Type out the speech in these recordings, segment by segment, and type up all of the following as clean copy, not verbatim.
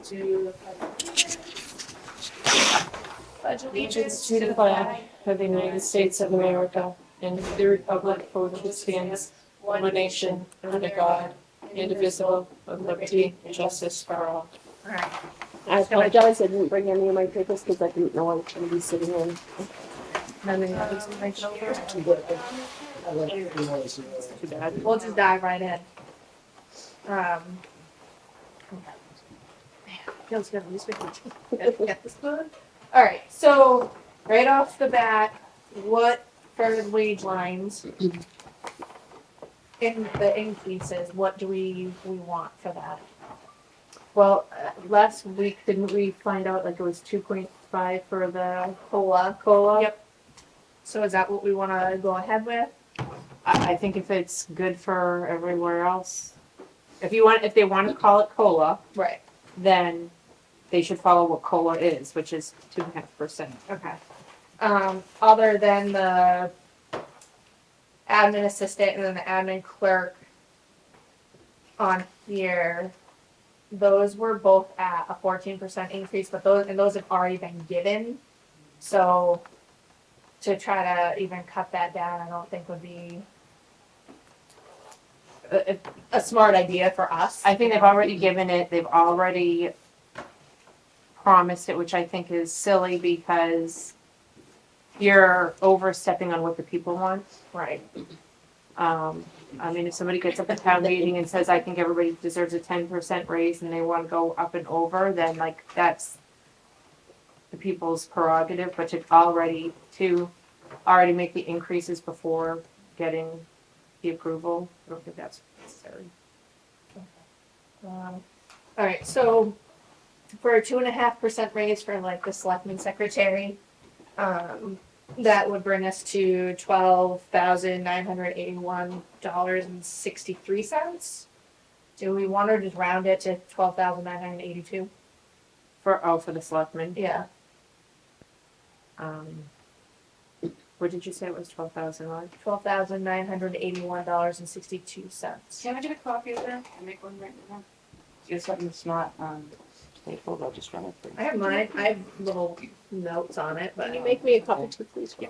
to pledge Allegiance to the flag of the United States of America and to the republic for which it stands, one nation, under God, indivisible, with liberty and justice for all. All right. I apologize, I didn't bring any of my papers because I didn't know I was going to be sitting in. None of those make sure. Too bad. We'll just dive right in. Feels good. Get this one. All right. So right off the bat, what for the wage lines in the increases? What do we want for that? Well, last week, didn't we find out like it was 2.5 for the COLA? Yep. So is that what we want to go ahead with? I think if it's good for everywhere else, if they want to call it COLA, Right. then they should follow what COLA is, which is 2.5%. Okay. Other than the admin assistant and then the admin clerk on here, those were both at a 14% increase, but those have already been given. So to try to even cut that down, I don't think would be a smart idea for us. I think they've already given it, they've already promised it, which I think is silly because you're overstepping on what the people want. Right. I mean, if somebody gets up at town meeting and says, I think everybody deserves a 10% raise and they want to go up and over, then like that's the people's prerogative, but to already make the increases before getting the approval, I don't think that's necessary. All right, so for a 2.5% raise for like the selectman secretary, that would bring us to $12,981.63. Do we want to just round it to 12,982? For the selectmen. Yeah. What did you say it was? 12,000 what? $12,981.62. Can I get a copy of that? I make one right now. Get something that's not stapled, I'll just run it through. I have mine. I have little notes on it, but Can you make me a copy too, please? Yeah.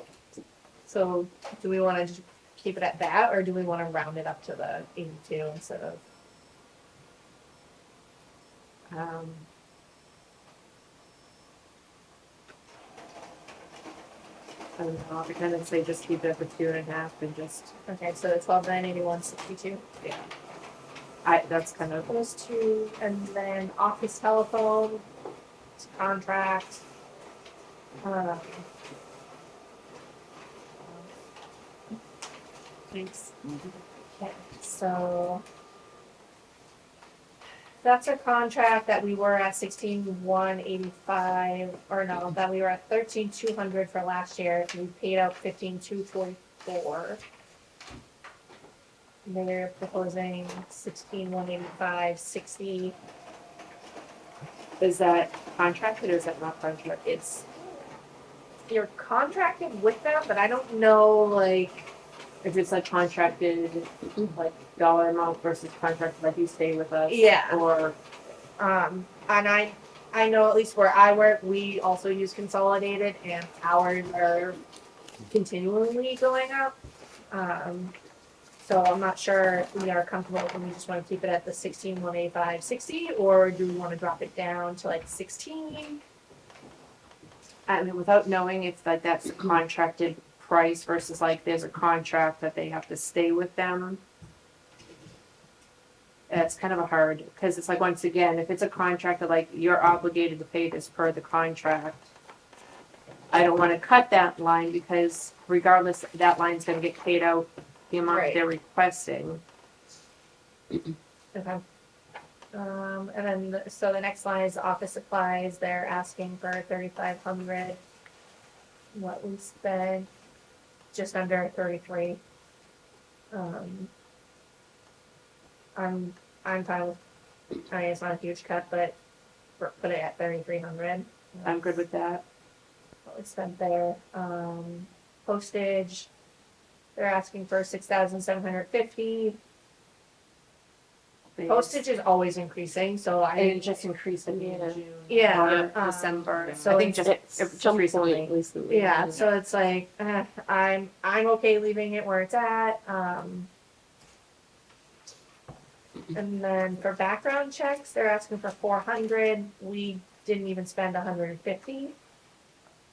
so do we want to just keep it at that, or do we want to round it up to the 82 instead of? I don't know, I kind of say just keep it at the 2.5 and just, Okay, so the 12,981.62. yeah. That's kind of, Those two, and then office telephone, contract. thanks. Okay, so that's our contract that we were at 16,185, or no, that we were at 13,200 for last year. We paid out 15,244. They're proposing 16,185.60. Is that contracted or is that not contracted? You're contracted with them, but I don't know, like, If it's like contracted, like dollar amount versus contracted, like you stay with us. Yeah. Or, and I know at least where I work, we also use consolidated, and ours are continually going up. So I'm not sure if we are comfortable if we just want to keep it at the 16,185.60, or do we want to drop it down to like 16? I mean, without knowing if like that's a contracted price versus like there's a contract that they have to stay with them. It's kind of a hard, because it's like, once again, if it's a contract that like you're obligated to pay this per the contract, I don't want to cut that line because regardless, that line's going to get paid out the amount Right. they're requesting. Okay. And then so the next line is office supplies. They're asking for 3,500. What we spent just under 33. I'm fine with. I mean, it's not a huge cut, but put it at 3,300. I'm good with that. What we spent there. Postage. They're asking for 6,750. Postage is always increasing, so And I, it just increased in Yeah. June. Yeah, Or December. so I think just, At just some recently. point recently. yeah, so it's like, I'm okay leaving it where it's at, and then for background checks, they're asking for 400, we didn't even spend 150.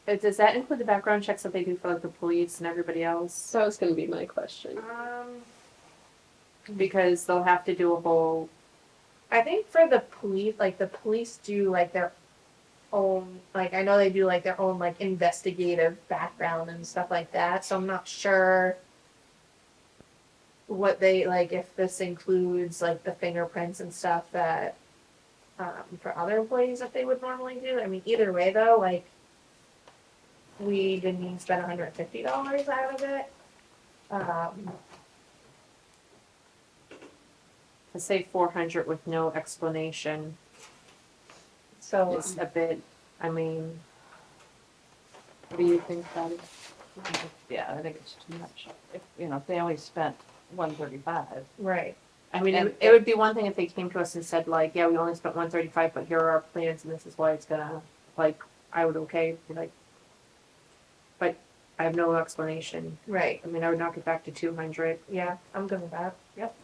Does that include the background checks that they do for like the police and everybody else? That was gonna be my question. Because they'll have to do a whole, I think for the police, like the police do like their own, like I know they do like their own like investigative background and stuff like that. So I'm not sure what they like if this includes like the fingerprints and stuff that for other employees that they would normally do. I mean, either way though, like we didn't even spend $150 out of it. to say 400 with no explanation So is a bit, I mean, what do you think, Patty? Yeah, I think it's too much. If, if they only spent 135. right, I mean, And it would be one thing if they came to us and said like, yeah, we only spent 135, but here are our plans and this is why it's gonna, like, I would okay, like, but I have no explanation. right. I mean, I would knock it back to 200. Yeah, I'm good with that. Yep.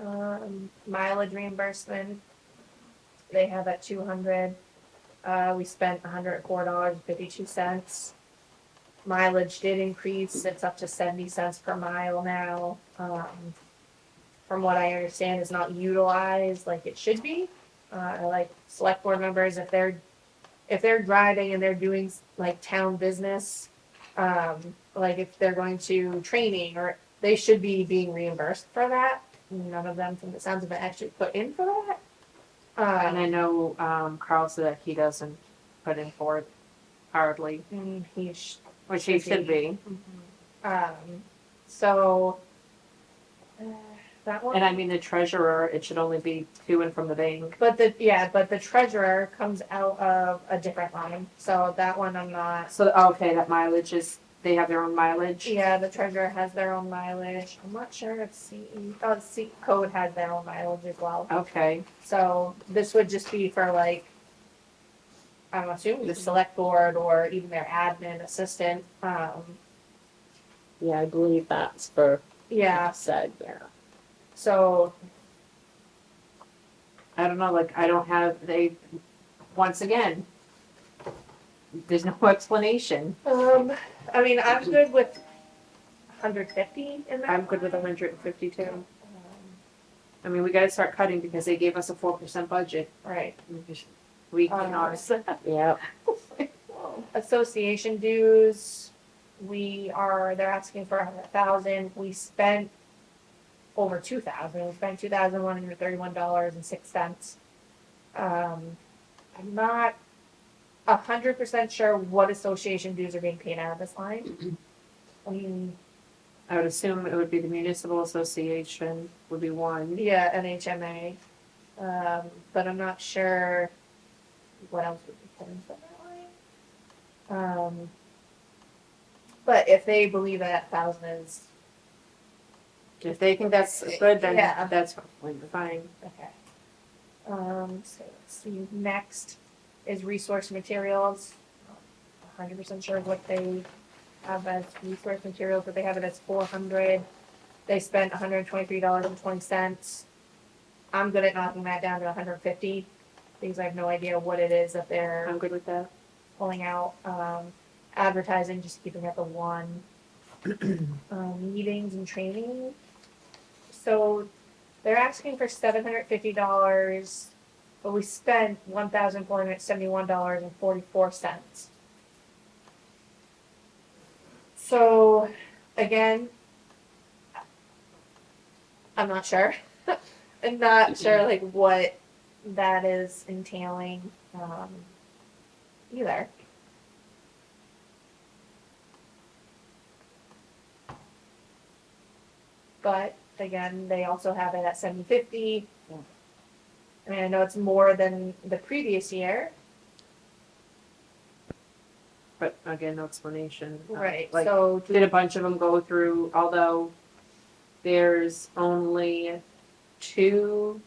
Okay. Mileage reimbursement. They have at 200. We spent $104.52. Mileage did increase. It's up to 70 cents per mile now. From what I understand, is not utilized like it should be. Like select board members, if they're driving and they're doing like town business, like if they're going to training or they should be being reimbursed for that. None of them, from the sounds of it, actually put in for that. And I know Carl said that he doesn't put in for it hardly, which he should be. So that one. And I mean, the treasurer, it should only be to and from the bank. But the treasurer comes out of a different line, so that one I'm not. So, okay, that mileage is, they have their own mileage? Yeah, the treasurer has their own mileage. I'm not sure if C code has their own mileage as well. Okay, So this would just be for like, I'm assuming the select board or even their admin assistant. Yeah, I believe that's for Yeah, said, yeah. so I don't know, like, I don't have, once again, there's no explanation. I mean, I'm good with 150 in that. I'm good with 152. I mean, we gotta start cutting because they gave us a 4% budget. Right. We cannot. Yep. Association dues, they're asking for 100,000. We spent over 2,000. We spent $2,131.06. I'm not 100% sure what association dues are being paid out of this line. I mean, I would assume it would be the municipal association would be one. yeah, NHMA. But I'm not sure what else would be put into that line. But if they believe that 1,000 is If they think that's good, then Yeah. that's fine. okay. So let's see. Next is resource materials. 100% sure what they have as resource materials, but they have it as 400. They spent $123.20. I'm good at knocking that down to 150 because I have no idea what it is that they're I'm good with that. pulling out. Advertising, just keeping at the one. Meetings and training. So they're asking for $750, but we spent $1,471.44. So again, I'm not sure. I'm not sure like what that is entailing either. But again, they also have it at 750. Yeah. I mean, I know it's more than the previous year. But again, no explanation. Right, Like, so did a bunch of them go through, although there's only two.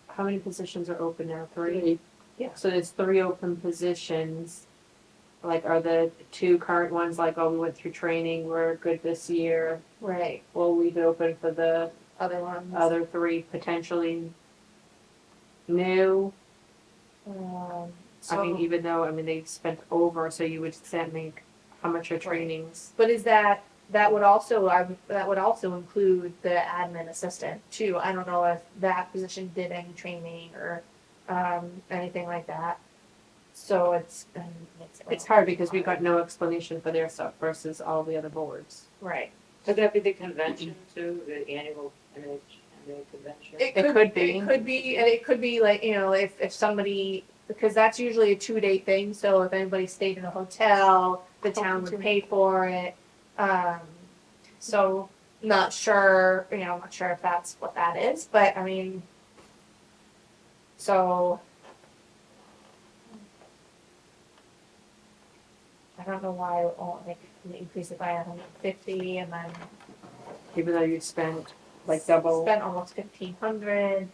How many positions are open now? Three? Yeah, so there's three open positions. Like, are the two current ones like, oh, we went through training, we're good this year? Right, We'll leave it open for the other ones. other three potentially new. I mean, So, even though, I mean, they spent over, so you would send me how much are Right. trainings? but that would also include the admin assistant too. I don't know if that position did any training or, anything like that. So It's hard because we got no explanation for their stuff versus all the other boards. Right. Could that be the convention too, the annual NHMA convention? It could be. It could be, and it could be like, if somebody, because that's usually a 2-day thing, so if anybody stayed in a hotel, the town would pay for it. So not sure, not sure if that's what that is, but I mean, so I don't know why, they increase it by 150 and then Even though you spent like double. spent almost 1,500.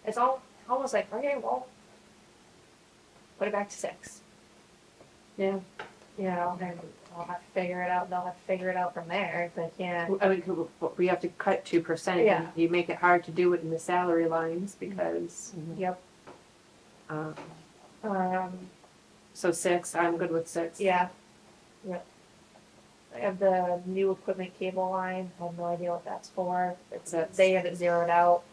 It's almost like, okay, well, put it back to 6. Yeah. And I'll have to figure it out. They'll have to figure it out from there if they can't. I mean, we have to cut 2%. Yeah. You make it hard to do it in the salary lines because, Yep. um, Um, so 6, I'm good with 6. yeah. Yep. I have the new equipment cable line. I have no idea what that's for. They have it zeroed out.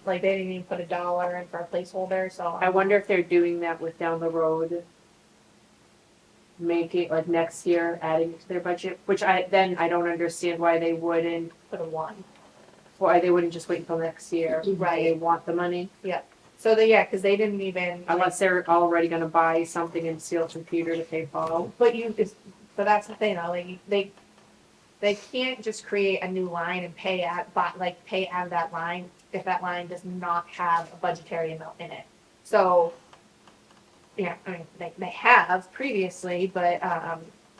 Like they didn't even put $1 in for a placeholder, so I wonder if they're doing that with down the road. Make it like next year, adding to their budget, which I don't understand why they wouldn't, put a 1. why they wouldn't just wait until next year. Right. They want the money, So because they didn't even. unless they're already gonna buy something and steal a computer to pay Paul. But that's the thing though, like they can't just create a new line and pay out of that line if that line does not have a budgetary amount in it. So, I mean, they have previously, but,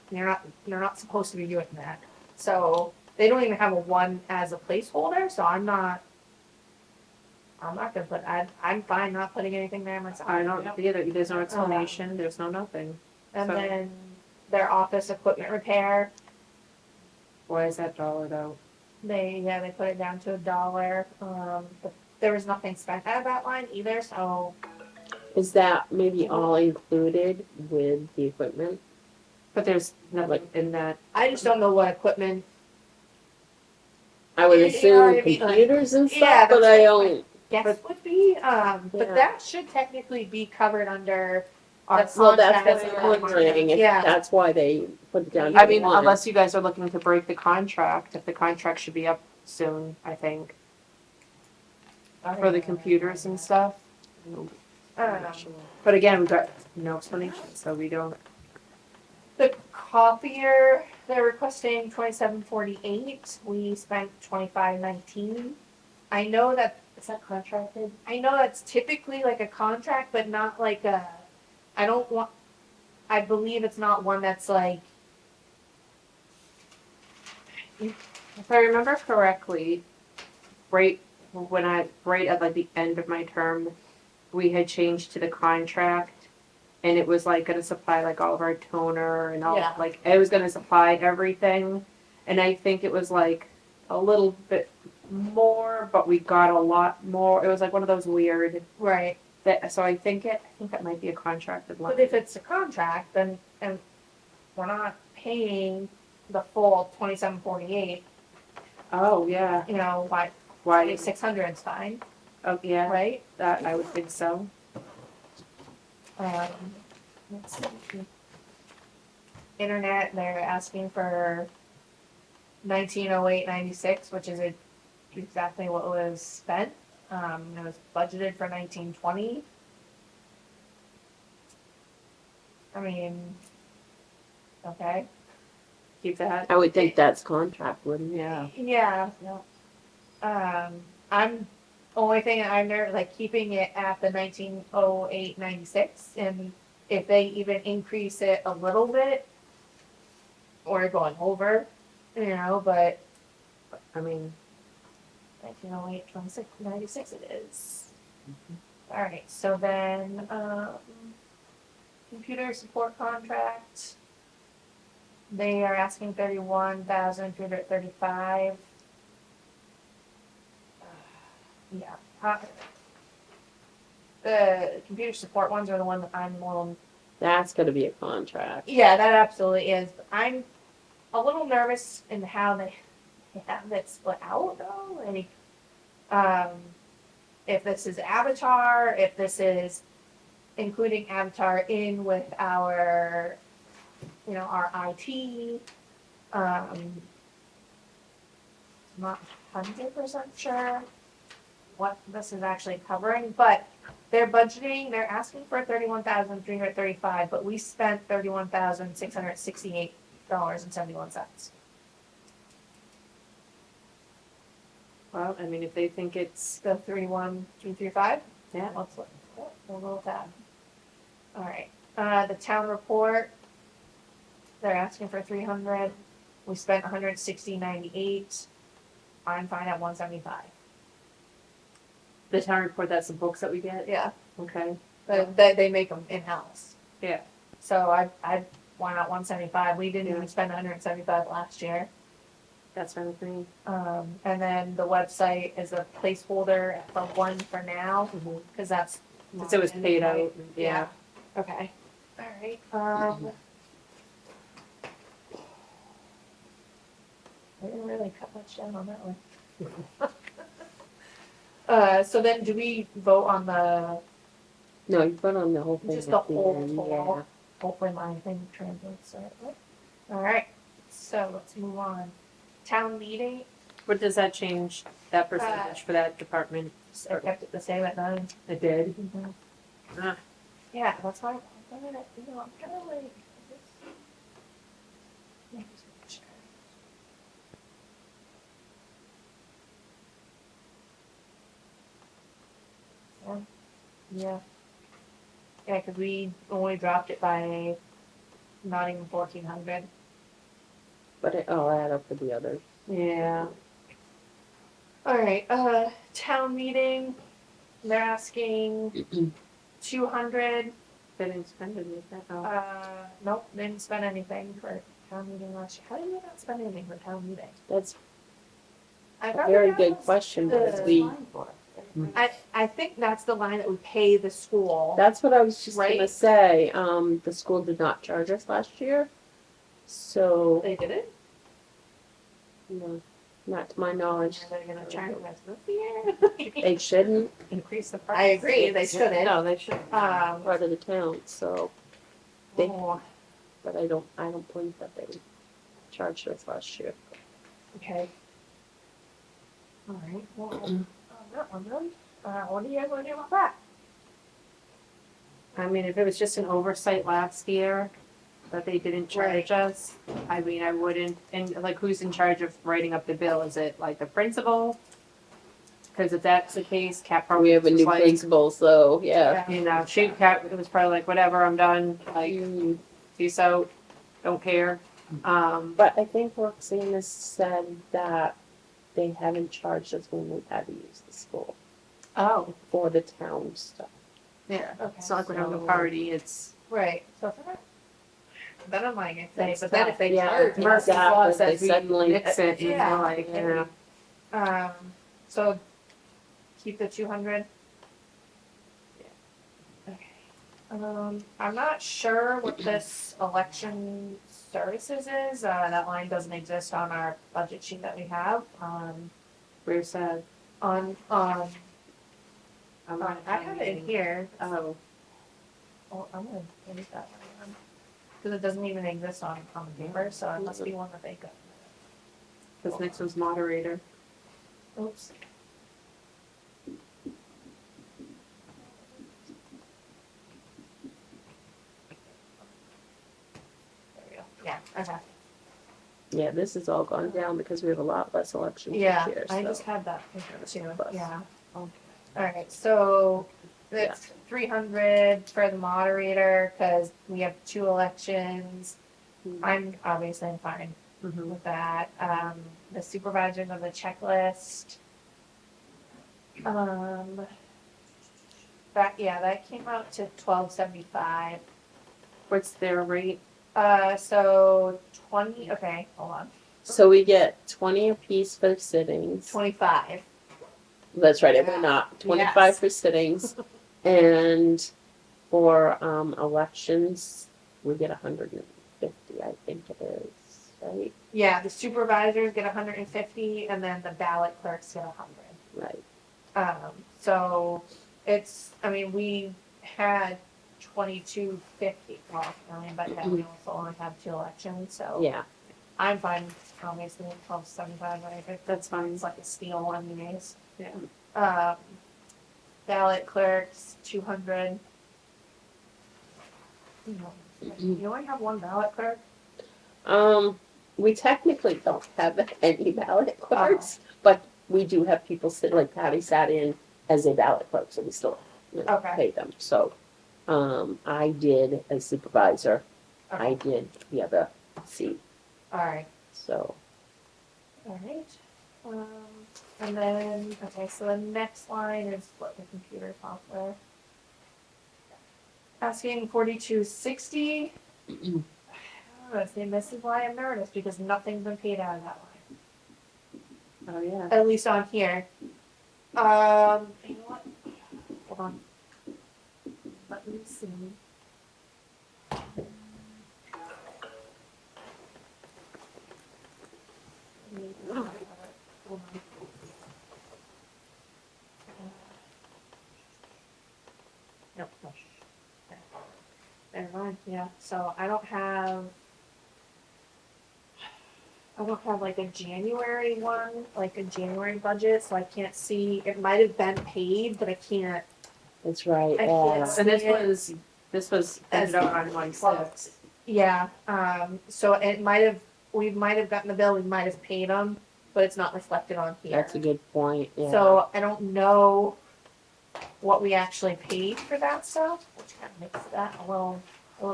they're not supposed to be doing that. So they don't even have a 1 as a placeholder, so I'm not gonna I'm fine not putting anything there myself. I don't either, there's no explanation, there's no nothing. And So- then their office equipment repair, Why is that dollared out? they put it down to $1. But there was nothing spent out of that line either, so Is that maybe all included with the equipment? But there's nothing in that. I just don't know what equipment. I would You know what assume I mean, like- computers and Yeah, stuff, but that's I what don't. Guess would be, Yeah. but that should technically be covered under our Well, that's contract. what I'm wondering, if Yeah. that's why they put it down to I mean, 1. unless you guys are looking to break the contract, if the contract should be up soon, I think, for the computers and stuff. I don't know. But again, we've got no explanation, so we don't. The copier, they're requesting 2748. We spent 2519. I know is that contracted? I know that's typically like a contract, but not like I believe it's not one that's like. If I remember correctly, right at like the end of my term, we had changed to the contract, and it was like gonna supply like all of our toner and all, Yeah. like it was gonna supply everything, and I think it was like a little bit more, but we got a lot more. It was like one of those weird Right. so I think that might be a contracted line. But if it's a contract, then and we're not paying the full 2748. Oh yeah, Why why? 600 is fine, Oh yeah, right? that I would think so. Let's see. Internet, they're asking for 1908.96, which is exactly what was spent. It was budgeted for 1920. I mean, okay. Keep that. I would think that's contract, wouldn't it? Yeah. Yeah. I'm only thing I'm nervous, like keeping it at the 1908-96, and if they even increase it a little bit, or going over, but I mean, 1908-96 it is. All right, so then, computer support contract. They are asking 31,235. Yeah. The computer support ones are the one that I'm a little, That's gonna be a contract. yeah, that absolutely is. I'm a little nervous in how they have it split out though. Like, if this is Avatar, if this is including Avatar in with our, our IT. I'm not 100% sure what this is actually covering, but they're budgeting, they're asking for 31,335, but we spent $31,668.71. well, I mean, if they think it's, The 31235? yeah, We'll go with that. All right, the town report, they're asking for 300. We spent 160.98. I'm fine at 175. the town report, that's the books that we get? Yeah, Okay, but they make them in-house. yeah, So I why not 175? We didn't Yeah. even spend 175 last year. that's fine with me. And then the website is a placeholder for one for now, because that's. Since it was paid out, yeah. Okay. All right. I didn't really cut much down on that one. So then do we vote on the, No, you put on the whole thing. just the at the whole end, total? Hopefully my thing translates it. All right, so let's move on. Town meeting, What does that change, that percentage for that department? I kept it the same at 9. It did? Ah, Yeah, that's why I'm gonna, I'm kind of like. Yeah. Yeah, because we only dropped it by not even 1,400. But I'll add up for the others. yeah, All right, town meeting, they're asking 200. they didn't spend it, is that, oh. Nope, didn't spend anything for town meeting last year. How did we not spend anything for town meeting? That's I a thought very that good was question, the- because we, I think that's the line that we pay the school. that's what I was just Right. gonna say. The school did not charge us last year. So, They did it? no, not to my knowledge. Are they gonna charge us this year? They shouldn't, Increase the price. I agree, they shouldn't. No, they shouldn't. part of the town, so, they- Oh, but I don't believe that they charged us last year. okay. All right, well, on that one then, what do you guys wanna do about that? I mean, if it was just an oversight last year, that they didn't charge us, I mean, I wouldn't, and like, who's in charge of writing up the bill? Is it like the principal? Cause if that's the case, Cat probably We have a was new like, principal, so, yeah. Cat, it was probably like, whatever, I'm done, like, Mm, peace out, don't care. But I think Roxanne has said that they haven't charged us when we've had to use the school Oh, for the town stuff. yeah, okay. it's not like we're having a So- party, it's, Right, so if they're not, then I'm like, if they, That's but then if they Yeah, charge us, exactly. law They says we suddenly- mix it, and Yeah. you're like, yeah. So keep the 200. Okay. I'm not sure what this election services is. That line doesn't exist on our budget sheet that we have. Where's that? On I'm I have it in here. Oh, Oh, I'm gonna delete that one. Because it doesn't even exist on the paper, so it must be one that they got. this next one's moderator. Oops. There we go. Yeah, okay. Yeah, this has all gone down because we have a lot less elections this Yeah, year, I so. just had that paper too, Plus. yeah. Alright, so it's 300 for the moderator, cause we have 2 elections. I'm fine Mhm. with that. The supervisors of the checklist. That came out to 1275. What's their rate? So 20, okay, hold on, So we get 20 apiece for sittings. 25. That's right, it Yeah. went up. 25 Yes. for sittings. And for elections, we get 150, I think it is, right? Yeah, the supervisors get 150, and then the ballot clerks get 100. Right. So we had 2250, well, but then we also only have 2 elections, so. Yeah. I'm fine, obviously, 1275, I think That's fine. it's like a steal anyways. Yeah. Ballot clerks, 200. You only have 1 ballot clerk? We technically don't have any ballot clerks, but we do have people sit, like Patty sat in as a ballot clerk, so we still Okay. pay them. So, I did as supervisor, I Okay, did the other seat, alright, so. alright. And then, okay, so the next line is what the computer software. Asking 4260. See, and this is why I'm nervous, because nothing's been paid out of that line. Oh, yeah. At least on here. You know what? Hold on. Let me see. Hold on. Nope. Never mind, yeah, so I don't have like a January one, like a January budget, so I can't see, it might have been paid, but I can't, That's right, I yeah. can't And see it. this was As printed out on 1/6. Yeah, so we might have gotten the bill, we might have paid them, but it's not reflected on here. That's a good point, yeah. So I don't know what we actually paid for that stuff, which kind of makes that a little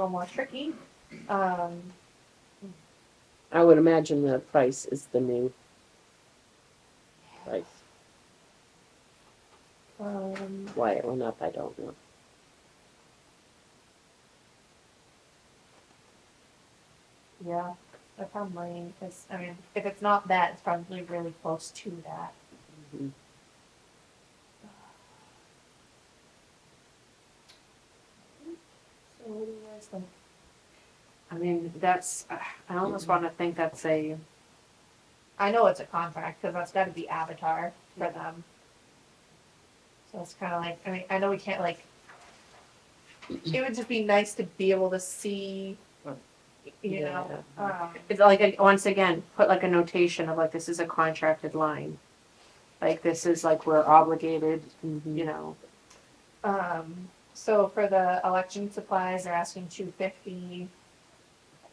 more tricky. I would imagine the price is the new price. Why it went up, I don't know. Yeah, that probably is, if it's not that, it's probably really close to that. Mhm. So where's the, I mean, that's, I almost want to think that's I know it's a contract, cause that's gotta be Avatar for them. So it's kinda like, I know we can't like, it would just be nice to be able to see, you know, it's like, once again, put like a notation of like, this is a contracted line. Like, this is like, we're obligated, you know. so for the election supplies, they're asking 250.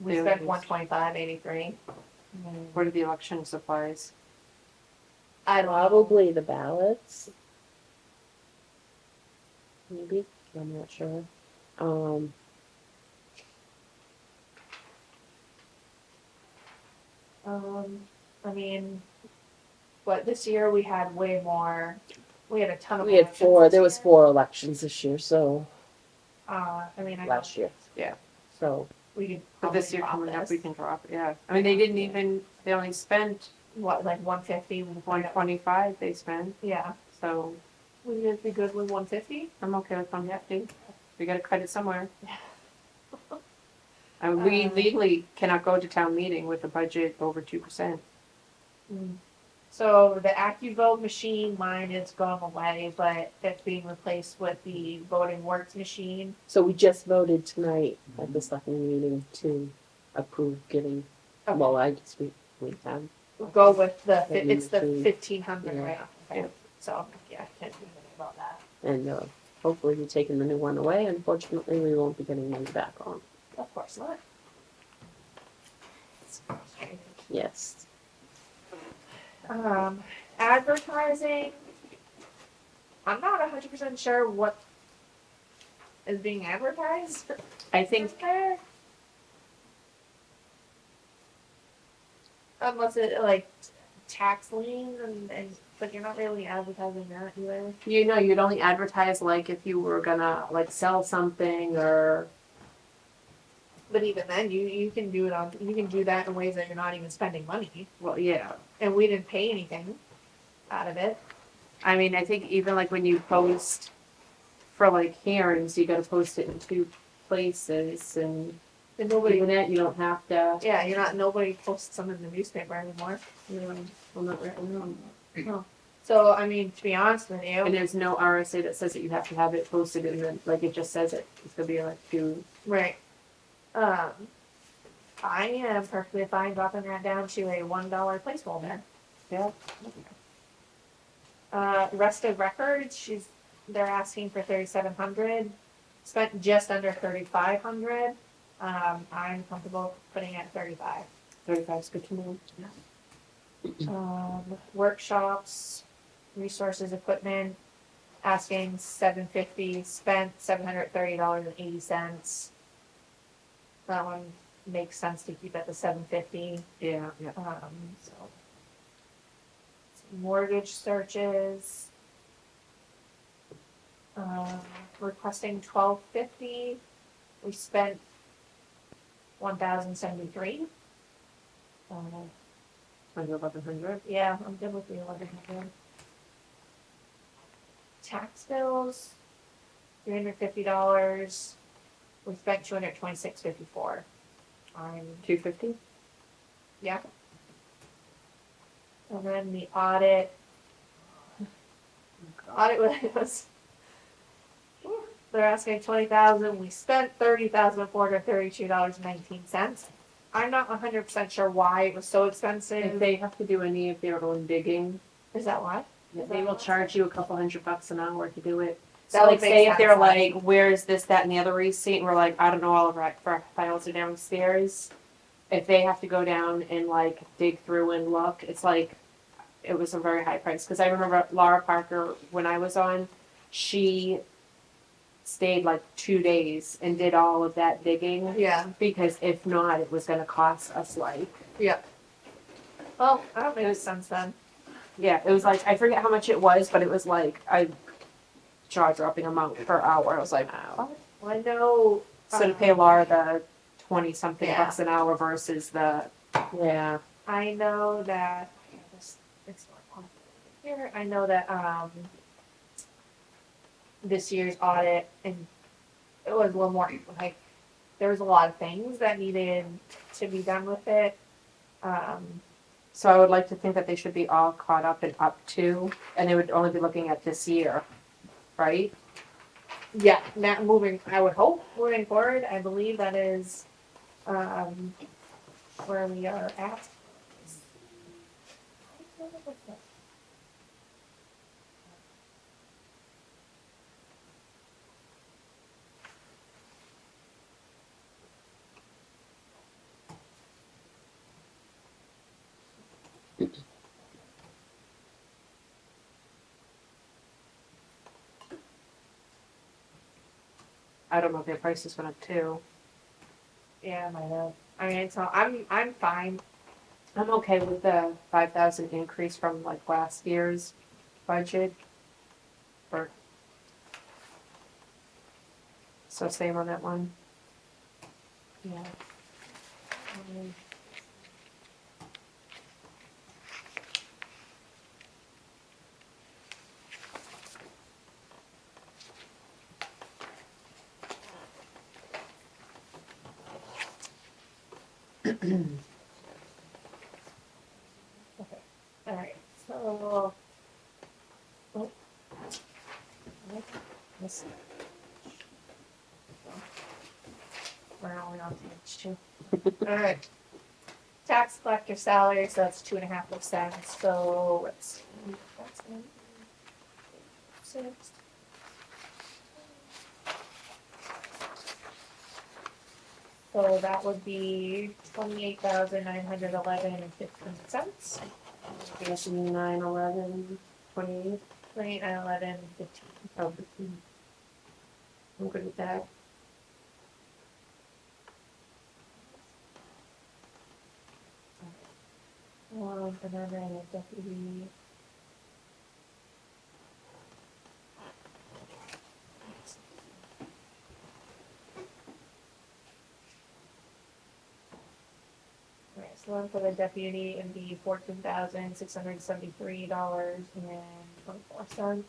We There spent it is. 125.83. What are the election supplies? I don't know. Probably the ballots. Maybe, I'm not sure. But this year we had way more, we had a ton of We had elections four, this there was year. 4 elections this year, so, I know last year. Yeah. So, we could But this probably year drop coming up, this. we can drop it, yeah. I mean, they didn't even, they only spent What, like 150? 125 they spent, Yeah. so Would you be good with 150? I'm okay with 150. We gotta cut it somewhere. I mean, we legally cannot go to town meeting with a budget over 2%. So the AccuVote machine, mine is going away, but it's being replaced with the Voting Works machine. so we just voted tonight at the selectmen meeting to approve getting, Okay. well, I guess we have. Go with it's the machine. 1500, Yeah. right? Okay. Yeah. So, yeah, I can't do anything about that. And hopefully we're taking the new one away. Unfortunately, we won't be getting money back on. Of course not. Yes. Advertising. I'm not 100% sure what is being advertised. I think there. Unless it like tax liens and but you're not really advertising that either. you know you'd only advertise like if you were gonna like sell something or But even then, you can do it on you can do that in ways that you're not even spending money, well, yeah. and we didn't pay anything out of it. I mean, I think even like when you post for like hearings, you gotta post it in 2 places, and And nobody, even that you don't have to. yeah, you're not. Nobody posts them in the newspaper anymore. Well, not right now. So I mean, to be honest with And you, there's no RSA that says that you have to have it posted in the like it just says it. It's gonna be like 2. right? I am perfectly fine dropping that down to a $1 placeholder. Yeah. Rest of records, they're asking for 3,700. Spent just under 3,500. I'm comfortable putting it at 35. 35 is good to know. Workshops, resources, equipment, asking 750. Spent $730.80. That one makes sense to keep at the 750. Yeah, yeah. So mortgage searches. Requesting 1,250. We spent 1,073. Under 1100. Yeah, I'm good with the 1,100. Tax bills, $350. We spent $226.54. I'm 250. yeah. And then the audit was they're asking 20,000. We spent $30,432.19. I'm not 100% sure why it was so If expensive. they have to do any of their own digging, Is that why? they will charge you a couple $100 an hour to do it. That So would like make say if they're sense. like, where's this, that, and the other receipt, and we're like, I don't know, all of our files are downstairs. If they have to go down and like dig through and look, it's like, it was a very high price. Cause I remember Laura Parker, when I was on, she stayed like 2 days and did all of that digging. Yeah. Because if not, it was gonna cost us like, Yeah. Well, that makes sense then. yeah, it was like, I forget how much it was, but it was like a jaw-dropping amount per hour. I was like, wow. Well, I know. So to pay Laura the 20-something Yeah. bucks an hour versus the, Yeah. I know that it's not on here. I know that this year's audit and it was a little more like there was a lot of things that needed to be done with it. so I would like to think that they should be all caught up and up to, and they would only be looking at this year, right? Yeah, now I would hope moving forward, I believe that is where we are at. I don't know if their prices went up too. Yeah, I know. I mean, so I'm fine. I'm okay with the 5,000 increase from like last year's budget. Or, so same on that one. Yeah. Okay. All right. So. Oh. This. We're only on page 2. All right. Tax collector salary, so that's 2.5%. So let's see. That's in 6. So that would be 28,911.15. 9, 11, 28. 28, 9, 11, 15. Oh, I'm good with that. And then I have deputy. Alright, so one for the deputy and be $14,673.24.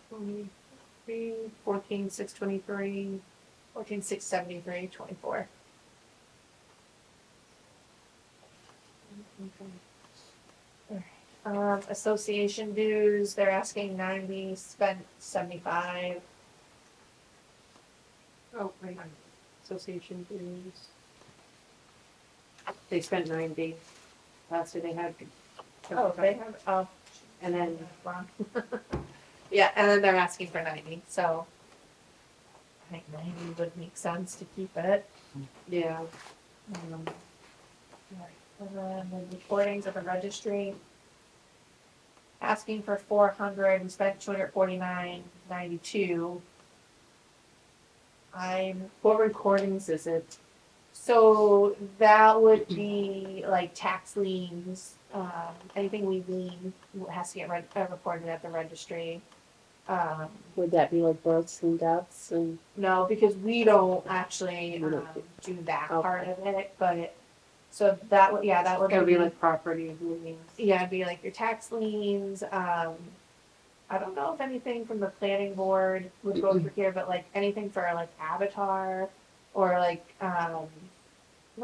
23, 14, 623. 14,673.24. Association dues, they're asking 90, spent 75. Oh, right. Association dues. They spent 90. Last year they had. Oh, they have, oh. And then, Wrong. Yeah, and then they're asking for 90, so I think 90 would make sense to keep it. yeah, Alright, and then the recordings of the registry. Asking for 400, we spent 249.92. what recordings is it? So that would be like tax liens, anything we lien has to get recorded at the registry. Would that be like births and deaths and? No, because we don't actually, We don't do that Okay. part of it, but, so that would, yeah, that would It would be like property liens. yeah, it'd be like your tax liens, I don't know if anything from the planning board would go through here, but like anything for like Avatar or like,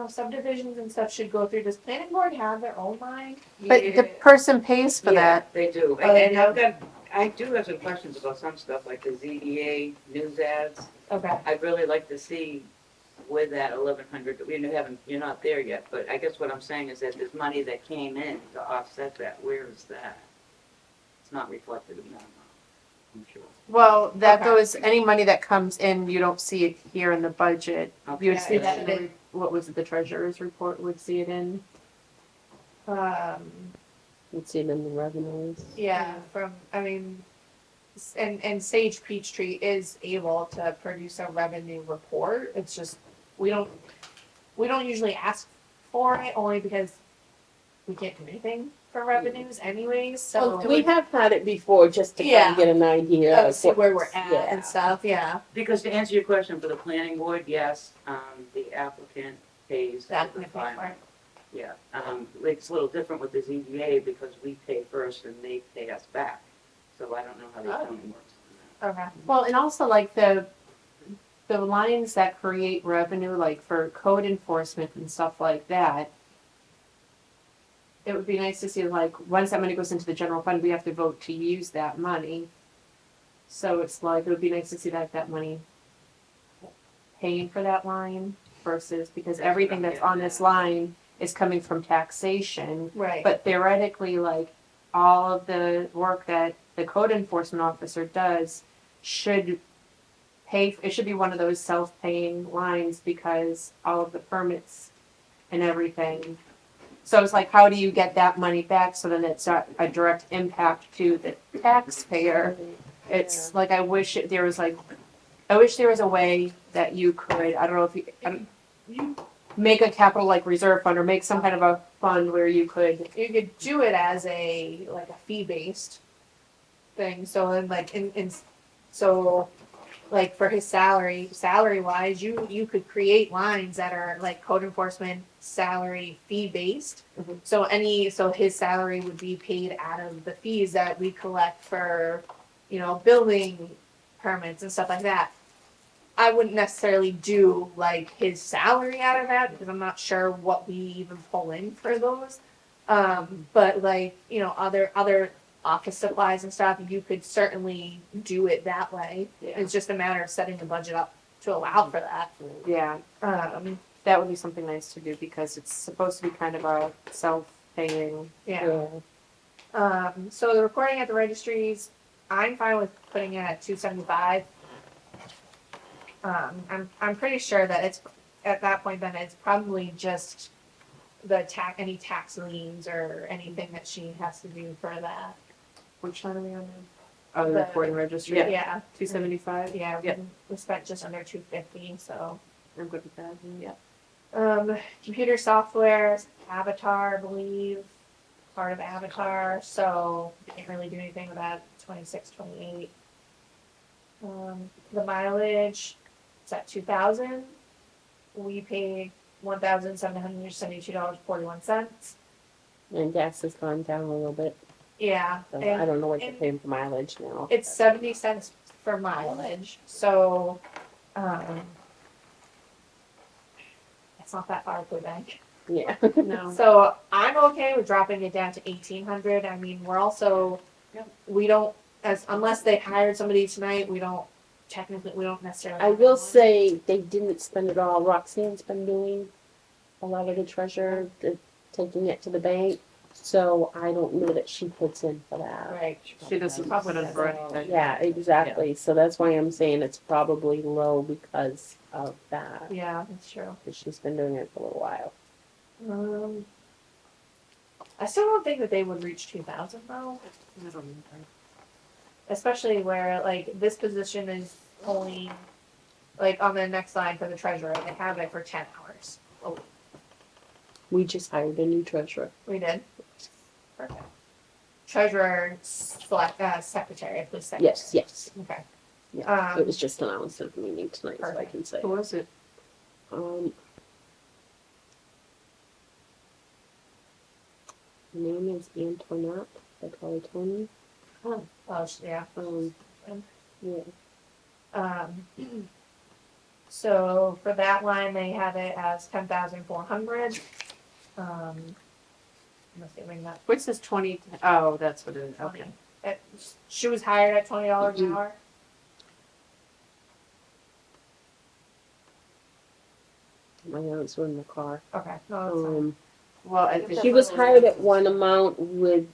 subdivisions and stuff should go through. Does planning board have their own line? But the person pays for Yeah, that. they do. Oh, they And do? I do have some questions about some stuff, like the ZDA news ads. Okay. I'd really like to see where that 1,100, you're not there yet, but I guess what I'm saying is that there's money that came in to offset that. Where is that? It's not reflected in that amount, I'm sure. Well, that Okay. goes, any money that comes in, you don't see it here in the budget. Okay. You would see Yeah, that in it- the, what was it, the treasurer's report would see it in. You'd see it in the revenues. Yeah, and Sage Peachtree is able to produce a revenue report. It's just, we don't usually ask for it only because we can't do anything for revenues anyways, so. Well, we have had it before just to kind Yeah. of get an idea of See what. where we're at Yeah. and stuff, yeah. Because to answer your question, for the planning board, yes, the applicant pays. That for the can pay for filing. it. Yeah, it's a little different with the ZBA because we pay first and they pay us back. So I don't know how the accounting works on Okay. Well, and also like the lines that create revenue, like for code enforcement and stuff like that. It would be nice to see like, once that money goes into the general fund, we have to vote to use that money. So it's like, it would be nice to see that money paying for that line versus, because That's everything what I'm that's on this getting at. line is coming from taxation. Right. But theoretically, like, all of the work that the code enforcement officer does should pay, it should be one of those self-paying lines because all of the permits and everything. So it's like, how do you get that money back so then it's not a direct impact to the taxpayer? It's like, I wish there was a way that you could, I don't know if you make a capital like reserve fund or make some kind of a fund where you could. You could do it as a fee-based thing, so then so like for his salary wise, you could create lines that are like code enforcement salary fee-based. Mhm. So his salary would be paid out of the fees that we collect for, building permits and stuff like that. I wouldn't necessarily do like his salary out of that because I'm not sure what we even pull in for those. But like, other office supplies and stuff, you could certainly do it that way. Yeah. It's just a matter of setting the budget up to allow for that. Yeah, that would be something nice to do because it's supposed to be kind of a self-paying. Yeah. So the recording at the registries, I'm fine with putting it at 275. I'm pretty sure that it's, at that point then it's probably just any tax liens or anything that she has to do for that. Which line are we on now? Oh, the The- recording registry. Yeah. Yeah, 275. yeah, Yeah. we spent just under 250, so. I'm good with that. Yeah. Computer software, Avatar, I believe, part of Avatar, so can't really do anything with that, 26, 28. The mileage, it's at 2,000. We paid $1,772.41. And gas has gone down a little bit, Yeah, so I and don't know what they're and- paying for mileage now. it's 70 cents for mileage, so, it's not that far per bank. Yeah. No. So I'm okay with dropping it down to 1,800. I mean, we're also, Yep. we don't, unless they hired somebody tonight, we don't necessarily. I have will anyone. say they didn't spend it all. Roxanne's been doing a lot of the treasure, taking it to the bank. So I don't know that she puts in for that. Right. She doesn't put in for anything. Yeah, exactly. So that's why I'm saying it's probably low because of that. Yeah, that's true. 'Cause she's been doing it for a little while. I still don't think that they would reach 2,000 though, I don't know. especially where like this position is only like on the next line for the treasurer. They have it for 10 hours. Oh, We just hired a new treasurer. we did. Perfect. Treasurer, secretary, please secretary. Yes, yes. Okay. Yeah. It was just announced at the meeting tonight, so I Perfect. can say. Who was it? Her name is Antoinette. They call her Tony. Oh, yeah. Yeah. So for that line, they have it as 10,400. I'm assuming that's Which says 20? Oh, that's what it is. 20. Okay. She was hired at $20 an hour. My notes were in the car. Okay, no, that's fine. Well, She was hired at one amount with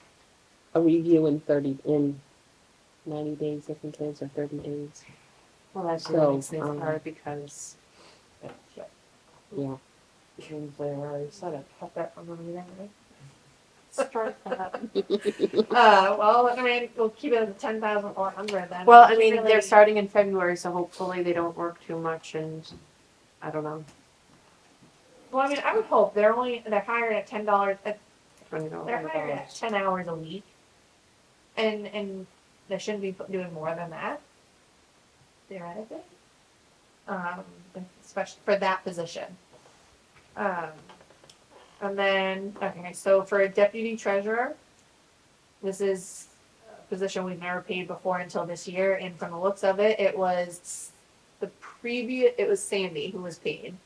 a review in 90 days, I think it is, or 30 days. well, that's So, makes things hard because Yeah. things they already said it. Cut that from the meeting, right? Strike that. Well, I mean, we'll keep it at 10,400 then. Well, I Can't mean, really- they're starting in February, so hopefully they don't work too much, and I don't know, Well, I mean, I would hope they're hired at $10. $20. They're hired at 10 hours a week, and they shouldn't be doing more than that, theoretically. Especially for that position. And then, okay, so for a deputy treasurer, this is a position we've never paid before until this year, and from the looks of it, it was Sandy who was paid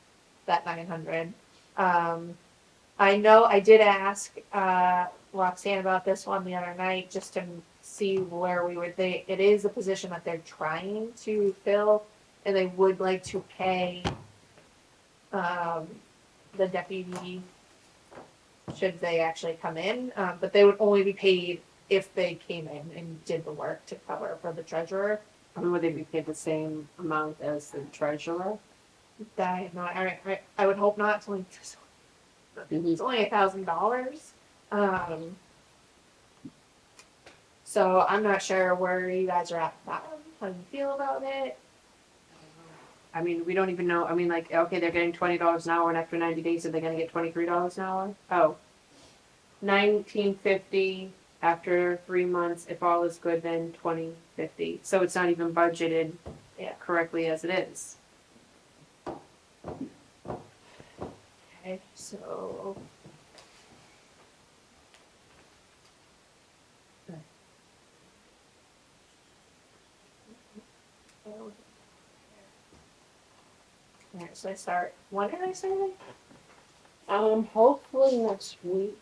that 900. I know I did ask Roxanne about this one the other night just to see where we were. It is a position that they're trying to fill, and they would like to pay the deputy should they actually come in, but they would only be paid if they came in and did the work to cover for the treasurer. I mean, would they be paid the same amount as the treasurer? I would hope not. It's only $1,000. So I'm not sure where you guys are at with that one. How do you feel about it? I mean, we don't even know. I mean, like, okay, they're getting $20 an hour, and after 90 days, are they going to get $23 an hour? Oh, $19.50 after 3 months. If all is good, then $20.50. So it's not even budgeted correctly as it is. Okay, so. Alright, so I start. When did I start? Hopefully next week.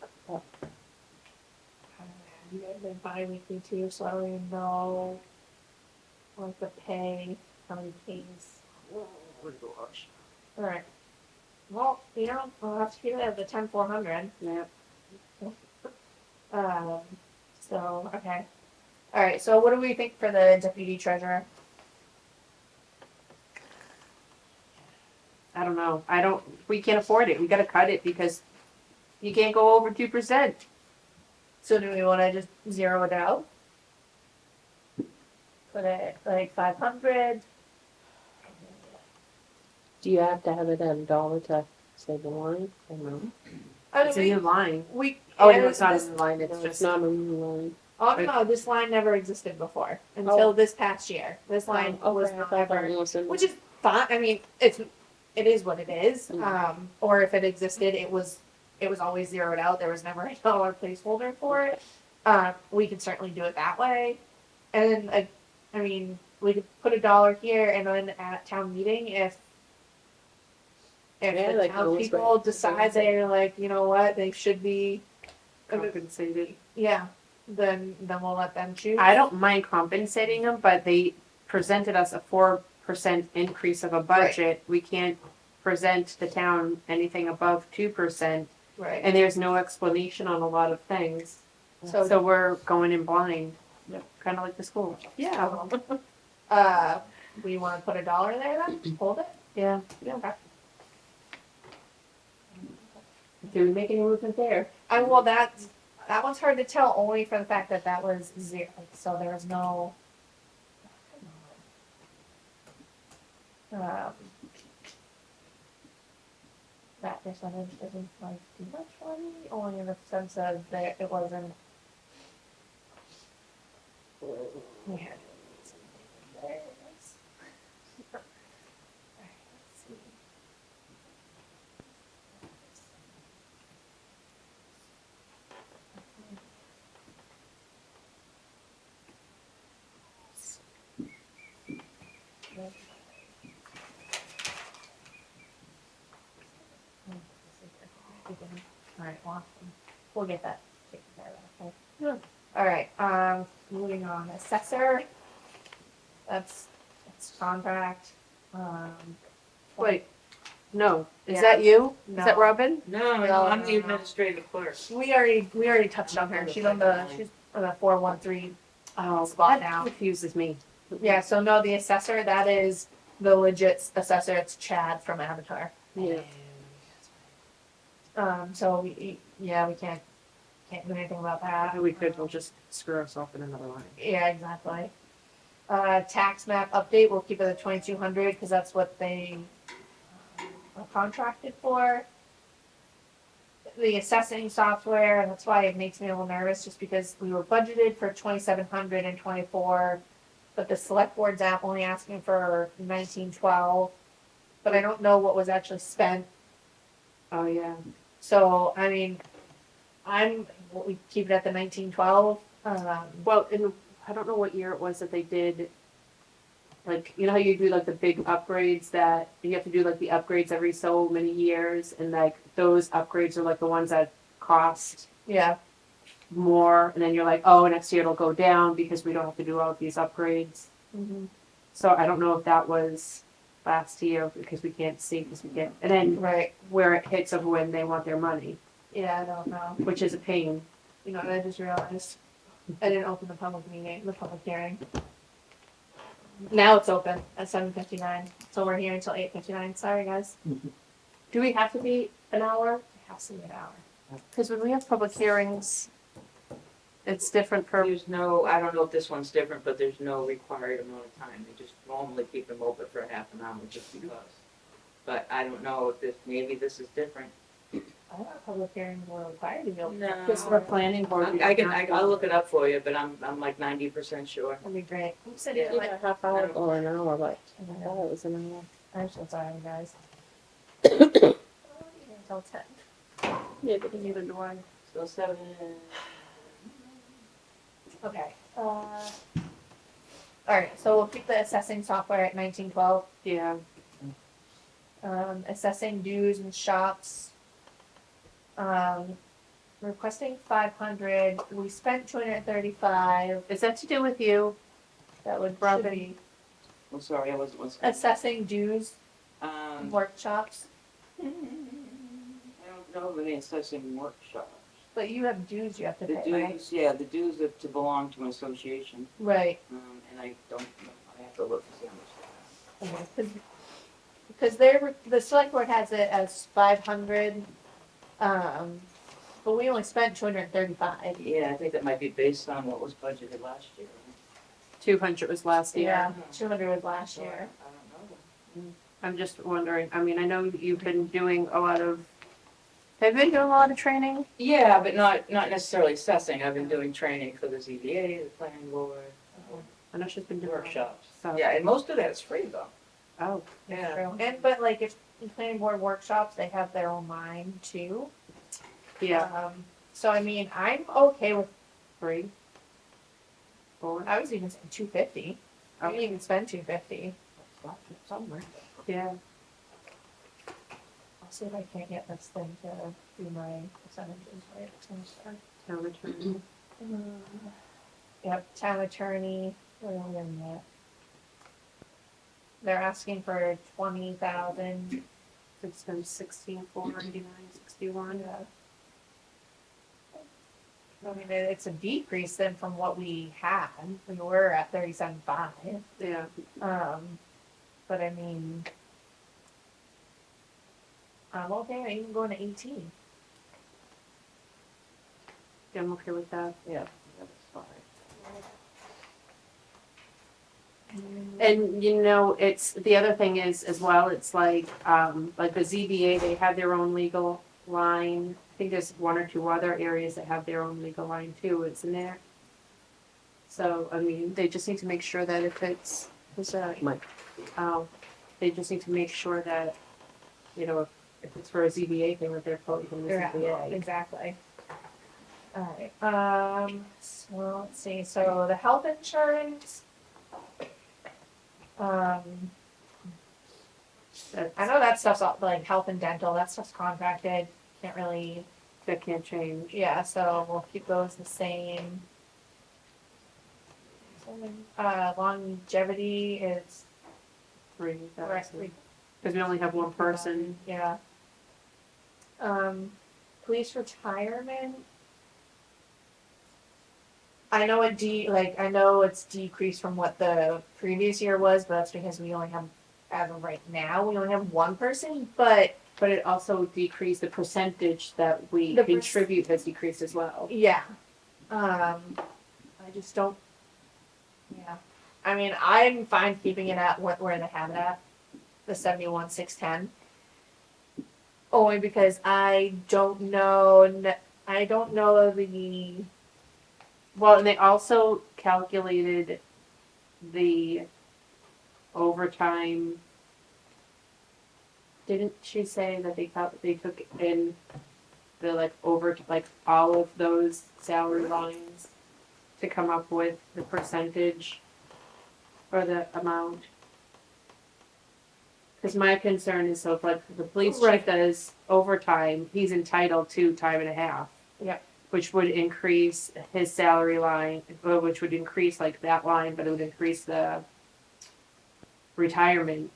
You guys been bi-weekly too, so I don't even know like the pay, how many pays. Oh my gosh. Alright. Well, I'll have to keep it at the 10,400. Yeah. So, okay. Alright, so what do we think for the deputy treasurer? I don't know. We can't afford it. We got to cut it because you can't go over 2%. So do we want to just zero it out? put it like 500. Do you have to have it at $1 to say the line? Or no? I It's a mean, new line. we Oh, and no, it's not a this- new line, No, it's it's just, not a new line. Oh no, this line never existed before until Oh. this past year. This line was Okay, I not thought that ever, was in which is fine. I mean, it is what it is. Mm. Or if it existed, it was always zeroed out. There was never a dollar placeholder for it. We can certainly do it that way. And then, I mean, we could put $1 here, and then at town meeting, if Yeah, the they can always townspeople wait. decide they're like, you know what, they should be, compensated. yeah, then we'll let them choose. I don't mind compensating them, but they presented us a 4% increase of a budget. We can't present the town anything above 2%, Right. and there's no explanation on a lot of things. So, So we're going in blind, kind of like the school. yeah. We want to put $1 there then? Hold it? Yeah. Okay. Do we make any movement there? Well, that one's hard to tell only for the fact that that was 0. So there was no. That percentage isn't like too much money, only in the sense of that it wasn't. Yeah. There it is. Alright, let's see. Alright, well, we'll get that taken care of. Okay. Yeah. Alright, moving on, assessor. That's contract. Wait, no. Is Yeah. that you? No. Is that Robin? No, No, I'm no, the no. administrative clerk. We already touched on her. She's on the 413. Oh, Spot that now. confuses me. Yeah, so no, the assessor, that is the legit assessor. It's Chad from Avatar. Yeah. So yeah, we can't do anything about that. We could, we'll just screw ourselves in another line. Yeah, exactly. Tax map update, we'll keep it at 2,200 because that's what they are contracted for. The assessing software, that's why it makes me a little nervous, just because we were budgeted for 2,700 and 24, but the select board's app only asking for 1912. But I don't know what was actually spent. Oh, yeah. So I mean, we keep it at the 1912. Well, I don't know what year it was that they did, like, you know how you do like the big upgrades that you have to do like the upgrades every so many years, and like those upgrades are like the ones that cost Yeah. more, and then you're like, oh, next year it'll go down because we don't have to do all of these upgrades. Mm-hmm. So I don't know if that was last year because we can't see because we can't, and then Right. where it hits of when they want their money, Yeah, I don't know. which is a pain. You know, what I just realized I didn't open the public hearing. Now it's open at 7:59, so we're here until 8:59. Sorry, guys. Do we have to be an hour? It has to be an hour. Because when we have public hearings, it's different for, There's no, I don't know if this one's different, but there's no required amount of time. They just normally keep them open for half an hour just because. But I don't know if maybe this is different. I thought public hearings were required to be open. No. because for planning board. we I don't can, have I'll look it up for you, but I'm like 90% sure. That'd be great. Who said Yeah. it? Either a half hour or an hour, but I Yeah. thought it was an hour. I'm so sorry, guys. Until 10. Yeah, but Neither do I. So 7. Okay. All right. So we'll keep the assessing software at 1912. Yeah. Assessing dues and shops. Requesting 500. We spent 235. Is that to do with you? That would should Robin. be I'm sorry, I wasn't listening. assessing dues workshops. I don't know of any assessing workshops. But you have dues you have to The pay, right? dues, yeah, the dues are to belong to an association, Right. and I don't know, I have to look to see how much they have. Because the select board has it as 500, but we only spent 235. Yeah, I think that might be based on what was budgeted last year. 200 was last year. Yeah, 200 was last year. I don't know. I'm just wondering, I mean, I know you've been doing a lot of, have you been doing a lot of training? Yeah, but not necessarily assessing. I've been doing training for the ZBA, the planning board, I know she's been doing. workshops. So, Yeah, and most of that's free though. oh, That's true. And, but like, if in planning board workshops, they have their own line too. yeah, So I mean, I'm okay with, 3, 4, I was even saying 250. I didn't even spend 250. Somewhere. yeah. I'll see if I can't get this thing to do my percentages right. It's gonna start. No return. Yep, town attorney, where are we in that? They're asking for 20,000. It's been 16,499, 61. Yeah. I mean, it's a decrease then from what we had. We were at 37.5. Yeah, But I mean, I'm okay even going to 18. yeah, I'm okay with that. Yeah, that's fine. And you know, it's, the other thing is as well, it's like the ZBA, they have their own legal line. I think there's 1 or 2 other areas that have their own legal line too, isn't there? So, I mean, they just need to make sure that if it's, who's that? Mike. They just need to make sure that, you know, if it's for a ZBA thing, that they're quoting from the Yeah, ZBA. exactly. Alright, so let's see, so the health insurance. That's, I know that stuff's all, like health and dental, that stuff's contracted, can't really, that can't change. yeah, so we'll keep those the same. Longevity is 3,000. Because we only have one person. Yeah. Police retirement. I know I know it's decreased from what the previous year was, but that's because we only have, as of right now, we only have one person, but But it also decreased, the percentage that we The contribute has decreased as well. yeah. I just don't, yeah. I mean, I'm fine keeping it at where they have it at, the 71,610. Only because I don't know the, Well, and they also calculated the overtime. Didn't she say that they took in the all of those salary lines to come up with the percentage or the amount? Because my concern is, so if like the police chief Right. does overtime, he's entitled to time and a half. Yep. Which would increase his salary line, which would increase like that line, but it would increase the retirement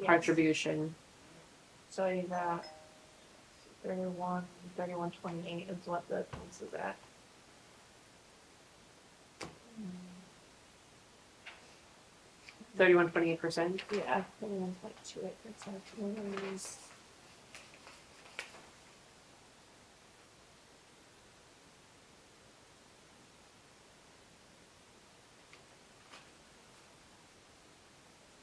contribution. So you got 31.28 is what the police is at. 31.28%. Yeah, 31.28% is.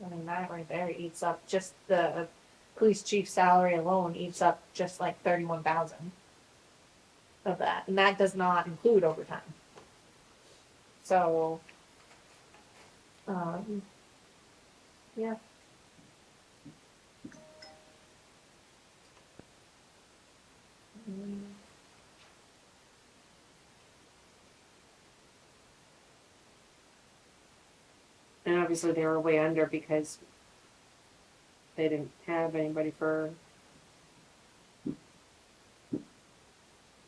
I mean, that right there eats up just the police chief salary alone eats up just like 31,000 of that, and that does not include overtime. So, yeah. And obviously they were way under because they didn't have anybody for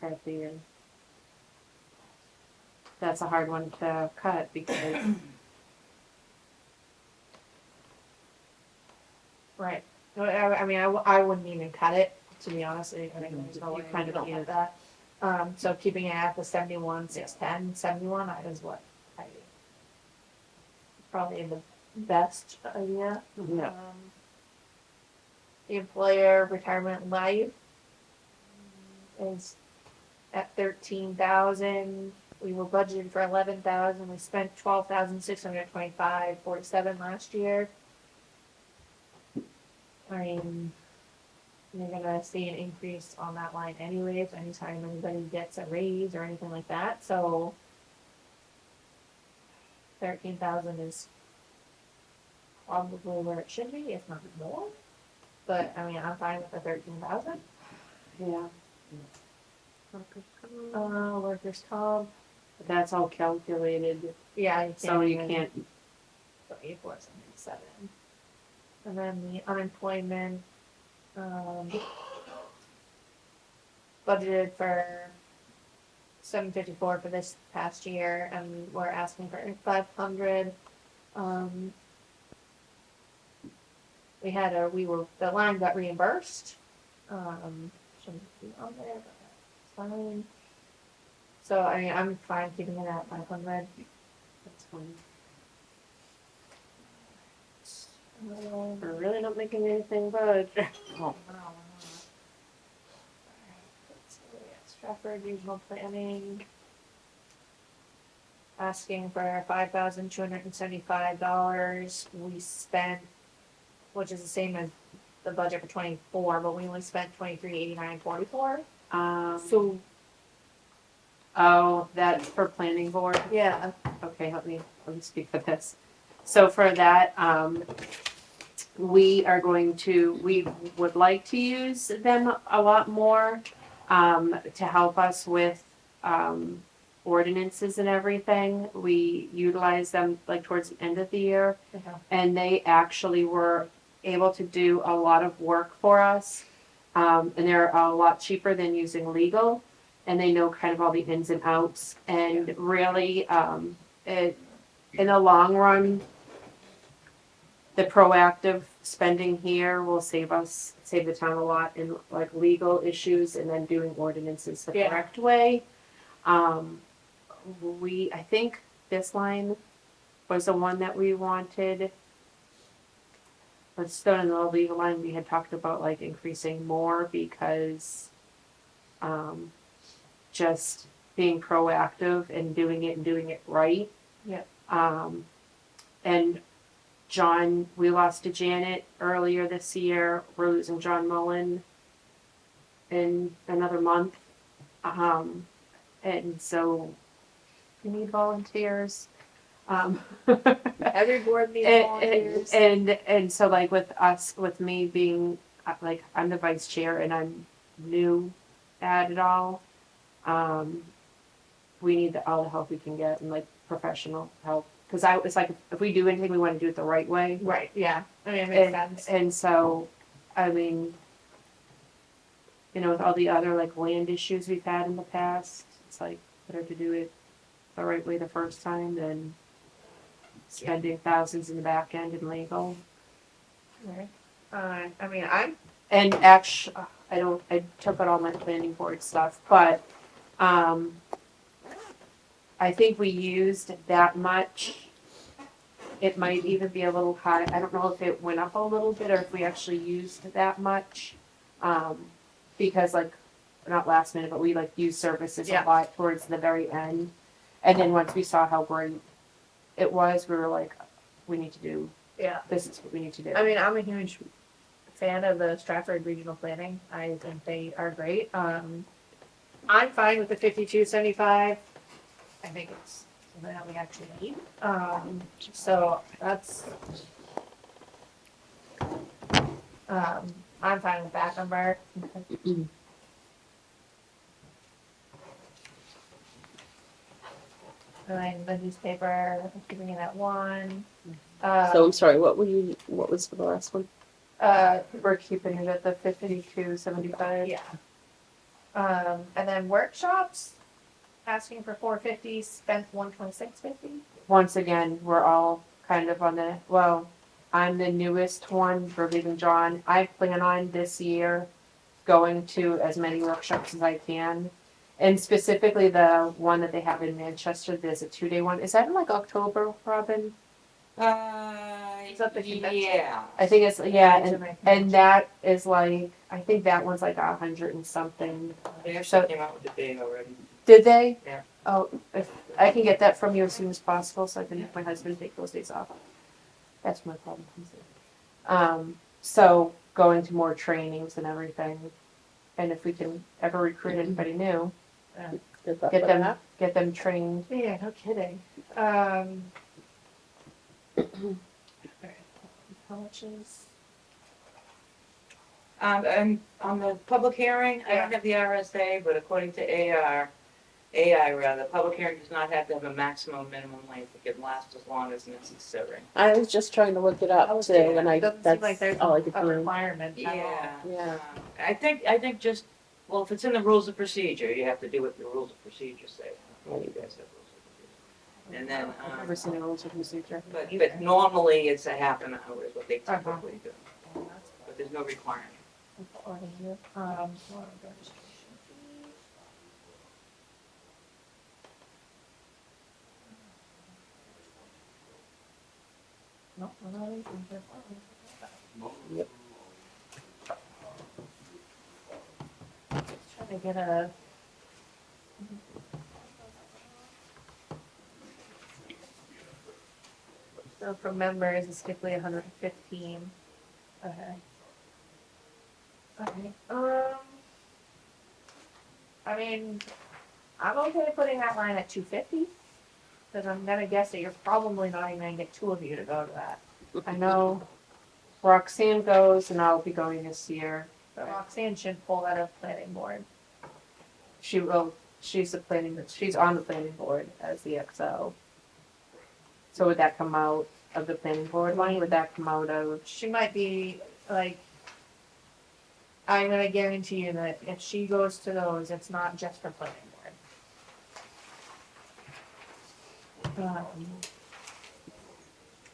half the year. That's a hard one to cut because Right. No, I mean, I wouldn't even cut it, to be honest. I mean, there's no You way kind we of don't can't. have that. So keeping it at the 71,610, 71 is what I probably the best idea. Yeah. The employer retirement life is at 13,000. we were budgeted for 11,000, we spent 12,625.47 last year. I mean, you're gonna see an increase on that line anyways, anytime anybody gets a raise or anything like that, so 13,000 is probably where it should be, if not more. But, I mean, I'm fine with the 13,000. Yeah. Workers' comp, But that's all calculated, yeah, you so you even- can't, 8477. And then the unemployment, budgeted for 754 for this past year, and we're asking for 500. The line got reimbursed. Shouldn't be on there, but that's fine. So, I mean, I'm fine keeping it at 500. that's fine. Um, We're really not making anything budge. Oh, wow. Stratford Regional Planning. Asking for $5,275. We spent, which is the same as the budget for 24, but we only spent 2389.44. So, Oh, that's for planning board? yeah. Okay, let me speak for this. So for that, we would like to use them a lot more, to help us with, ordinances and everything. We utilize them like towards the end of the year, and they actually were able to do a lot of work for us. And they're a lot cheaper than using legal, and they know kind of all the ins and outs, and really, in the long run, the proactive spending here will save the town a lot in like legal issues and then doing ordinances the Yeah. correct way. I think this line was the one that we wanted. But still in the legal line, we had talked about like increasing more because, just being proactive and doing it right. Yep. And we lost to Janet earlier this year. We're losing John Mullen in another month. And so we need volunteers. Every board needs volunteers. And so like with me being, like, I'm the vice chair and I'm new at it all. We need all the help we can get and like professional help. Cause it's like, if we do anything, we wanna do it the right way. Right, yeah. I mean, it makes sense. And so, I mean, with all the other like land issues we've had in the past, it's like better to do it the right way the first time than spending thousands in the back end in legal. Right. I mean, And actually, I took out all my planning board stuff, but, I think we used that much. It might even be a little high. I don't know if it went up a little bit or if we actually used that much. Because like, not last minute, but we like used services a Yeah. lot towards the very end. And then once we saw how great it was, we were like, this is what we need to do. I mean, I'm a huge fan of the Stratford Regional Planning. I think they are great. I'm fine with the 5275. I think it's something that we actually need. So that's. I'm fine with that number. And then the newspaper, I'm keeping it at 1. So I'm sorry, what was the last one? We're keeping it at the 5275. Yeah. And then workshops, asking for 450, spent 126.50. Once again, we're all kind of I'm the newest one for leaving John. I plan on this year going to as many workshops as I can. And specifically the one that they have in Manchester, there's a 2-day one. Is that in like October, Robin? Is that the convention? Yeah. I think it's, yeah, Jamaican. and that is like, I think that one's like 100 and something. They actually came out with the date already. Did they? Yeah. Oh, if, I can get that from you as soon as possible, so I can have my husband take those days off. That's my problem. So going to more trainings and everything, and if we can ever recruit anybody new, Good luck get with them, that. get them trained. Yeah, no kidding. How much is? And on the public hearing, I don't have the RSA, but according to AI rather, public hearing does not have to have a maximum minimum length. It can last as long as necessary. I was just trying to look it up today, and It doesn't seem like that's there's all I could a find. requirement at all. Yeah. Yeah. I think just, well, if it's in the rules of procedure, you have to do what the rules of procedure say. You guys have rules of procedure. And then, I've never seen the rules of procedure. but normally it's a half an hour is what they typically do. But there's no requirement. Registration fee. No, we're not even there. Yep. Trying to get a. So for members, it's typically 115. Okay. Okay. I mean, I'm okay putting that line at 250. Because I'm gonna guess that you're probably not even gonna get two of you to go to that. I know Roxanne goes, and I'll be going this year. So Roxanne should pull that up planning board. She will, she's on the planning board as the XO. So would that come out of the planning board line? Would that come out of, She might be like, I'm gonna guarantee you that if she goes to those, it's not just for planning board.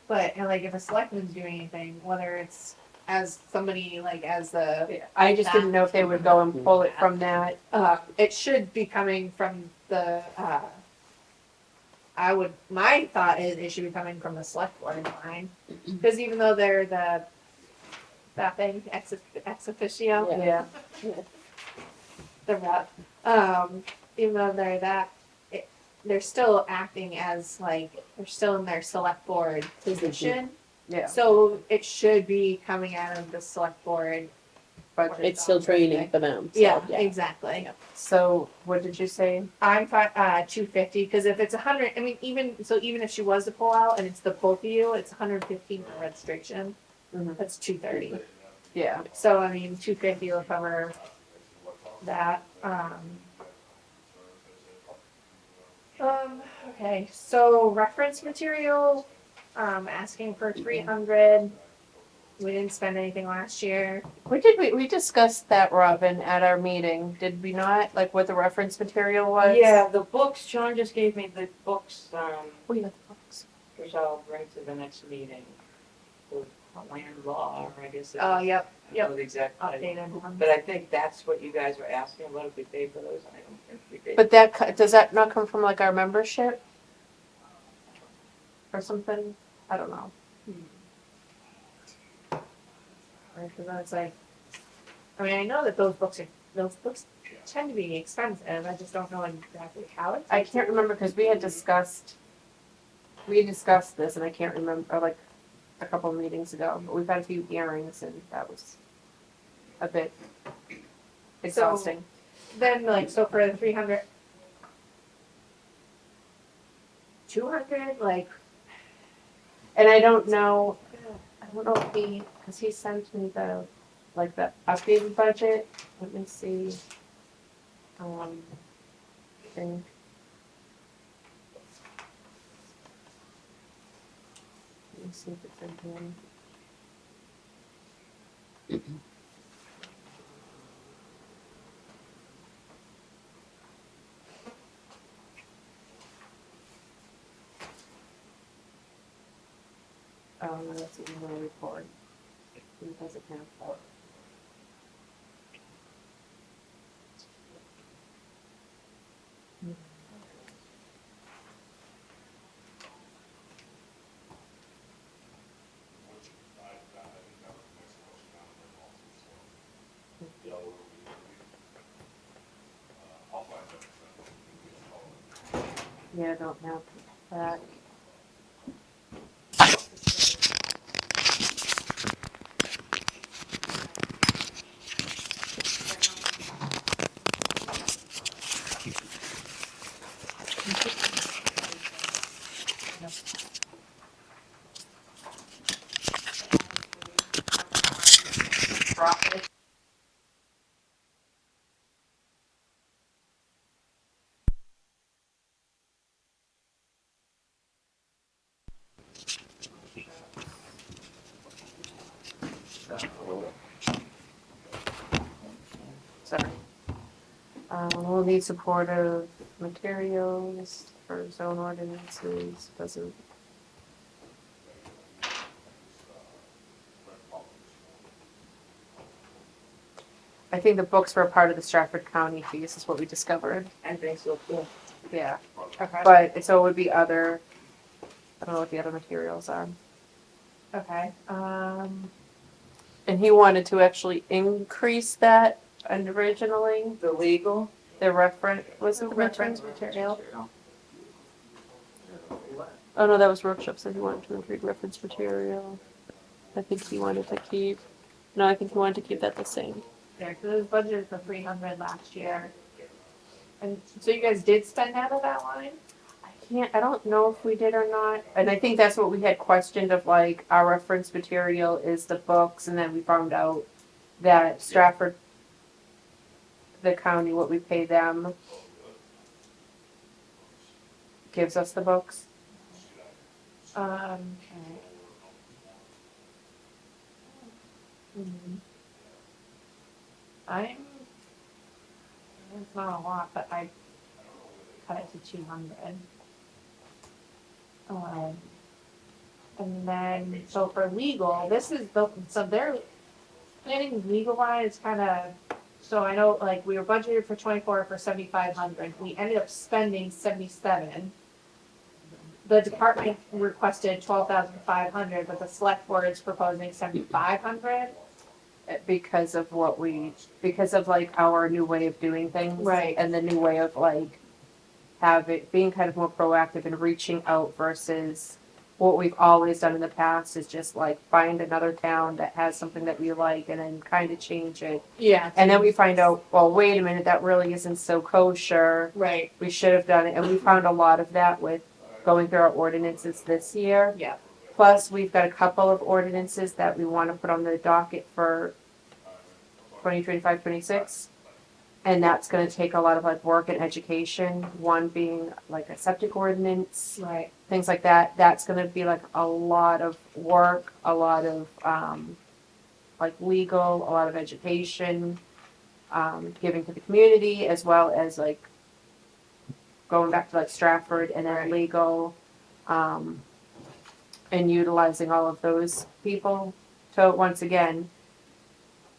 But and like if a selectman's doing anything, whether it's as somebody like as the I just didn't know if they would go and pull it from that. it should be coming from the my thought is it should be coming from the select board line. Because even though they're that thing, ex officio, Yeah. the rep, even though they're they're still acting as like, they're still in their select board position. Yeah. So it should be coming out of the select board. But It's still training for them, so, Yeah, exactly. so what did you say? I'm fine, 250, because if it's 100, I mean, even if she was to pull out and it's the both of you, it's 115 for registration. Mhm. That's 230. Yeah. So, I mean, 250 will cover that. Okay, so reference material, asking for 300. We didn't spend anything last year. We discussed that, Robin, at our meeting, did we not? Like what the reference material was? Yeah, the books, John just gave me the books, We got the books. which I'll bring to the next meeting. The land law, or I guess. Oh, yep, I don't know the exact title. updated one. But I think that's what you guys were asking about, if we pay for those, and I don't think we did. But that, does that not come from like our membership? Or something? I don't know. Because I was like, I mean, I know that those books tend to be expensive. I just don't know exactly how it's. I can't remember because we had discussed this and I can't remember, like a couple of meetings ago, but we've had a few hearings and that was a bit exhausting. Then like, so for the 300, 200, like, And I don't know if because he sent me the updated budget. Let me see. Thing. Let me see if it's in here. Oh, no, that's the email report. It doesn't have that. Yeah, I don't have that. Profit. Sorry. We'll need supportive materials for zone ordinances, doesn't. I think the books were a part of the Stratford County fees, is what we discovered. I think so, too. Yeah, Okay. but, so it would be other, I don't know what the other materials are. Okay. And he wanted to actually increase that originally, The legal? the reference, was it the Reference material? material. Oh, no, that was workshop, so he wanted to increase reference material. I think he wanted to keep, no, I think he wanted to keep that the same. Yeah, because it was budgeted for 300 last year. And so you guys did spend out of that line? I don't know if we did or not. And I think that's what we had questioned of like, our reference material is the books, and then we found out that Stratford, the county, what we pay them, gives us the books. Okay. Hmm. I'm. It's not a lot, but I cut it to 200. And then, so for legal, this is the, so they're planning legal line is kind of, so I know like we were budgeted for 24 for 7,500. We ended up spending 77. The department requested 12,500, but the select board is proposing 7,500. Because of what we, because of like our new way of doing things. Right. And the new way of like being kind of more proactive and reaching out versus what we've always done in the past is just like find another town that has something that we like and then kind of change it. Yeah. And then we find out, well, wait a minute, that really isn't so kosher. Right. We should have done it. And we found a lot of that with going through our ordinances this year. Yeah. Plus, we've got a couple of ordinances that we want to put on the docket for 2025, 26. And that's gonna take a lot of like work and education, one being like a septic ordinance, Right. things like that. That's gonna be like a lot of work, a lot of, like legal, a lot of education, giving to the community, as well as like going back to like Stratford and then Right. legal, and utilizing all of those people to, once again,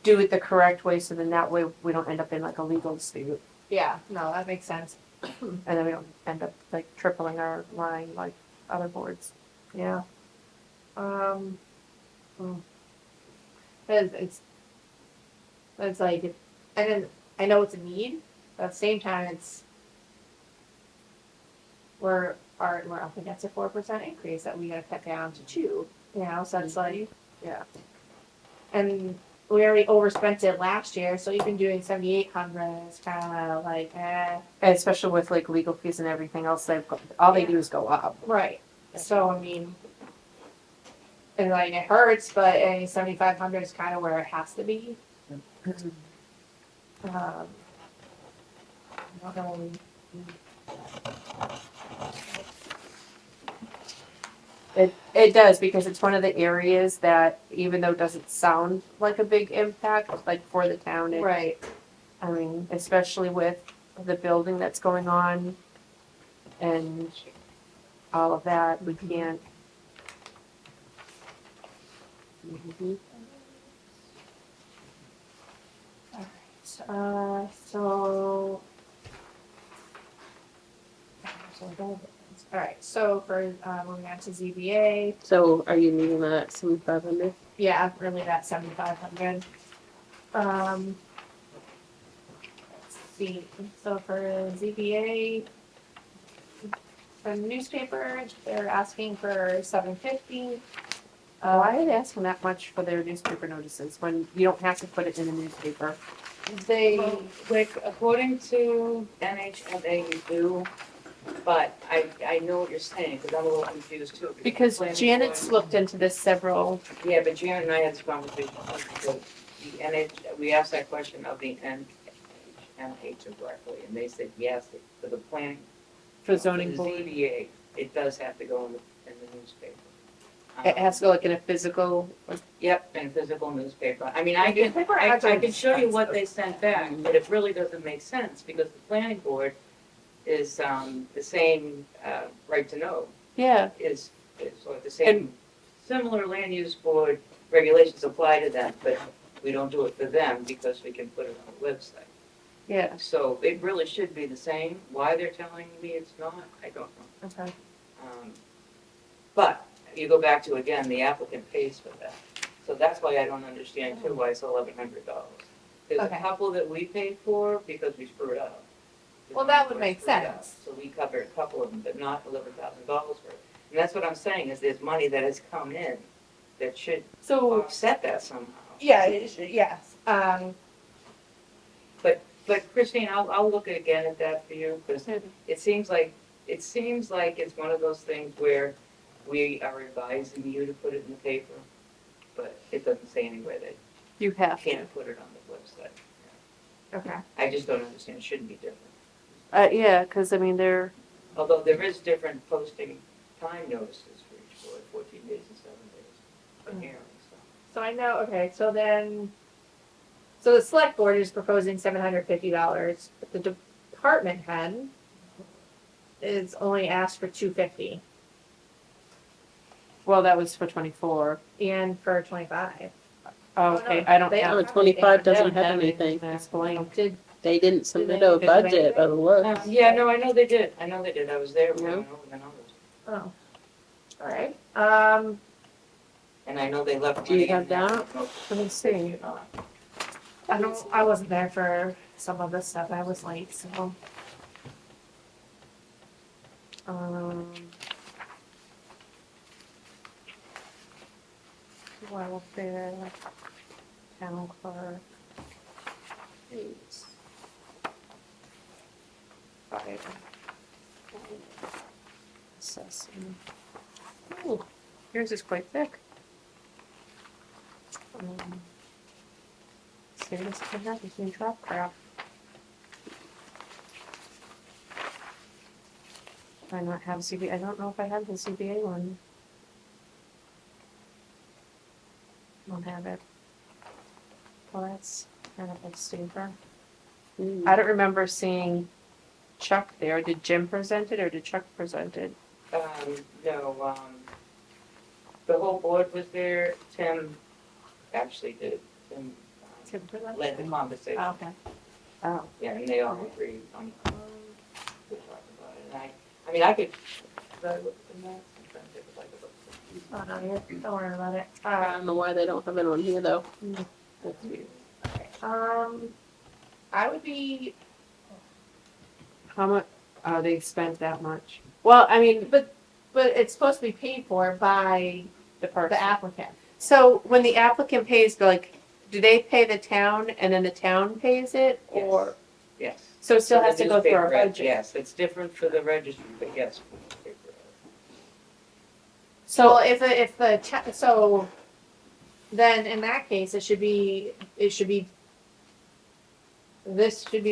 do it the correct way, so then that way we don't end up in like a legal dispute. Yeah. No, that makes sense. And then we don't end up like tripling our line like other boards. Yeah. Because it's like, and then I know it's a need, but at the same time, we're up against a 4% increase that we gotta cut down to 2. You know, so it's like, Yeah. and we already overspent it last year, so even doing 7,800 is kind of like, And especially with like legal fees and everything else, all they do is go up. right. So I mean, and like it hurts, but 7,500 is kind of where it has to be. I don't know. It does, because it's one of the areas that, even though it doesn't sound like a big impact, like for the town, Right. I mean, especially with the building that's going on and all of that, we can't. So. Alright, so for, moving on to ZBA, So are you meeting that at 7,500? yeah, really that 7,500. Let's see, so for ZBA, for the newspaper, they're asking for $7.50. Why are they asking that much for their newspaper notices when you don't have to put it in the newspaper? They, Well, like, according to NHMA, you do, but I know what you're saying, because I'm a little confused too. Because planning Janet's board- looked into this several, Yeah, but Janet and I had this conversation, because the we asked that question of the NHMA directly, and they said, yes, for the planning. for zoning the board. ZBA, it does have to go in the newspaper. It has to go like in a physical, Yep, in physical newspaper. I mean, I can, newspaper I actually can show you what expensive. they sent back, but it really doesn't make sense, because the planning board is, the same, right to know, yeah. is sort of the same, similar land use board regulations apply to them, but we don't do it for them because we can put it on the website. Yeah. So it really should be the same. Why they're telling me it's not, I don't know. okay. But you go back to, again, the applicant pays for that. So that's why I don't understand too, why it's $1,100. There's a Okay. couple that we paid for because we screwed up. Well, that would make Screwed up. sense. So we covered a couple of them, but not $11,000 worth. And that's what I'm saying, is there's money that has come in that should So, offset that somehow. yeah, yes. But Christine, I'll look again at that for you, because it seems like it's one of those things where we are advising you to put it in the paper, but it doesn't say anywhere that You you have to. can't put it on the website. Okay. I just don't understand, it shouldn't be different. Yeah, because I mean, they're, Although there is different posting time notices for each board, 14 days and 7 days for hearings. So I know, okay, so the select board is proposing $750, but the department head is only asked for $250 well, that was for 24. and for 25. Oh, no, okay, I don't they have. don't Number 25 they doesn't don't have anything. It's blank. Did, They didn't submit they a do budget anything? of the looks. Yeah, no, I know they did, I was there when we Yeah. went over the numbers. oh, all right. And I know they left Do you money in have there. that? Let me see. I wasn't there for some of this stuff. I was late, so. Welfare, town clerk. Fire. Assessment. Ooh, yours is quite thick. See, this could have between drop crap. Do I not have CBA? I don't know if I have the CBA one. Don't have it. Well, that's kind of a stinker. Mm. I don't remember seeing Chuck there. Did Jim present it or did Chuck present it? No, the whole board was there, Tim actually did, Tim led the conversation. Oh, okay. Oh. Yeah, and they all agreed on, to talk about it, and I mean, I could, should I look in that? I'm trying to think if I could look. Oh, no, don't worry about it. I don't know why they don't have it on here though. That's weird. I would be, How much? Oh, they spent that much. Well, I mean, but it's supposed to be paid for by the person. the applicant. So when the applicant pays, like, do they pay the town and then the town pays it, or Yes. so it still For has the to go through our newspaper ad, budget? Yes, it's different for the registry, but yes, for the newspaper ad. So so then in that case, this should be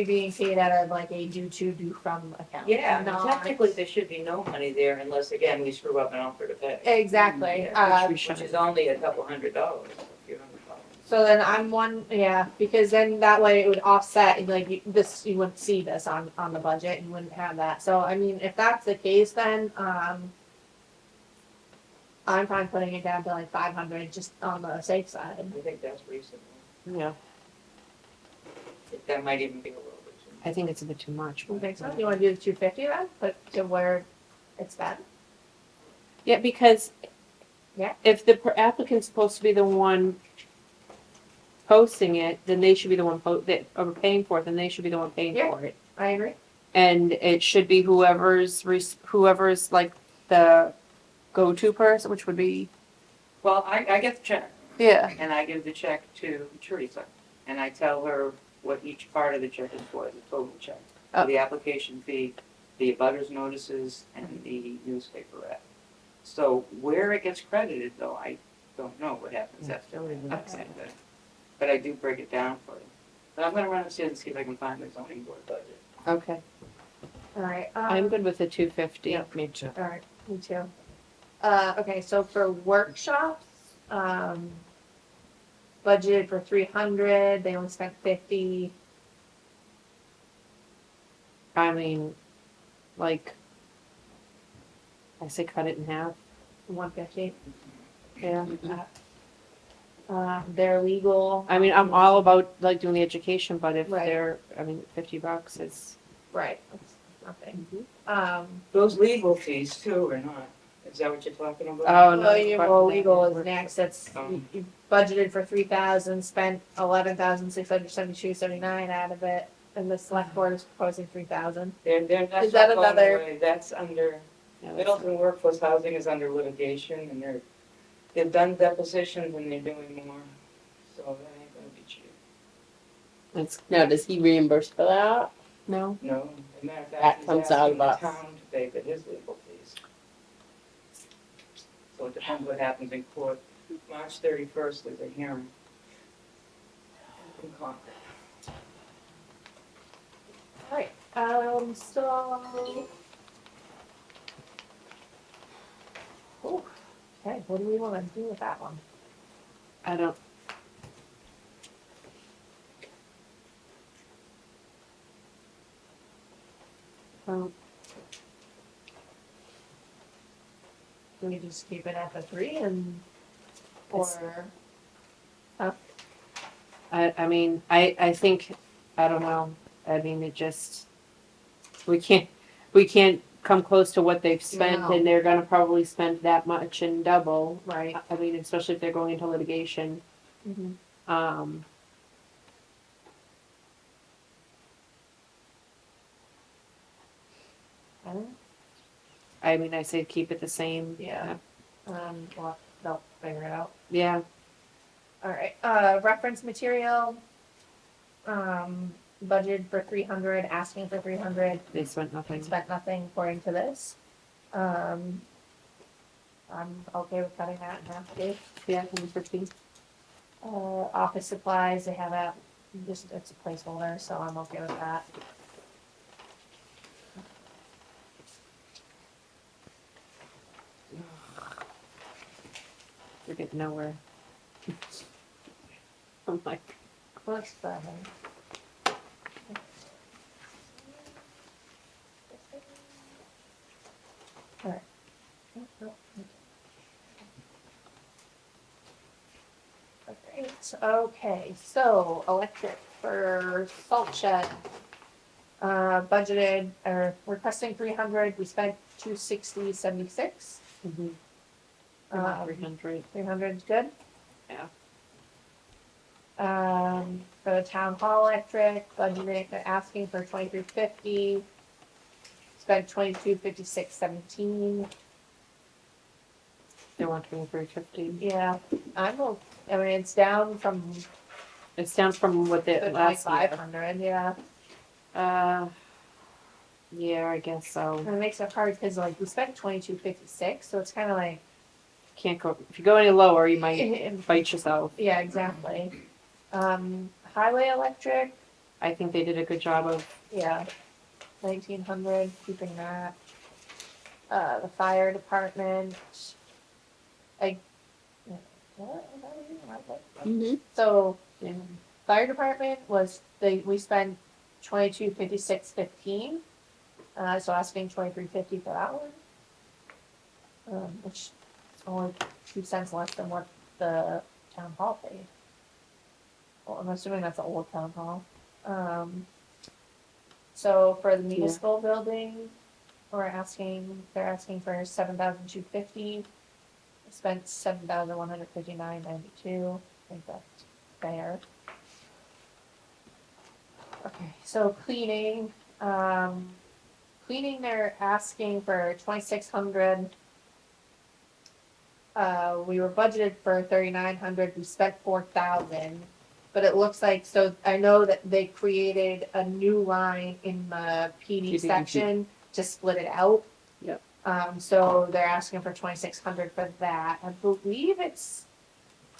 being paid out of like a due from account. Yeah, not- technically, there should be no money there unless, again, we screw up and offer to pay. Exactly. Yeah, we which should. is only a couple $100, a few $100. So then because then that way it would offset, like, you wouldn't see this on the budget, you wouldn't have that. So, I mean, if that's the case, then, I'm fine putting it down to like 500, just on the safe side. I think that's reasonable. Yeah, That might even be a little bit too much. I think it's a bit too much. You think so? You wanna do the 250 then, put to where it's been? Yeah, because Yeah. if the applicant's supposed to be the one posting it, then they should be the one that are paying for it. Then they should be the one paying Yeah. for it. I agree. and it should be whoever's like the go-to person, which would be, Well, I get the check, yeah, and I give the check to Teresa, and I tell her what each part of the check is for, the total check. Oh. The application fee, the abutters notices, and the newspaper ad. So where it gets credited, though, I don't know what happens after that. Okay. But I do break it down for you. But I'm gonna run upstairs and see if I can find the zoning board budget. okay. Alright, I'm good with the 250. yeah. Me too. Alright, me too. Okay, so for workshops, budgeted for 300, they only spent 50. I mean, like, I say cut it in half. 150. Yeah. They're legal. I mean, I'm all about like doing the education, but if Right. they're, I mean, $50 is. Right, that's nothing. Mm-hmm. Those legal fees too, or not? Is that what you're talking about? Oh, no. Well, you, but- well, legal is next, that's, Oh. you budgeted for 3,000, spent 11,672.79 out of it, and the select board is proposing 3,000. That's Is that not going another- away. That's under, Yeah, that's- Middleton Workforce Housing is under litigation, and they've done depositions and they're doing more, so that ain't gonna be cheap. It's, Now, does he reimburse for that? no, No, as a matter of That fact, he's comes out asking of the us. town to pay for his legal fees. So it depends what happens in court. March 31st, there's a hearing. In Concord. Alright, so. Ooh, okay, what do we wanna do with that one? I don't. Well, Do we just keep it at the 3 and, or, I mean, I think, I don't know, I mean, it just, we can't come close to what they've spent, No. and they're gonna probably spend that much and double. right? I mean, especially if they're going into litigation. Mm-hmm. I mean, I say keep it the same. Yeah. Well, they'll figure it out. Yeah, Alright, reference material, budgeted for 300, asking for 300, they spent nothing. spent nothing according to this. I'm okay with cutting that in half, Dave. Yeah, 150. Office supplies, they have a, just, it's a placeholder, so I'm okay with that. We're getting nowhere. I'm like, What's that? Alright. Okay, so electric for salt shed. Budgeted, or requesting 300, we spent 260.76. mm-hmm. 300. 300 is good. Yeah. For the town hall electric, budgeting, asking for 2350. Spent 2256.17. They want 2350. Yeah, I mean, it's down from It's down from what the the last year. 2500, yeah. Yeah, I guess so. And it makes it hard because like we spent 2256, so it's kind of like, Can't go, if you go any lower, you might bite yourself. yeah, exactly. Highway electric, I think they did a good job of, yeah, 1900, keeping that. The fire department, what? Is that even right? Mm-hmm. So yeah, fire department we spent 2256.15. So asking 2350 for that one. Which is only 2 cents less than what the town hall paid. Well, I'm assuming that's the old town hall. So for the municipal building, they're asking for 7,250. Spent 7,159.92. I think that's fair. Okay, so cleaning, cleaning, they're asking for 2,600. We were budgeted for 3,900, we spent 4,000. But it looks like, so I know that they created a new line in the PD section to split it out. Yep. So they're asking for 2,600 for that. I believe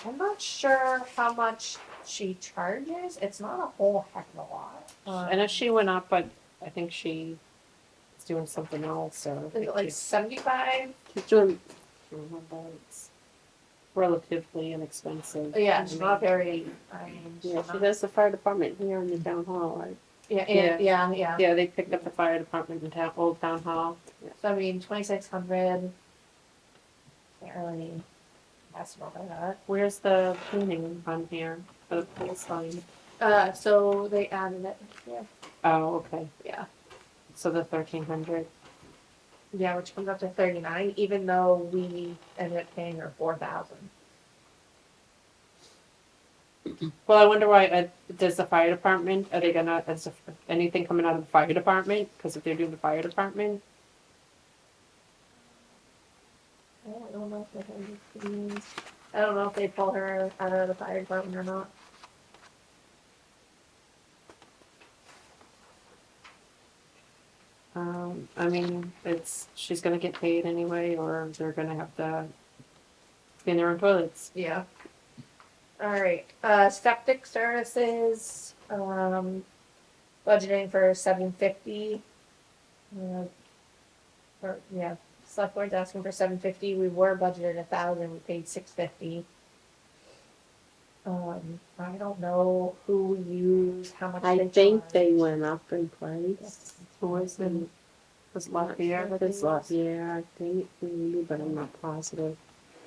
I'm not sure how much she charges. It's not a whole heck of a lot. I know she went up, but I think she is doing something else, or. Is it like 75? She's doing, Remember, it's relatively inexpensive. Yeah, it's not very, I mean. yeah, she does the fire department here in the town hall, right? Yeah. Yeah, they picked up the fire department in Old Town Hall. So I mean, 2,600. Can't really ask about that. Where's the cleaning on here for the police line? So they added it. Yeah. Oh, okay. Yeah. So the 1,300. Yeah, which comes up to 39, even though we ended up paying her 4,000. Well, I wonder why, does the fire department, are they gonna, is anything coming out of the fire department? Because if they're doing the fire department, I don't know if I don't know if they pull her out of the fire department or not. I mean, she's gonna get paid anyway, or they're gonna have to clean their own toilets. Yeah. All right. Septic services. Budgeting for 750. Select board's asking for 750. We were budgeted 1,000. We paid 650. I don't know who we use, how much I they think they charge. went up in price. Who was it? Was Lafayette? It's Lafayette, I think, maybe, but I'm not positive.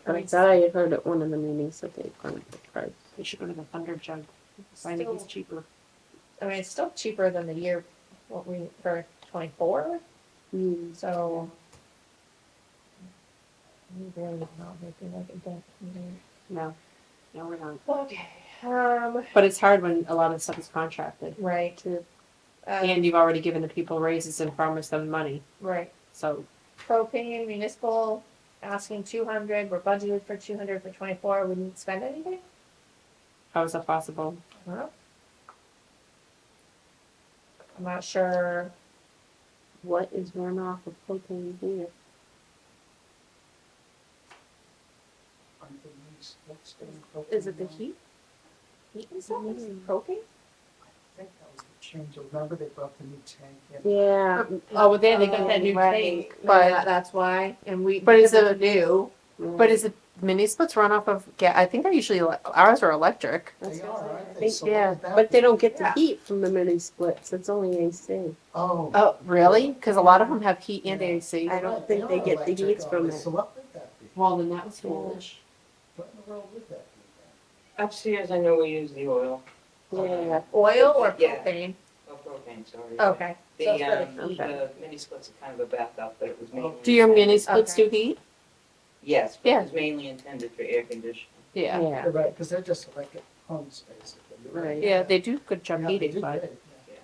But I Alright, thought I had heard at one of the meetings that they'd gone up in price. They should go to the Thunder Jug. Find it is Still, cheaper. I mean, it's still cheaper than the year for 24. Hmm. So we really not making like a dent. No, we're not. Okay. But it's hard when a lot of stuff is contracted, Right. and you've already given the people raises and promised them money. Right. So Propane municipal asking 200. We're budgeted for 200 for 24. We didn't spend anything. how is that possible? Well, I'm not sure. What is runoff of propane here? Is it the heat? Heat and stuff? Is it propane? I think that was the change. Remember they brought the new tank in? Yeah. Oh, well, they got that new Right. tank, But but that's why. And we. But is because it- it's new? but is it mini splits run off of gas? I think they're usually ours are electric. They are, aren't they? think- So yeah, what would that But they be? don't get the Yeah. heat from the mini splits, it's only AC. Oh. Oh, really? Because a lot of them have heat and Yeah. AC. I don't Right, think they are get the electric, heats aren't from they? it. So what would that be? Well, then that was foolish. What in the world would that be Upstairs, I know we use the oil, Yeah. Oil or Yeah. propane? or propane, sorry. Okay. So The, it's for the heat. the mini splits are kind of a backup, but it was mainly. Do your mini splits Okay. do heat? Yes, but Yeah. it was mainly intended for air conditioning. Yeah. Yeah. then? Right, because they're just electric pumps, basically. You're Right. Yeah, they do good job Yeah, they heating, do but great, yeah.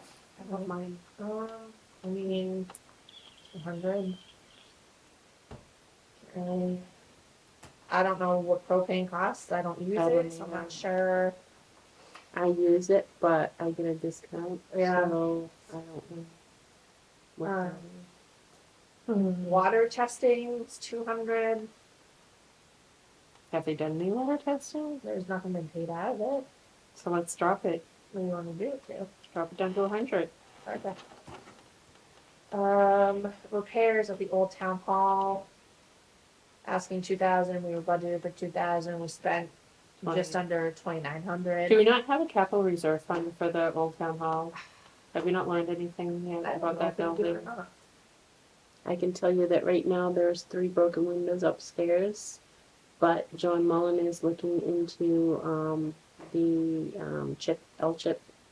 I don't mind. I mean, 100. Really. I don't know what propane costs. I don't use I don't it, so I'm either. not sure. I use it, but I get a discount, Yeah. so I don't know. what that Water testing is 200. Have they done any water testing? There's nothing been paid out of it. So let's drop it. What do you want to do it to? Drop it down to 100. Okay. Repairs of the old town hall. Asking 2,000. We were budgeted for 2,000. We spent just under 2,900. Do we not have a capital reserve fund for the old town hall? Have we not learned anything yet I don't about know that if they do it or building? not. I can tell you that right now there's 3 broken windows upstairs, but John Mullen is looking into the chip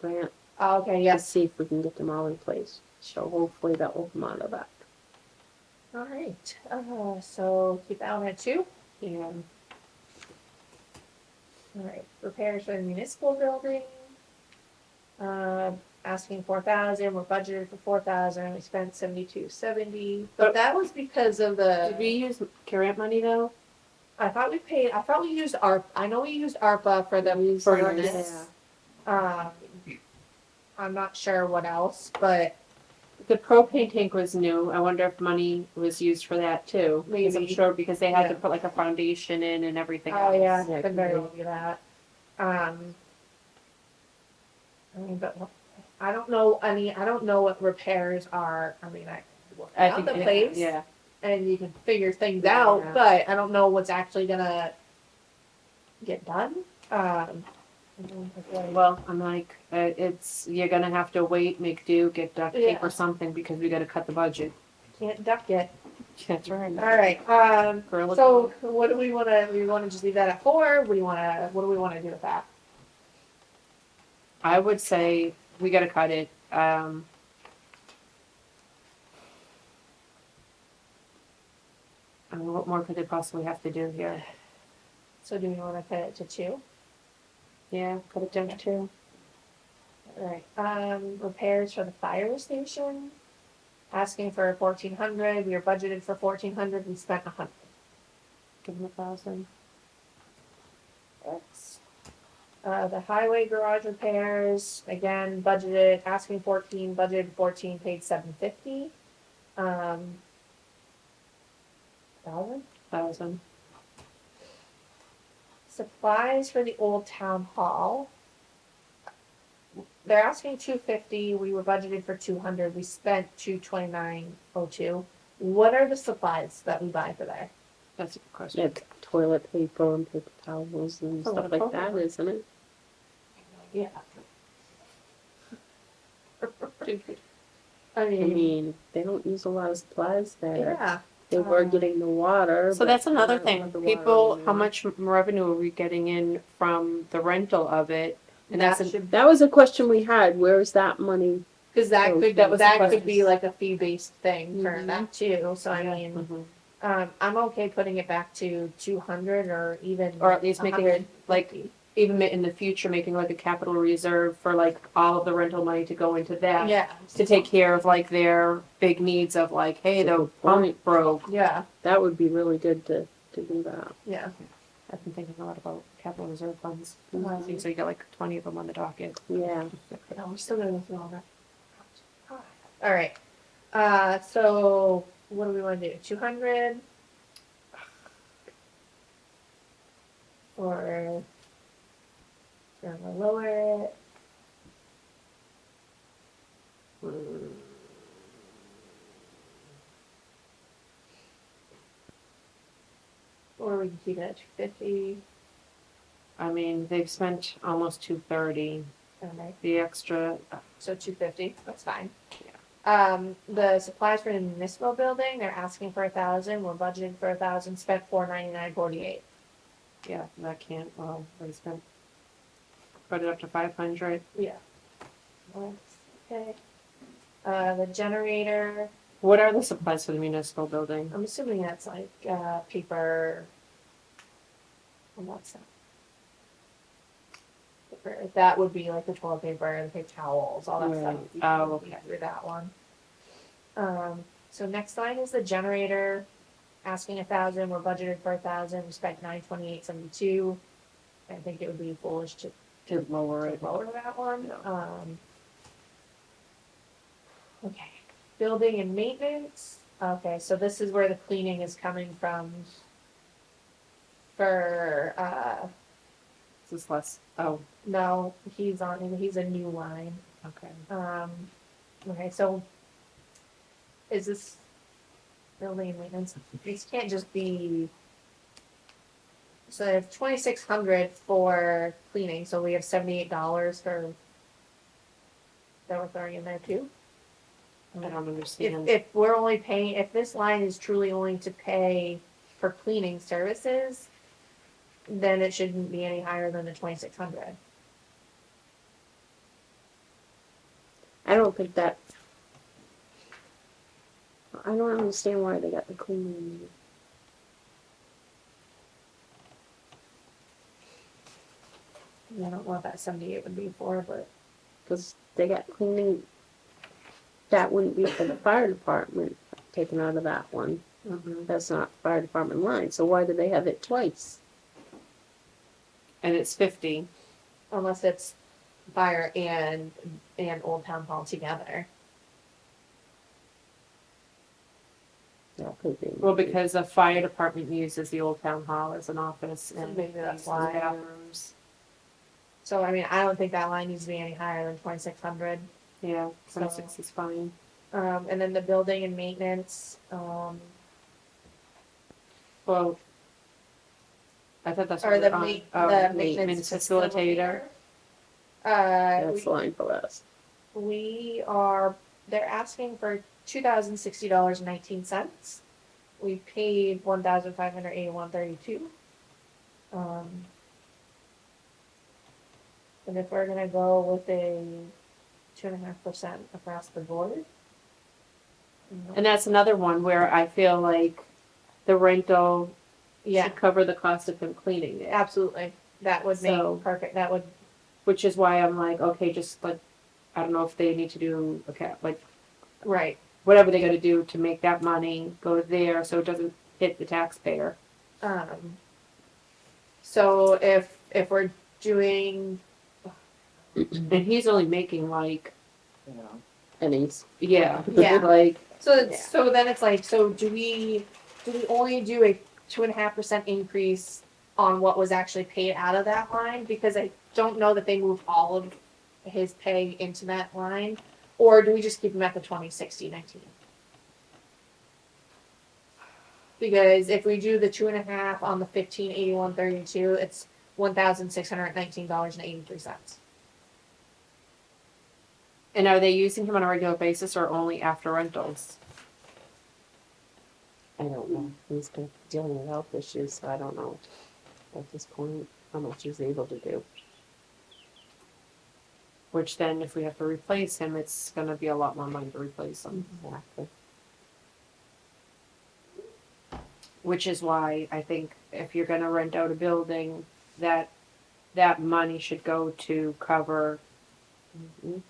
grant Oh, okay, to yes. see if we can get them all in place. So hopefully that will come out of that. All right. So keep that one at 2. Yeah. All right. Repairs for the municipal building. asking 4,000, we're budgeted for 4,000, we spent 7270, But- but that was because of Did we the, use current money though? I thought we used I know we used ARPA for the We used furnace. I'm not sure what else, but The propane tank was new. I wonder if money was used for that too. Because I'm Maybe. sure because they had to Yeah. put like a foundation in and everything oh else. yeah, Yeah, could very could well be that. I mean, but I don't know. I mean, I don't know what repairs are. I mean, I looked I out think the place, yeah. and you can figure things Yeah. out, but I don't know what's actually gonna get done. Well, I'm like, it's you're gonna have to wait, make do, get duct tape Yeah. or something because we got to cut the budget. can't duck yet. That's right. All right. Gorilla So what do we want to? We want to just leave that at 4. What do you want to? What do we want to do with that? I would say we got to cut it. I mean, what more could they possibly have to do here? So do we want to cut it to 2? Yeah, cut it down to 2. All right. Repairs for the fire station. Asking for 1,400. We are budgeted for 1,400. We spent 100. Give them 1,000. That's, the highway garage repairs, again, budgeted, asking 14, budgeted 14, paid 750. 1,000. 1,000. Supplies for the old town hall. They're asking 250. We were budgeted for 200. We spent 229.02. What are the supplies that we buy for there? That's a good question. It's toilet paper and paper towels and A lot stuff of like toilet that, paper. isn't it? Yeah. I I mean, mean, they don't use a lot of supplies there. yeah. They were Uh, getting the water. So but that's another not thing. with the water People, how anymore. much revenue are we getting in from the rental of it? And that that's should, That was a question we had. Where's that money? because that So could that was the that could question. be like a fee-based thing for Mhm. that too. So I mean, Mhm. I'm okay putting it back to 200 or even Or at least making it, 150. like, even in the future, making like a capital reserve for like all of the rental money to go into that. Yeah. To take care of like their big needs of like, hey, That's a the good pump point. broke. Yeah. That would be really good to do that. Yeah. I've been thinking a lot about capital reserve funds. Mhm. So you got like 20 of them on the docket. Yeah. No, we're still gonna go through all that. All right. So what do we want to do? 200 or we're gonna lower it. Or we can keep it at 250. I mean, they've spent almost 230. Okay. The extra, So 250, that's fine. The supplies for the municipal building, they're asking for 1,000, we're budgeted for 1,000, spent 499.48. yeah, that can't, well, they spent, put it up to 500. Yeah. Okay. The generator, What are the supplies for the municipal building? I'm assuming that's like, paper. Well, that's not. Paper, that would be like the toilet paper, the paper towels, all that Right. stuff. Oh, You okay. can do that one. So next line is the generator, asking 1,000, we're budgeted for 1,000, we spent 928.72. I think it would be foolish to To lower it. lower that one. Yeah. Okay, building and maintenance. Okay, so this is where the cleaning is coming from. For This is less, oh, no, he's a new line. okay. Okay, so is this building and maintenance? These can't just be. So they have 2,600 for cleaning, so we have $78 for that we're throwing in there too. I don't understand. If we're only paying, if this line is truly only to pay for cleaning services, then it shouldn't be any higher than the 2,600. I don't think that. I don't understand why they got the cleaning. I don't know what that 78 would be for, but Cause they got cleaning, that wouldn't be for the fire department taken out of that one. Mhm. That's not fire department line, so why do they have it twice? And it's 50. Unless it's fire and Old Town Hall together. That could be. Well, because the fire department uses the old town hall as an office So and maybe that's uses the why. bathrooms. So I mean, I don't think that line needs to be any higher than 2,600. Yeah, So- 26 is fine. And then the building and maintenance, Well, I thought that's or what the we're on. the Oh, maintenance facilitator. That's the line for us. we are, they're asking for $2,060.19. We paid $1,581.32. And if we're gonna go with a 2.5% across the board. And that's another one where I feel like the rental Yeah, should cover the cost of him cleaning it. absolutely. That would So- make perfect, that would, Which is why I'm like, okay, just like, I don't know if they need to do, okay, like, right. whatever they gotta do to make that money go there so it doesn't hit the taxpayer. So if we're doing, And he's only making like, Pennies. yeah, Yeah. like, so then it's like, so do we only do a 2.5% increase on what was actually paid out of that line? Because I don't know that they moved all of his pay into that line, or do we just keep him at the 2060-19? Because if we do the 2.5 on the 1581.32, it's $1,619.83. and are they using him on a regular basis or only after rentals? I don't know. He's been dealing with health issues, so I don't know at this point how much he's able to do. Which then, if we have to replace him, it's gonna be a lot more money to replace him. Exactly. Which is why I think if you're gonna rent out a building, that money should go to cover. Mhm.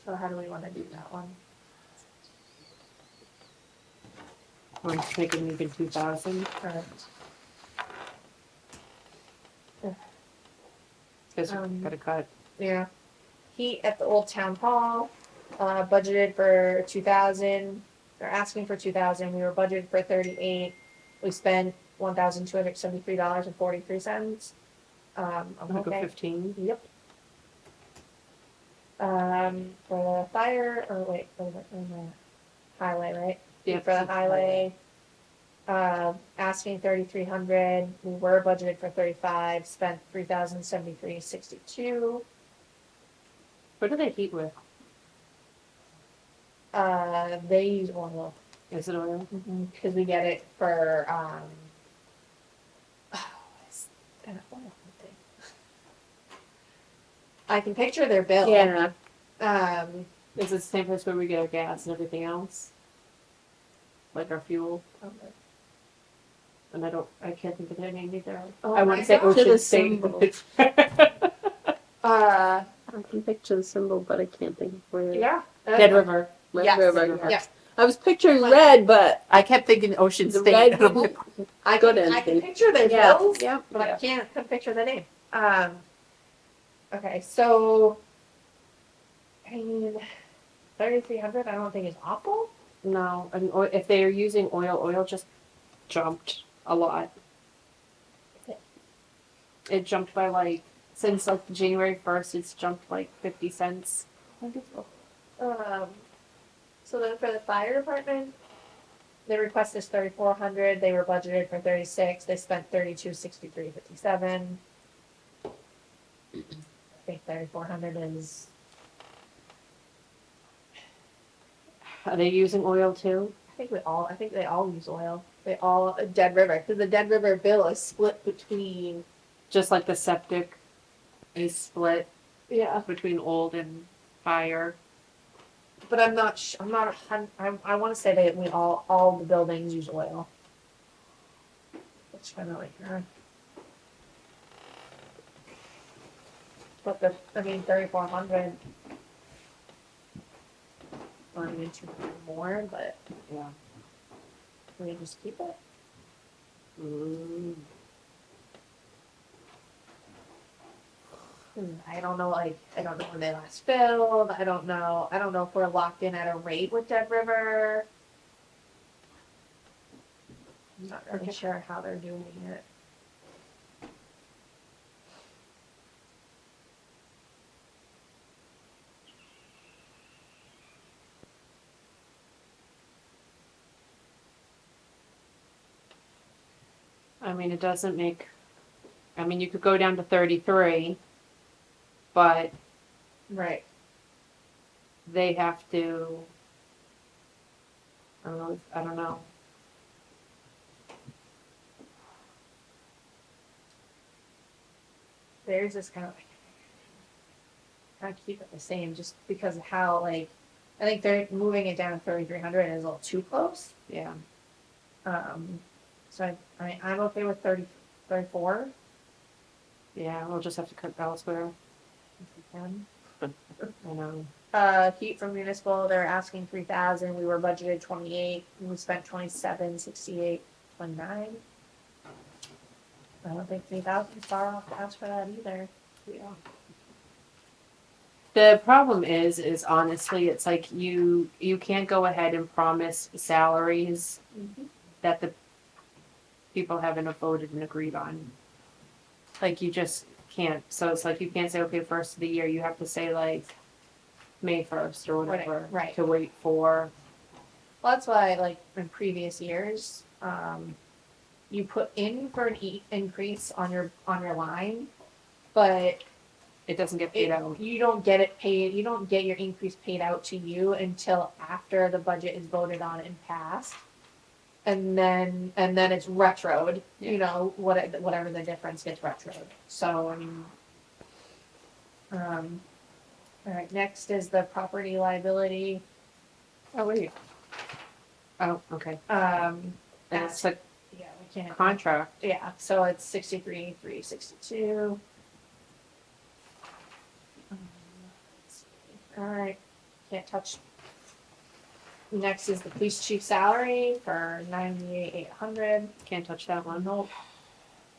So how do we want to do that one? We're thinking even 2,000 Correct. because we gotta cut. Yeah. He at the old town hall, budgeted for 2,000. They're asking for 2,000. We were budgeted for 38. We spent $1,273.43. I'm I'm gonna go okay. 15. Yep. For the fire, or wait, for the highway, right? Yeah, For the highway, asking 3,300. We were budgeted for 35. Spent 3,073.62. What do they heat with? They use oil Is it oil? because we get it for what is that oil thing? I can picture their bill. Yeah, Is it the same place where we get our gas and everything else? Like our fuel? And I can't think of their name either. Oh I my want to say gosh. To the Ocean State. symbol. I can picture the symbol, but I can't think of where. Yeah. Dead River. Red Yes. River. Yes. I was picturing red, but I kept thinking Ocean the State. red and I'm wouldn't. like, I Good can ending. picture their Yeah, bills, yeah. but I Yeah. can't picture the name. Okay, so I mean, 3,300. I don't think is awful. No, and if they are using oil just jumped a lot. It jumped by like, since like January 1st, it's jumped like 50 cents. So then for the fire department, the request is 3,400. They were budgeted for 36. They spent 3263.57. I think 3,400 is. Are they using oil too? I think they all use oil. They all Dead River, because the Dead River bill is split between. Just like the septic is split Yeah. between old and fire. But I'm not. I'm not. I want to say that we all the buildings use oil. Which kind of like. But I mean, 3,400. Or I mean, 200 more, but Yeah. can we just keep it? Mm. I don't know, like, I don't know when they last filled, I don't know if we're locked in at a rate with Dead River. I'm not really Okay. sure how they're doing it. I mean, it doesn't make, I mean, you could go down to 33, but Right. they have to, I don't know. Theirs is kind of keep it the same, just because of how, like, I think they're moving it down to 3,300 is a little too close. Yeah. So I mean, I'm okay with 34. Yeah, we'll just have to cut elsewhere. If we can. I know. Heat from municipal, they're asking 3,000, we were budgeted 28, and we spent 27, 68, 29. I don't think 3,000 is far off to ask for that either. Yeah. The problem is honestly, it's like you can't go ahead and promise salaries that the people haven't voted and agreed on. Like you just can't. So it's like you can't say, okay, first of the year, you have to say like May 1st or whatever. Right. To wait for. Well, that's why, like, in previous years, you put in for an increase on your line, but It doesn't get paid out. you don't get it paid, you don't get your increase paid out to you until after the budget is voted on and passed. And then it's retroed, Yeah. you know, whatever the difference gets retroed. So, I mean, all right, next is the property liability. Oh wait. Oh, okay. Um, And it's a yeah, we can't. contract. Yeah, so it's 63,362. All right, can't touch. Next is the police chief salary for 98,800. Can't touch that one. Nope,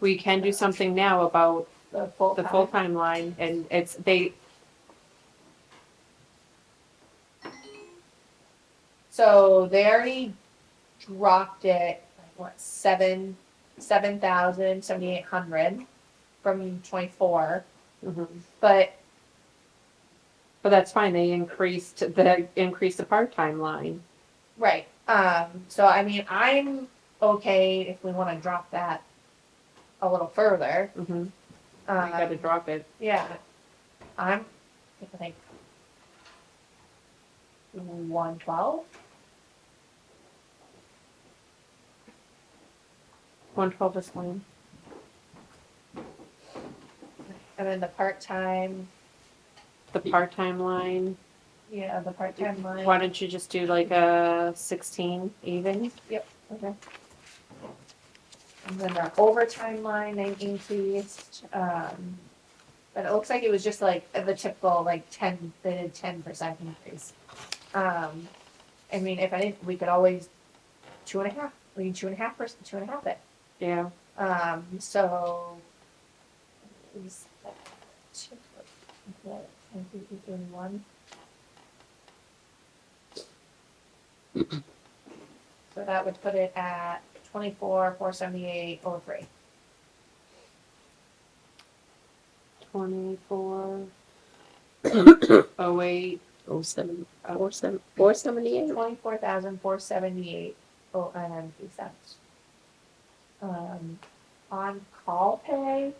We can do something now about the full the full-time line, and it's, So they already dropped it, like, what, 7,800 from 24, mhm. but But that's fine, they increased the part-time line. right. So I mean, I'm okay if we want to drop that a little further. Mm-hmm. We gotta drop it. Yeah, I think 112. 112 is fine. And then the part-time, The part-time line, yeah, the part-time line. why don't you just do like a 16 even? Okay. And then the overtime line, they increased, but it looks like it was just like the typical, like 10, they did 10% increase. I mean, if anything, we could always 2.5, we can 2.5%, 2.5 it. Yeah. So. Is that 1. So that would put it at 24,478.03. 24. 08. 07, 478. 24,478 and 3 cents. On call pay.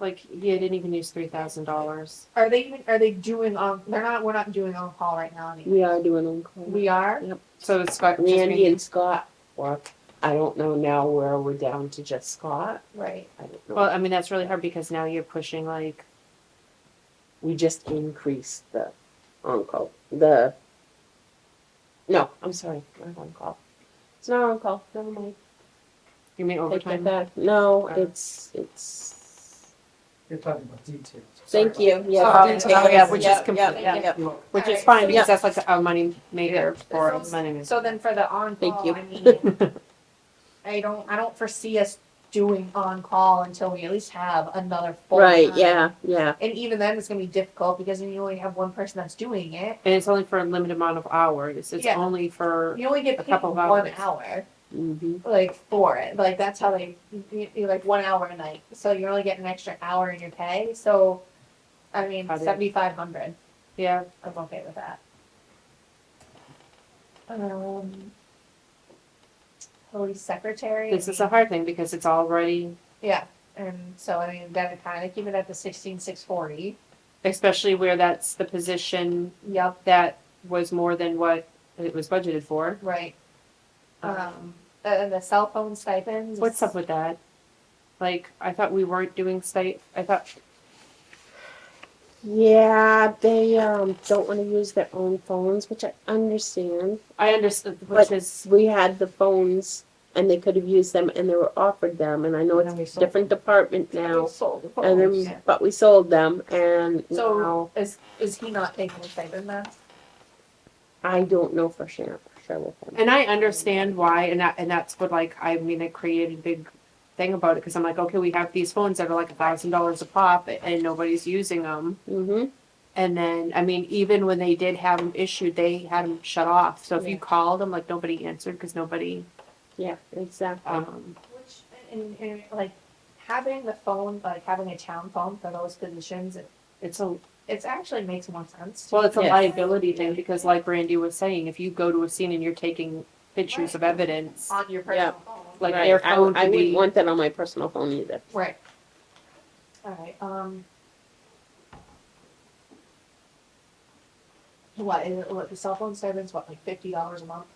Like, you didn't even use $3,000. Are they doing we're not doing on call right now anymore. We are doing on call. We are? Yep. So it's Scott just Randy making, and Scott work. I don't know now where we're down to just Scott. Right. I don't know. well, I mean, that's really hard because now you're pushing like, We just increased the on-call. No, I'm sorry, not on-call. It's not on-call, never mind. You mean take that overtime? back. No, Oh. it's, You're talking about details. thank Sorry. you, yeah. Sorry. details. Oh, yeah, which is Yep, complete, yep, yeah. yep. You're welcome. Which is Alright, fine, so- because that's like a money maker for us. So then for the on-call, Thank you. I mean, I don't foresee us doing on-call until we at least have another full Right, time. yeah, yeah, And even then, it's gonna be difficult because then you only have one person that's doing it. And it's only for a limited amount of hours, it's Yeah. only for, You only get A paid couple of 1 hours. hour, mhm, like for it. Like that's how you like 1 hour a night. So you're only getting an extra hour in your pay. So, I mean, Got it. 7,500. yeah, I'm okay with that. Police secretary. this is a hard thing, because it's already, Yeah, and so I mean, then kind of keep it at the 16,640. especially where that's the position Yep, that was more than what it was budgeted for. right. And the cell phone stipends. What's up with that? Like, I thought we weren't doing I thought, yeah, they, don't wanna use their own phones, which I understand. I understood, which But is, we had the phones, and they could have used them, and they were offered them, and I know And then we it's sold different department now, Sold the and phones. then, but we sold them, and So now, is he not taking the stipend then? I don't know for sure with him. and I understand why, and that's what, like, I mean, I created a big thing about it, because I'm like, okay, we have these phones that are like $1,000 a pop, and nobody's using them. Mm-hmm, And then, I mean, even when they did have them issued, they had them shut off. So if you Yeah. called them, like, nobody answered, because nobody, yeah, exactly. Which and like having the phone, like having a town phone for those positions, it's a, it actually makes more sense. well, it's a Yes. liability thing, because like Randy was saying, if you go to a scene and you're taking pictures of evidence, On your personal phone. like Right, their phone I could wouldn't be, want that on my personal phone either. Right. Alright, what the cell phone stipend's what, like $50 a month?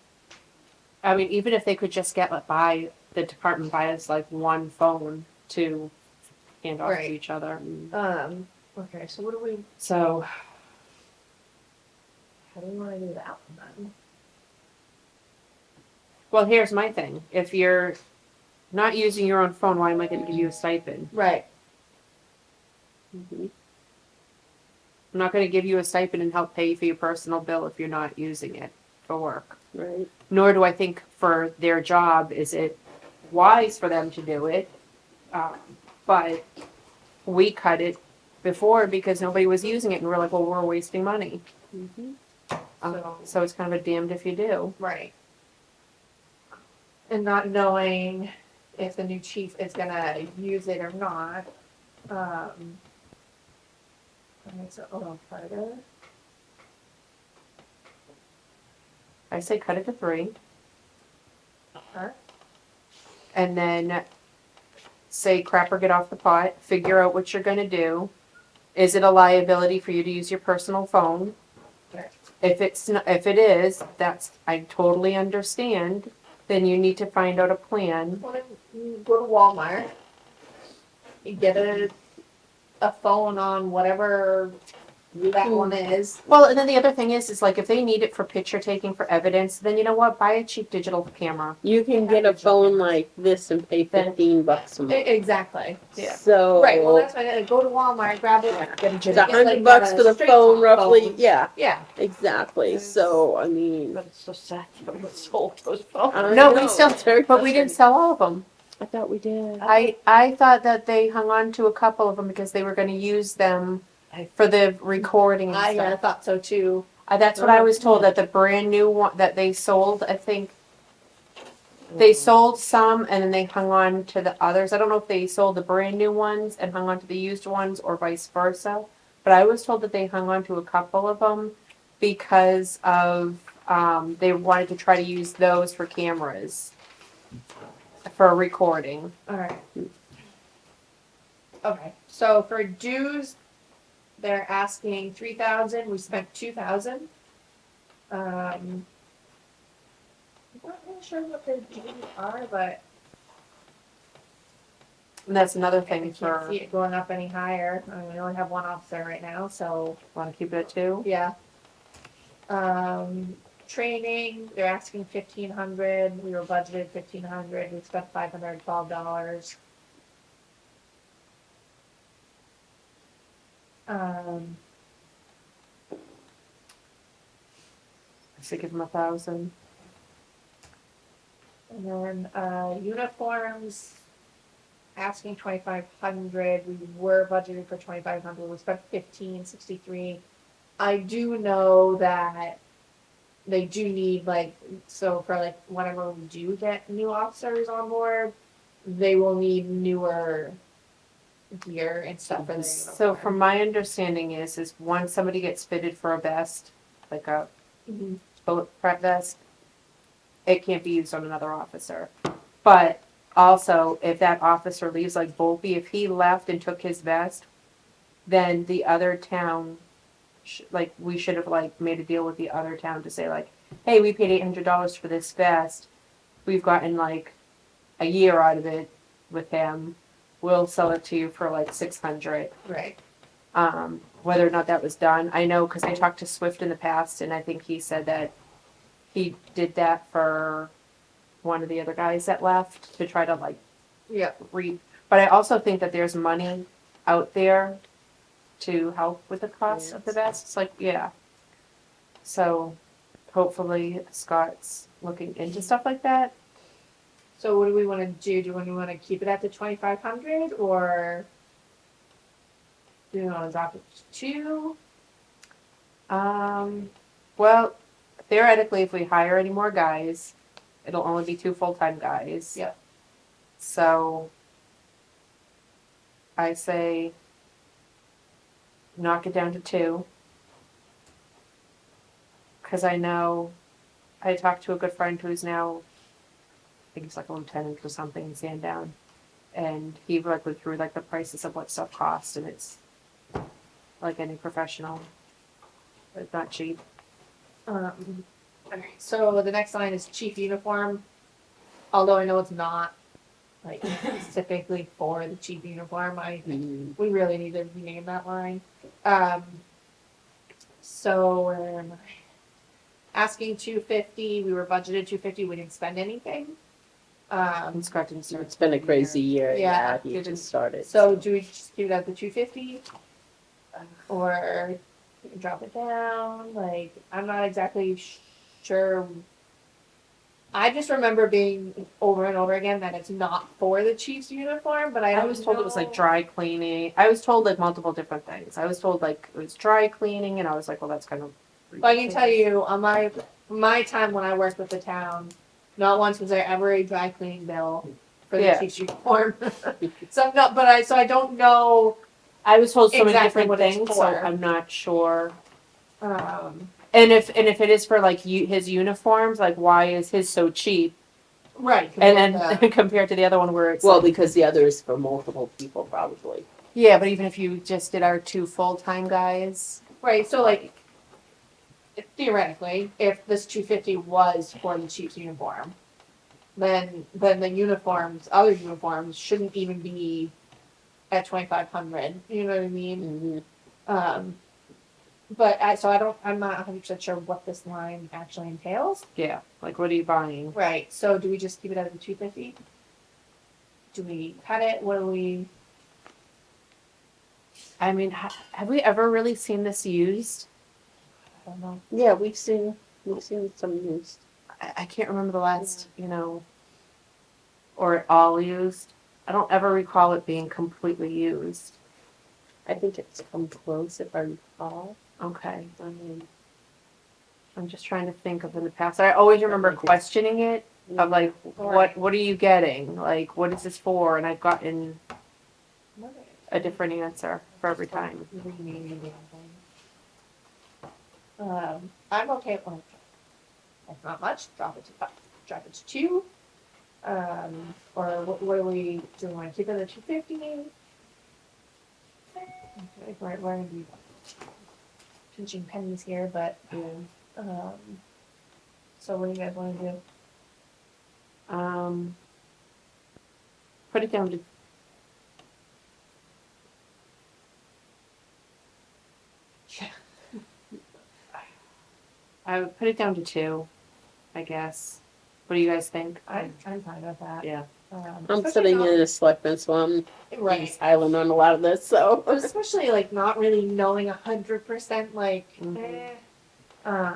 I mean, even if they could just get, like, buy, the department buys like one phone to hand off Right. to each other. Okay, so what do we, So, how do we wanna do that one then? well, here's my thing. If you're not using your own phone, why am I gonna give you a stipend? Right. Mhm. I'm not gonna give you a stipend and help pay for your personal bill if you're not using it for work. Right, Nor do I think for their job is it wise for them to do it. But we cut it before because nobody was using it, and we're like, well, we're wasting money. mhm, So it's kind of a damned if you do. Right. And not knowing if the new chief is gonna use it or not. Makes it a little harder. I say cut it to 3, Huh? and then say crap or get off the pot. Figure out what you're gonna do. Is it a liability for you to use your personal phone? Right. If if it is, that's, I totally understand. Then you need to find out a plan. Well, then you go to Walmart. You get a phone on whatever that one is. Well, and then the other thing is like if they need it for picture taking for evidence, then you know what? Buy a cheap digital camera. you can get a phone like this and pay Then- $15 a month. Exactly. Yeah. So. Right, well, that's why I go to Walmart, grab it, Yeah. get a It's get, $100 like, for the straight phone talk roughly, phone. yeah, Yeah, exactly, so, I mean. But it's so sad that we sold those phones. I No, know, we still, it's very but we didn't frustrating. sell all of them. I thought we did. I thought that they hung on to a couple of them because they were going to use them for the recording and I stuff. thought so too. That's what I was told, that the brand new one that they sold, I think they sold some and then they hung on to the others. I don't know if they sold the brand new ones and hung on to the used ones or vice versa. But I was told that they hung on to a couple of them because of they wanted to try to use those for cameras for recording. Alright. Okay, so for dues, they're asking 3,000, we spent 2,000. I'm not really sure what their dues are, but And that's another I thing can't for see it going up any higher. I mean, we only have one officer right now, so want to keep it at 2. yeah. training, they're asking 1,500, we were budgeted 1,500, we spent $512. Um, I should give him 1,000. and then, uniforms, asking 2,500, we were budgeted for 2,500, we spent 1,563. I do know that they do need like, so for like whenever we do get new officers on board, they will need newer gear and stuff for their So uniform. from my understanding is once somebody gets fitted for a vest, like a Mhm. bulletproof vest, it can't be used on another officer. But also, if that officer leaves, like Volpe, if he left and took his vest, then the other town, like, we should have like made a deal with the other town to say like, hey, we paid $800 for this vest. We've gotten like a year out of it with him. We'll sell it to you for like 600. Right. Whether or not that was done, I know because I talked to Swift in the past, and I think he said that he did that for one of the other guys that left to try to like Yeah. But I also think that there's money out there to help with the cost of the vests. Like, yeah. So hopefully Scott's looking into stuff like that. So what do we want to do? Do we want to keep it at the 2,500 or do we want to drop it to 2? Well, theoretically, if we hire any more guys, it'll only be 2 full-time guys. Yep. So I say knock it down to 2. Because I know I talked to a good friend who's now, I think he's like a lieutenant or something in Sandown. And he like went through like the prices of what stuff costs, and it's like any professional. It's not cheap. Okay, so the next line is chief uniform. Although I know it's not like specifically for the chief uniform, we really need to rename that line. So where am I? Asking 250. We were budgeted 250. We didn't spend anything. And Scott didn't start. It's been a crazy year, Yeah. yeah, he just started. So do we just keep it at the 250, or we can drop it down? Like, I'm not exactly sure. I just remember being over and over again that it's not for the Chiefs uniform, but I I don't was told it was like know- dry cleaning. I was told like multiple different things. I was told like it was dry cleaning, and I was like, well, that's kind of. But I can tell you, on my time when I worked with the town, not once was there ever a dry cleaning bill for the Yeah. Chiefs uniform. So not, but I don't know. I was told so many Exactly different what it's things, so for. I'm not sure. Um, And if it is for like his uniforms, like why is his so cheap? right. And then compared to the other one where it's Well, like, because the other is for multiple people, probably. yeah, but even if you just did our 2 full-time guys, right. So like, theoretically, if this 250 was for the Chiefs uniform, then the uniforms, other uniforms, shouldn't even be at 2,500. You know what I mean? Mm-hmm. But I'm not 100% sure what this line actually entails. yeah, like what are you buying? Right. So do we just keep it at the 250? Do we cut it? What do we? I mean, have we ever really seen this used? I don't know. Yeah, we've seen some news. I can't remember the last, or all used. I don't ever recall it being completely used. I think it's come close, if I recall. Okay. I'm just trying to think of in the past. I always remember questioning it of like, what are you getting? Like, what is this for? And I've gotten a different answer for every time. I'm okay with that's not much. Drop it to 2. Or what do we do? We want to keep it at 250? Okay, we're gonna be pinching pennies here, but so what do you guys want to do? Put it down to I would put it down to 2, I guess. What do you guys think? I'm fine with that. Yeah. I'm Especially sitting not- in a selectman, so I'm Right. silent on a lot of this, so. Especially like not really knowing 100% like Mhm. all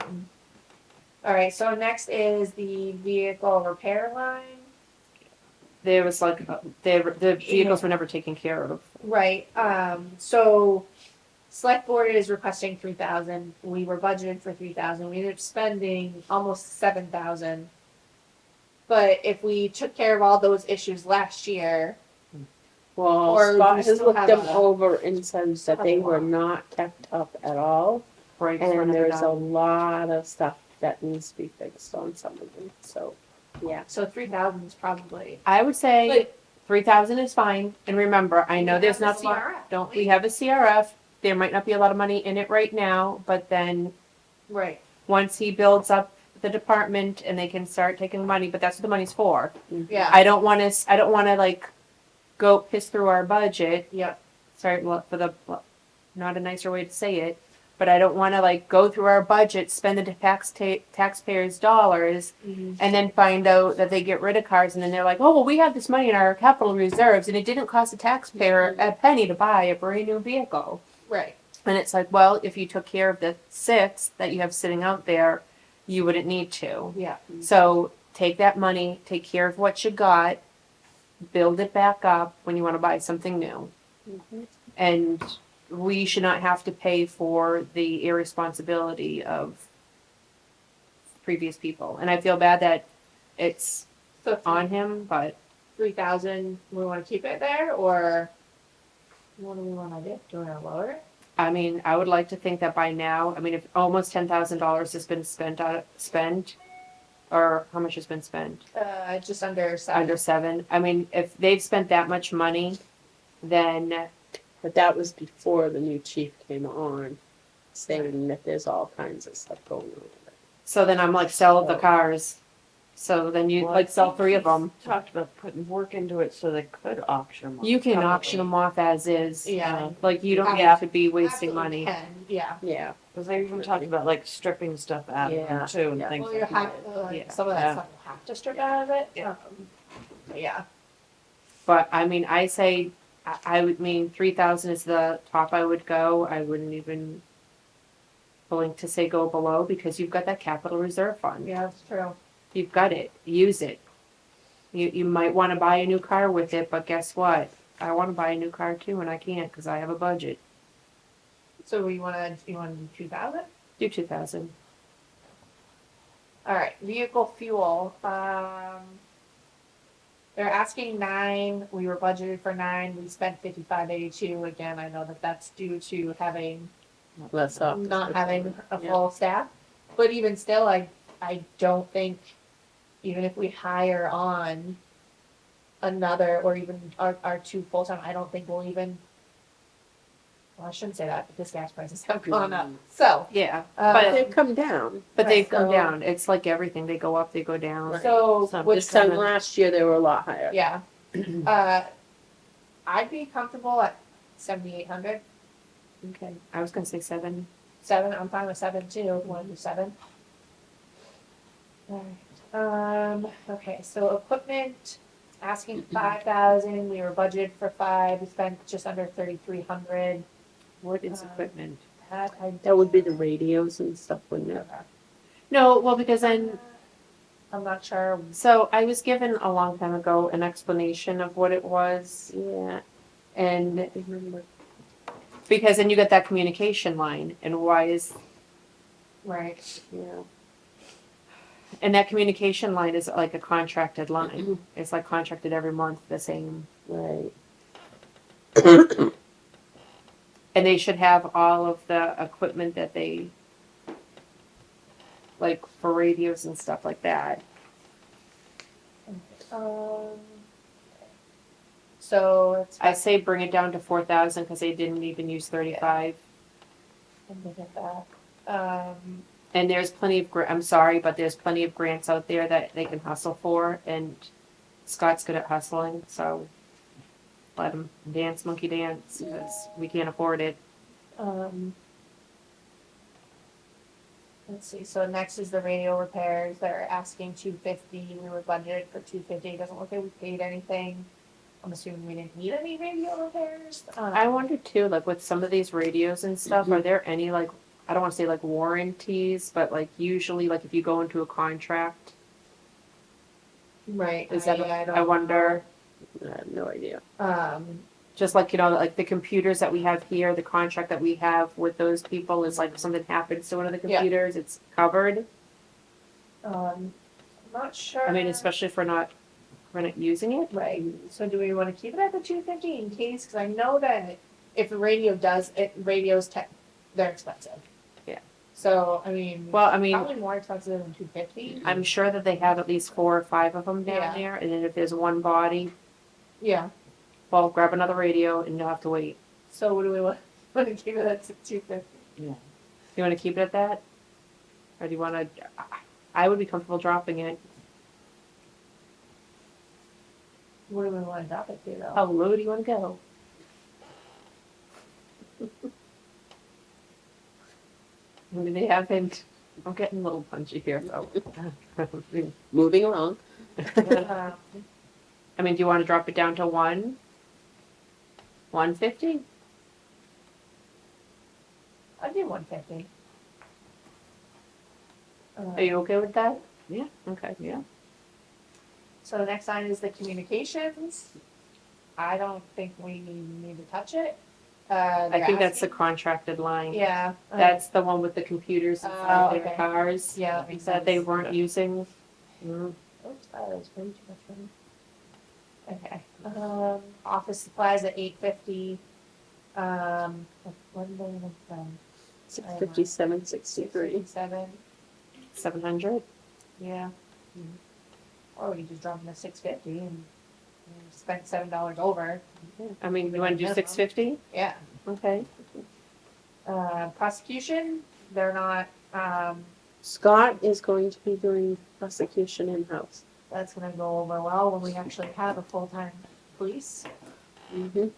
right, so next is the vehicle repair line. There was like, the vehicles were never taken care of. Right. So select board is requesting 3,000. We were budgeted for 3,000. We ended up spending almost 7,000. But if we took care of all those issues last year, Well, Or do Scott we has still looked have them a- over and said still that have they a were lot. not kept up at all. Brakes were And never there's a done. lot of stuff that needs to be fixed on some of them, so, yeah. so 3,000 is probably. I would say But 3,000 is fine. And remember, I know there's not a lot. Don't we have a CRF? There might not be a lot of money in it right now, but then Right. once he builds up the department and they can start taking money, but that's what the money's for. Yeah. I don't want to like go piss through our budget. Yep. Sorry for the not a nicer way to say it, but I don't want to like go through our budget, spend the taxpayers' dollars, Mhm. and then find out that they get rid of cars, and then they're like, oh well, we have this money in our capital reserves, and it didn't cost the taxpayer a penny to buy a brand new vehicle. Right. And it's like, well, if you took care of the 6 that you have sitting out there, you wouldn't need to. Yeah. So take that money, take care of what you got, build it back up when you want to buy something new. Mhm. And we should not have to pay for the irresponsibility of previous people. And I feel bad that it's So on him, but 3,000, we want to keep it there, or what do we want to do? Do we want to lower it? I mean, I would like to think that by now, I mean, if almost $10,000 has been spent, or how much has been spent? Just under 7. Under 7. I mean, if they've spent that much money, then But that was before the new chief came on, saying that there's all kinds of stuff going on. so then I'm like, sell the cars. So then you Well, like I sell think 3 of he's them. Talked about putting work into it so they could auction them off. You can auction them off as is. Yeah. Like you don't Yeah. have to be wasting Absolutely money. can, yeah. Yeah, Because they even talked about like stripping stuff out of Yeah, them too and yeah. things Well, you like have, that. Yeah. some of that Yeah. stuff you have to strip out of it. Yeah. But yeah. But I mean, I say, I would mean 3,000 is the top I would go. I wouldn't even willing to say go below because you've got that capital reserve fund. Yeah, that's true. You've got it. Use it. You might want to buy a new car with it, but guess what? I want to buy a new car too, and I can't because I have a budget. So you want to do 2,000? Do 2,000. All right, vehicle fuel. They're asking 9. We were budgeted for 9. We spent 55.82. Again, I know that that's due to having less up. not having a Yeah. full staff. But even still, I don't think even if we hire on another or even our 2 full time, I don't think we'll even. Well, I shouldn't say that because gas prices have gone up. So, Yeah, But uh, they've come down. but they've Right, come so- down. It's like everything. They go up, they go down. so Some- which This time kinda- last year, they were a lot higher. yeah, I'd be comfortable at 7,800. Okay. I was gonna say 7. 7. I'm fine with 7 too. If you want to do 7. Alright. Okay, so equipment, asking 5,000. We were budgeted for 5. We spent just under 3,300. What is equipment? That would be the radios and stuff, wouldn't it? Okay. No, well, because then, I'm not sure. so I was given a long time ago an explanation of what it was, Yeah, and I remember. because then you get that communication line, and why is, Right. Yeah. and that communication line is like a contracted line. It's like contracted every month, the same. Right. And they should have all of the equipment that they, like for radios and stuff like that. So it's. I say bring it down to 4,000 because they didn't even use 35. Let me get that. And there's plenty of, I'm sorry, but there's plenty of grants out there that they can hustle for, and Scott's good at hustling, so let him dance, monkey dance, because we can't afford it. And let's see, so next is the radio repairs, they're asking 250, we were budgeted for 250, it doesn't look like we paid anything. I'm assuming we didn't need any radio repairs. I wonder too, like with some of these radios and stuff, are there any like, I don't wanna say like warranties, but like usually like if you go into a contract, Right, is that, I don't I wonder, I have no idea. know. just like, you know, like the computers that we have here, the contract that we have with those people is like if something happens to one of the Yeah. computers, it's covered. I'm not sure. I mean, especially if we're not using it. Right, so do we wanna keep it at the 250 in case, cause I know that if the radio does, radios they're expensive. Yeah. So, I mean. Well, I mean, Probably more expensive than 250. I'm sure that they have at least 4 or 5 of them down Yeah. there, and then if there's one body, Yeah, well, grab another radio and you'll have to wait. so what do we wanna keep it at 250? You wanna keep it at that? Or do you wanna, I would be comfortable dropping it. What do we wanna drop it to though? How low do you wanna go? I mean, they haven't, I'm getting a little punchy here, so. Moving along. Um, I mean, do you wanna drop it down to 150? I'd do 150. Are you okay with that? Yeah. Okay, yeah. So the next line is the communications. I don't think we need to touch it. I think that's the contracted line. Yeah. That's the one with the computers inside their okay. cars. Yeah, that makes That they sense. weren't using. Oops, that was way too much money. Okay, office supplies at 850. What did they make from? 657.63. 657, 700. yeah. Or we could just drop them to 650 and spend $7 over, I mean, you want to do Minimum. 650? yeah. Okay. Prosecution, they're not, Scott is going to be doing prosecution in-house. that's gonna go over well when we actually have a full-time police. Mm-hmm.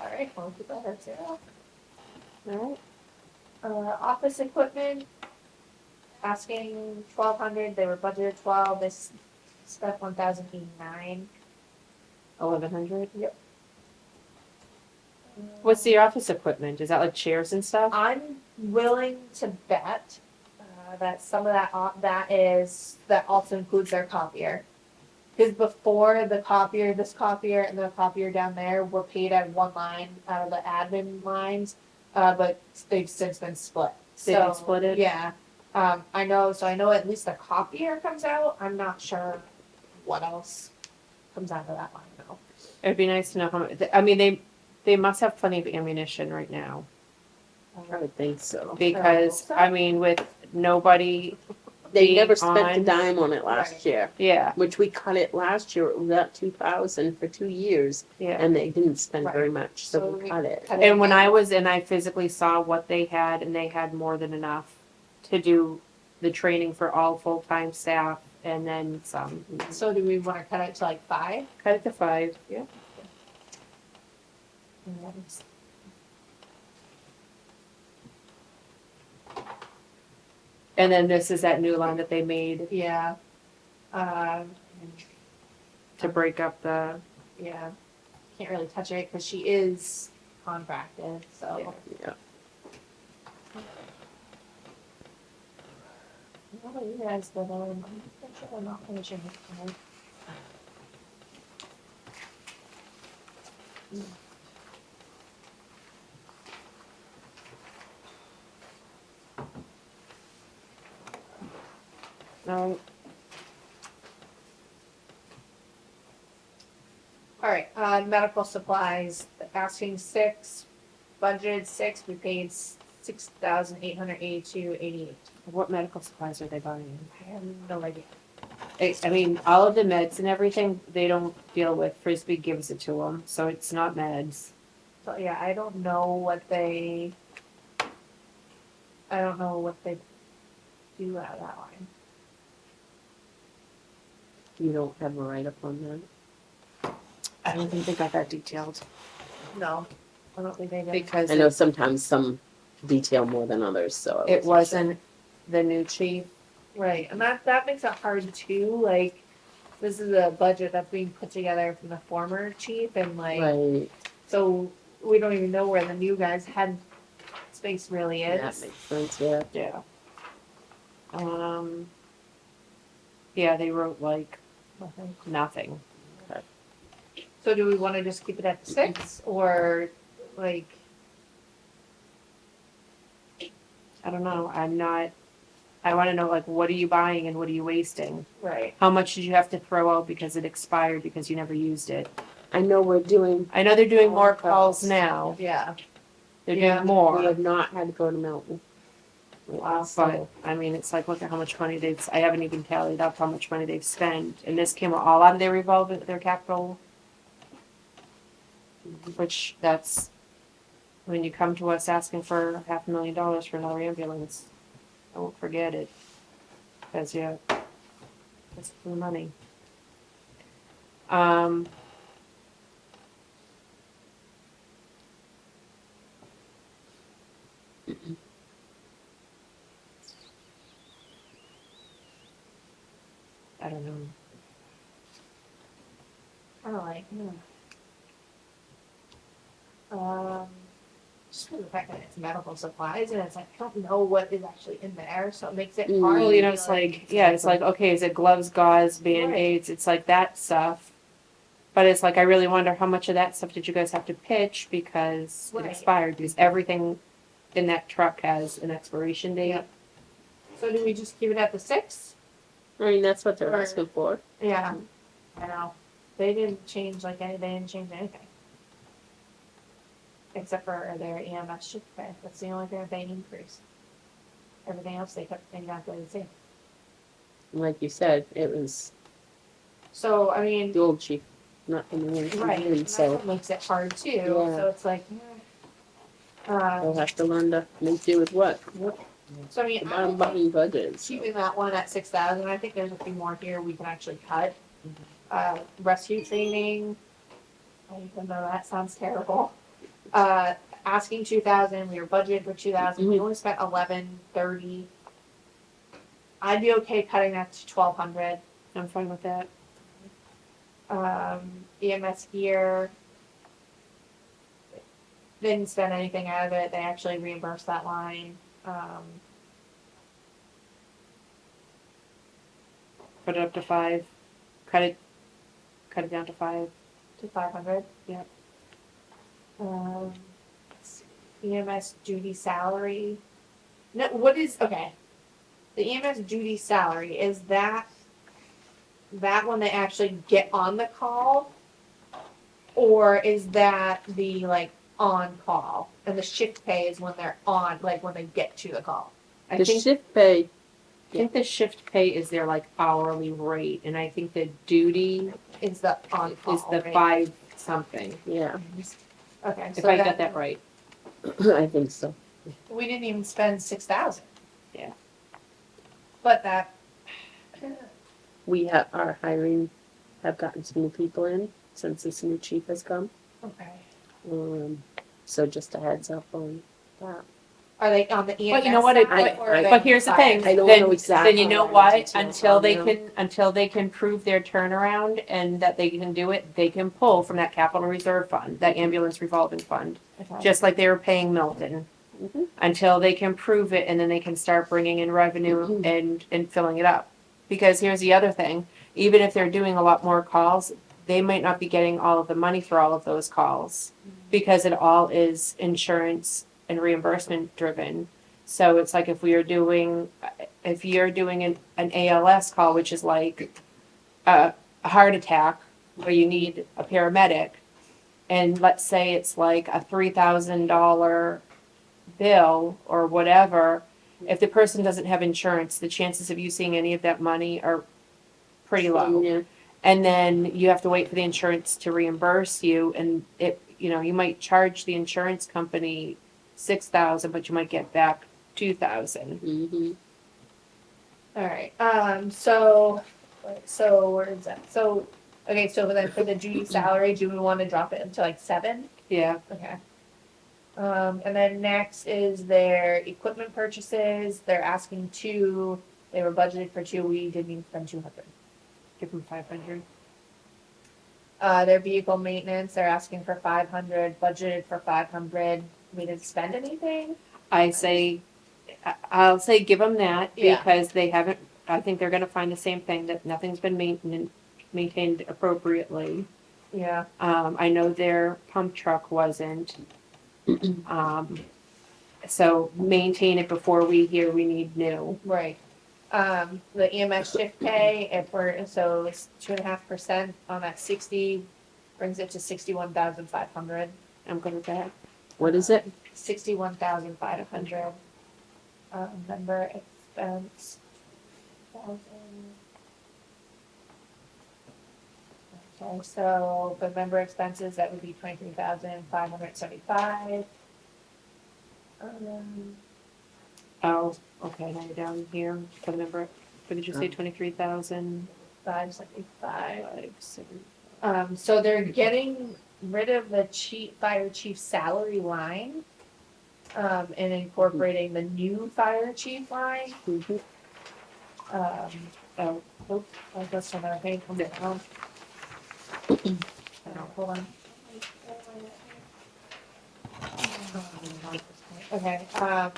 Alright, we'll keep that at 0. All right. Office equipment, asking 1,200, they were budgeted 12, they spent 1,089. 1100. Yep. What's the office equipment? Is that like chairs and stuff? I'm willing to bet that some of that also includes their copier. Because before the copier, this copier and the copier down there were paid at one line out of the admin lines, but they've since been split. They've been splitted? Yeah. I know at least the copier comes out. I'm not sure what else comes out of that line though. It'd be nice to know how much. I mean, they must have plenty of ammunition right now I would think so. because so. I mean, with nobody. They being never spent a on- dime on it last Right. year, Yeah. which we cut it last year. It was at 2,000 for 2 years, Yeah. and they didn't spend Right. very much, so So we we cut it. cut it And when down. I was in, I physically saw what they had, and they had more than enough to do the training for all full-time staff, and then some. So do we want to cut it to like 5? Cut it to 5. Yeah. And then this is that new line that they made Yeah. to break up the. Yeah. Can't really touch it because she is contracted, so. Yeah. How about you guys, but I'm pretty sure I'm not finishing this tonight. No. All right, medical supplies, asking 6, budgeted 6, we paid 6,882.88. What medical supplies are they buying? I have no idea. I mean, all of the meds and everything they don't deal with. Frisbee gives it to them, so it's not meds. So yeah, I don't know what they do out of that line. You don't have a write-up on that? I don't think they got that detailed No, I don't think they did. because I know sometimes some detail more than others, so. I It wasn't wasn't the new chief. Right, and that makes it hard too, like, this is a budget that's being put together from the former chief and sure. like, Right, so we don't even know where the new guy's head space really that is. makes sense, yeah. Yeah. Yeah, they wrote like nothing. So do we wanna just keep it at 6 or like, I don't know. I want to know like what are you buying and what are you wasting? right, How much did you have to throw out because it expired because you never used it? I know we're doing, I know they're doing more Calls. calls now. yeah, They're Yeah. doing we more. have not had to go to Milton. Wow. But I mean, it's like look at how much money I haven't even tallied up how much money they've spent, and this came all out of their revolving, their capital. Which that's when you come to us asking for $500,000 for another ambulance, I won't forget it. Cause yeah, that's the money. I don't know. kinda like, just for the fact that it's medical supplies and it's like, I don't know what is actually in there, so it makes it Mm. hard. Well, to you know, be it's like, yeah, it's like, okay, is it gloves, gauze, Band-Aids? It's like that stuff. But it's like, I really wonder how much of that stuff did you guys have to pitch because it Right. expired? Because everything in that truck has an expiration date. Yep. So do we just keep it at the 6? I mean, that's what they're Or- asking for. Yeah, I know. They didn't change they didn't change anything. Except for their EMS shift pay. That's the only thing that they increased. Everything else they kept exactly the same. Like you said, it was So, I mean, the old chief, not the new one coming right, in, and that's so what makes it hard too. Yeah. So it's like, they'll have to learn to make do with what so I mean, the I'm bottom okay button budget. So. keeping that one at 6,000. I think there's a few more here we can actually cut. Rescue training, even though that sounds terrible. Asking 2,000, we were budgeted for 2,000, we only spent 1130. I'd be okay cutting that to 1,200. I'm fine with that. EMS gear. Didn't spend anything out of it, they actually reimbursed that line. Put it up to 5. Cut it down to 5. To 500. Yep. EMS duty salary. No, what is, okay. The EMS duty salary, is that when they actually get on the call? Or is that the like on call? And the shift pay is when they're on, like when they get to the call? I The think shift pay, the shift pay is their like hourly rate, and I think the duty Is the on call, is the right? 5 something. yeah, Okay, If so I got then that right. I think so. we didn't even spend 6,000. Yeah. But that, We have gotten some new people in since this new chief has come. okay. So just a heads up on that. Are they on the EMS But you know what, side, or are they But here's the on thing, fire? I don't then, know exactly then you know what what, details until on they them. can prove their turnaround and that they can do it, they can pull from that capital reserve fund, that ambulance revolving fund, Okay. just like they were paying Milton. Mhm. Until they can prove it, and then they can start bringing in revenue and filling it up. Because here's the other thing, even if they're doing a lot more calls, they might not be getting all of the money for all of those calls. Because it all is insurance and reimbursement driven. So it's like if you're doing an ALS call, which is like a heart attack where you need a paramedic, and let's say it's like a $3,000 bill or whatever, if the person doesn't have insurance, the chances of you seeing any of that money are pretty low. Yeah. And then you have to wait for the insurance to reimburse you, and you might charge the insurance company $6,000, but you might get back $2,000. Mm-hmm. All right. So where is that? So, okay. So then for the duty salary, do we want to drop it into like 7? Yeah. Okay. And then next is their equipment purchases. They're asking they were budgeted for two, we didn't even spend 200. Give them 500. Their vehicle maintenance, they're asking for 500, budgeted for 500. We didn't spend anything. I'll say give them that Yeah. because they haven't, I think they're gonna find the same thing, that nothing's been maintained appropriately. Yeah. I know their pump truck wasn't. So maintain it before we hear we need new. Right. The EMS shift pay, so it's 2.5% on that 60, brings it to 61,500. I'm good with that. What is it? 61,500. Member expense. 1,000. Okay, so the member expenses, that would be 23,575. Oh, okay, now you're down here for the number, what did you say, 23,000? 575. So they're getting rid of the fire chief salary line, and incorporating the new fire chief line. Mhm. That's another thing. Hold on. Okay, so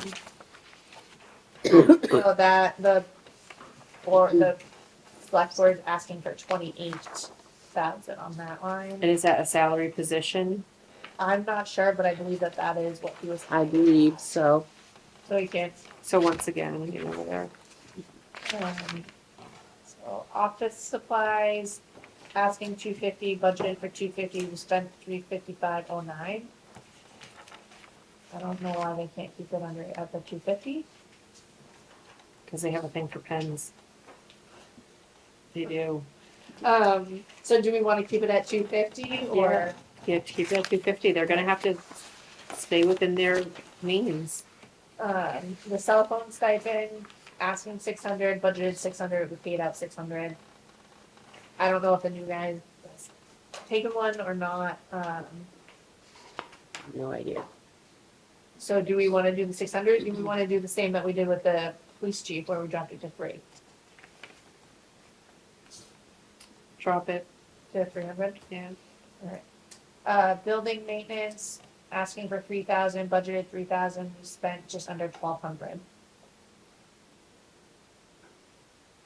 the select board's asking for 28,000 on that line. And is that a salary position? I'm not sure, but I believe that is what he was, I believe so. so he can't, So once again, you know, there. so office supplies, asking 250, budgeted for 250, we spent 355.09. I don't know why they can't keep it under, at the 250. Because they have a thing for pens. They do. So do we want to keep it at 250 or? You have to keep it at 250. They're gonna have to stay within their means. The cell phone stipend, asking 600, budgeted 600, we paid out 600. I don't know if the new guys taken one or not. No idea. So do we want to do the 600? Do we want to do the same that we did with the police chief where we dropped it to 3? Drop it. To 300? Yeah. Building maintenance, asking for 3,000, budgeted 3,000, we spent just under 1,200.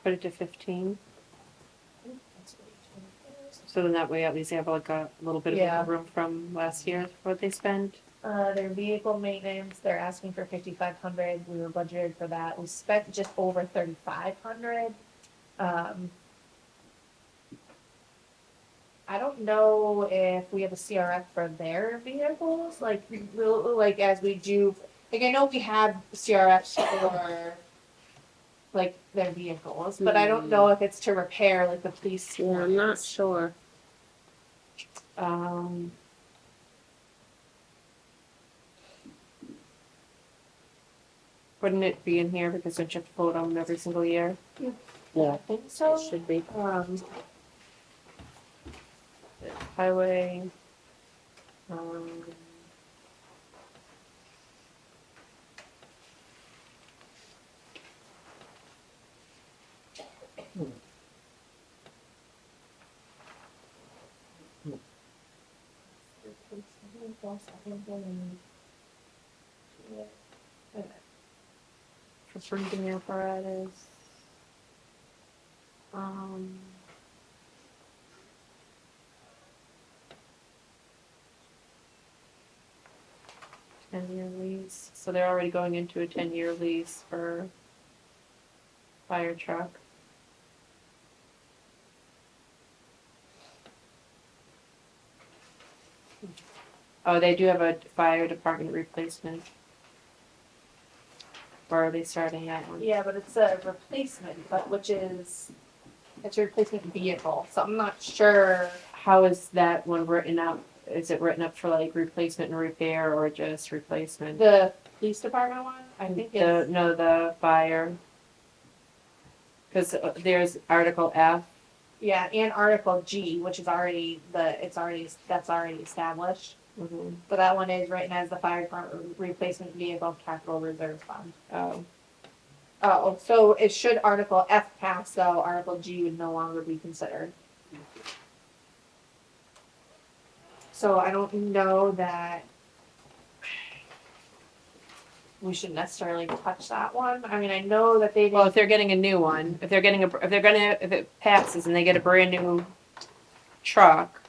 Put it to 15. So then that way at least they have like a little bit of Yeah. wiggle room from last year, what they spent. Their vehicle maintenance, they're asking for 5,500, we were budgeted for that, we spent just over 3,500. I don't know if we have a CRF for their vehicles, like, like as we do, like I know we have CRFs for like their vehicles, but I don't know if it's to repair like the police. Yeah, I'm not ones. sure. Wouldn't it be in here because don't you have to vote on them every single year? Yeah, I think so. it should be. Highway. For breathing apparatus. 10-year lease, so they're already going into a 10-year lease for fire truck. Oh, they do have a fire department replacement. Or are they starting that one? Yeah, but it's a replacement, but it's a replacement vehicle, so I'm not sure. How is that one written up? Is it written up for like replacement and repair or just replacement? The police department one, I think it's. The fire. Cause there's Article F. Yeah, and Article G, which is that's already established. Mhm. but that one is written as the fire department replacement vehicle capital reserve fund. Oh, Oh, so it should Article F pass though, Article G would no longer be considered. So I don't know that we should necessarily touch that one. I mean, I know that they well, did, if they're getting a new one, if it passes and they get a brand new truck,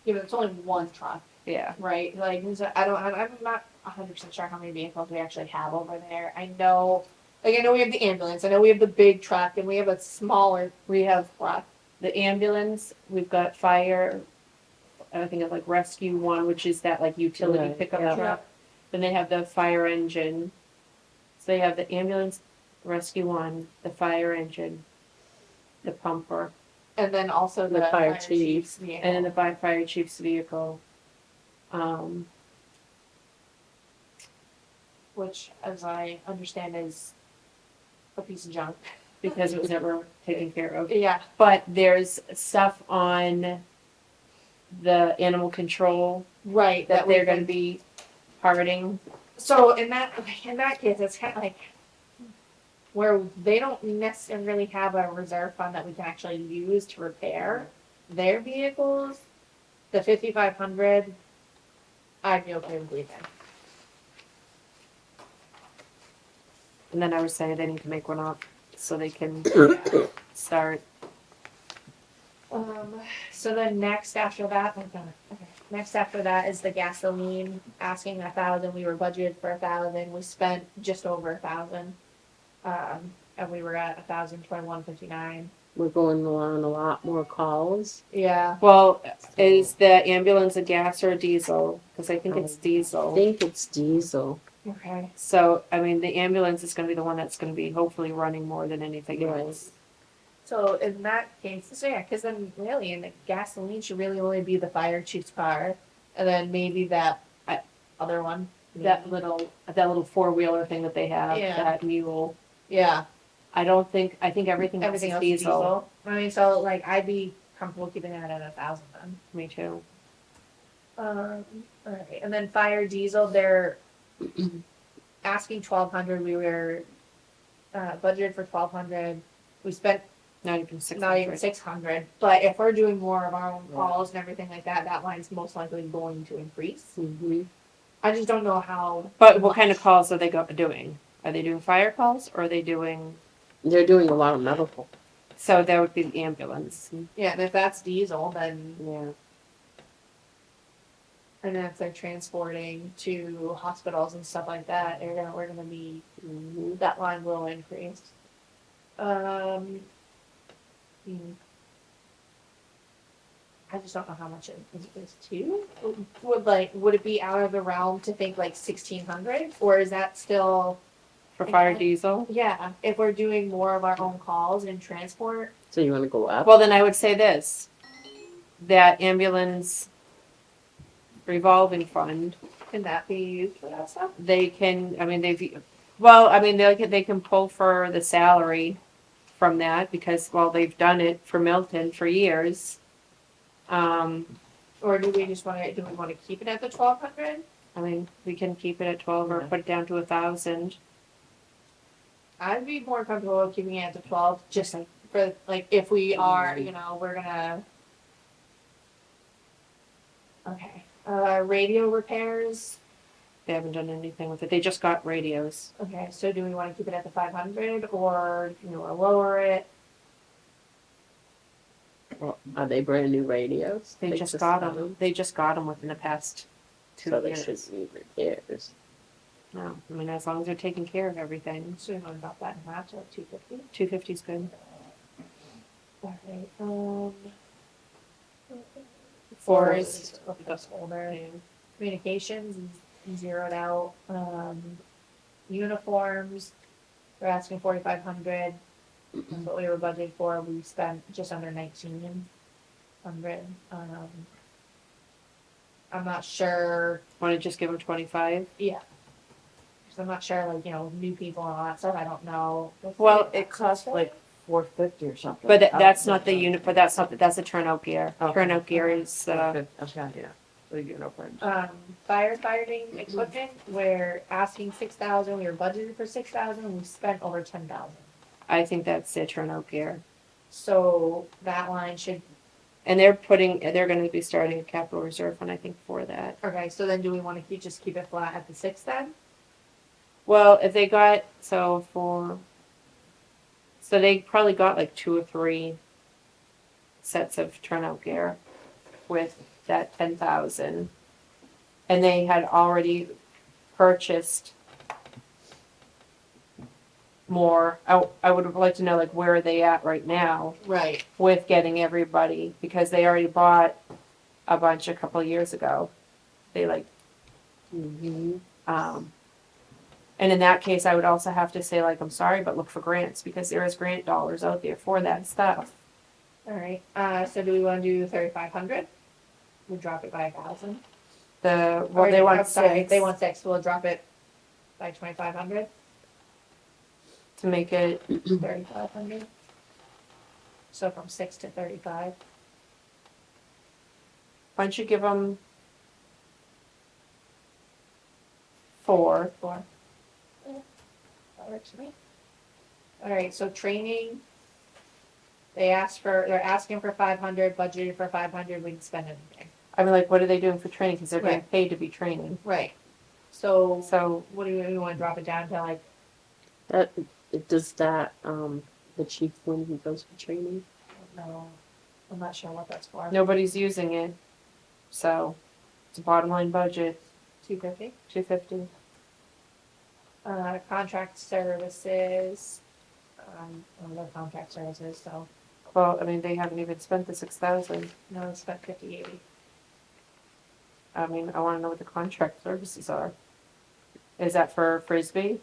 yeah, but it's only one truck, yeah. right? Like, I'm not 100% sure how many vehicles we actually have over there. I know we have the ambulance, I know we have the big truck, and we have a smaller We have truck. the ambulance, we've got fire, I think of like rescue one, which is that like utility Right, pickup yeah. truck. Then they have the fire engine. So they have the ambulance, rescue one, the fire engine, the pumper, And then also The the fire fire chief. chief's vehicle. and then the fire chief's vehicle. Which, as I understand, is a piece of junk. Because it was never taken care of. Yeah, But there's stuff on the animal control right. that we've they're gonna been- be parting. So in that case, it's kind of like where they don't necessarily have a reserve fund that we can actually use to repair their vehicles. The 5,500, I'd be okay with leaving. And then I would say they need to make one up so they can start. So then next after that, oh God, okay. Next after that is the gasoline, asking 1,000. We were budgeted for 1,000. We spent just over 1,000. And we were at 1,021.59. We're going on a lot more calls. Yeah. Well, is the ambulance a gas or a diesel? Because I think it's I diesel. think it's diesel. Okay. So, I mean, the ambulance is gonna be the one that's gonna be hopefully running more than anything Right. else. So in that case, so yeah, because then really, in the gasoline should really only be the fire chief's car, and then maybe that other one. That little four-wheeler thing that they have, Yeah. that mule. Yeah. I think everything else Everything is else diesel. is diesel. I mean, so like I'd be comfortable keeping that at 1,000 then. Me too. All right, and then fire diesel, they're asking 1,200. We were budgeted for 1,200. We spent Not even 600. not even 600. But if we're doing more of our own calls and everything like that, that line's most likely going to increase. Mm-hmm. I just don't know how. But what kind of calls are they doing? Are they doing fire calls or are they doing? They're doing a lot of medical. So that would be the ambulance. Yeah, and if that's diesel, then Yeah. and then if they're transporting to hospitals and stuff like that, we're gonna be Mm-hmm. that line will increase. Hmm. I just don't know how much it is too. Would it be out of the realm to think like 1,600, or is that still? For fire Okay. diesel? Yeah, if we're doing more of our own calls and transport. So you want to go up? Well, then I would say this, that ambulance revolving fund, Can that be used for that stuff? they can, I mean, they can pull for the salary from that because, well, they've done it for Middleton for years. Or do we want to keep it at the 1,200? I mean, we can keep it at 12 or Yeah. put it down to 1,000. I'd be more comfortable with keeping it at the 12, just for like if we are, we're gonna. Okay. Radio repairs. They haven't done anything with it. They just got radios. Okay, so do we want to keep it at the 500 or do we want to lower it? Well, are they brand new radios? They just got them. They just got them within the past 2 So they years. should need repairs. No, I mean, as long as they're taking care of everything. So we want to drop that in half to like 250. 250 is good. All right. Forest. That's older. Communications is zeroed out. Uniforms, we're asking 4,500. That's what we were budgeted for. We spent just under 1,900. I'm not sure. Want to just give them 25? Yeah. Because I'm not sure, like, new people and all that stuff. I don't know. Well, It costs like $450 or something. But that's not the unit. But that's a turnout gear. Okay. Turnout gear is Okay, yeah. The uniforms. Firefighting equipment, we're asking 6,000, we were budgeted for 6,000, we spent over 10,000. I think that's their turnout gear. So that line should, And they're gonna be starting a capital reserve fund, I think, for that. okay, so then do we wanna just keep it flat at the 6 then? Well, if they got, so they probably got like 2 or 3 sets of turnout gear with that 10,000. And they had already purchased more. I would have liked to know, like, where are they at right now Right. with getting everybody, because they already bought a bunch a couple of years ago. They like, Mhm. and in that case, I would also have to say, like, I'm sorry, but look for grants, because there is grant dollars out there for that stuff. Alright, so do we wanna do 3,500? We'll drop it by 1,000. Well, they want I'm sorry, 6 they want 6, we'll drop it by 2,500, to make it, 3,500. So from 6 to 35. why don't you give them 4? 4. That works for me. Alright, so training. They're asking for 500, budgeted for 500, we can spend anything. I mean, like, what are they doing for training? Because they're getting Right. paid to be training. Right. So, So, what do we wanna drop it down to, like, Does that, the chief when he goes for training? no, I'm not sure what that's for. nobody's using it. So, it's a bottom line budget, 250. $250. Contract services, other contract services, so, Well, I mean, they haven't even spent the 6,000. no, we spent 50/80. I mean, I want to know what the contract services are. Is that for Frisbee?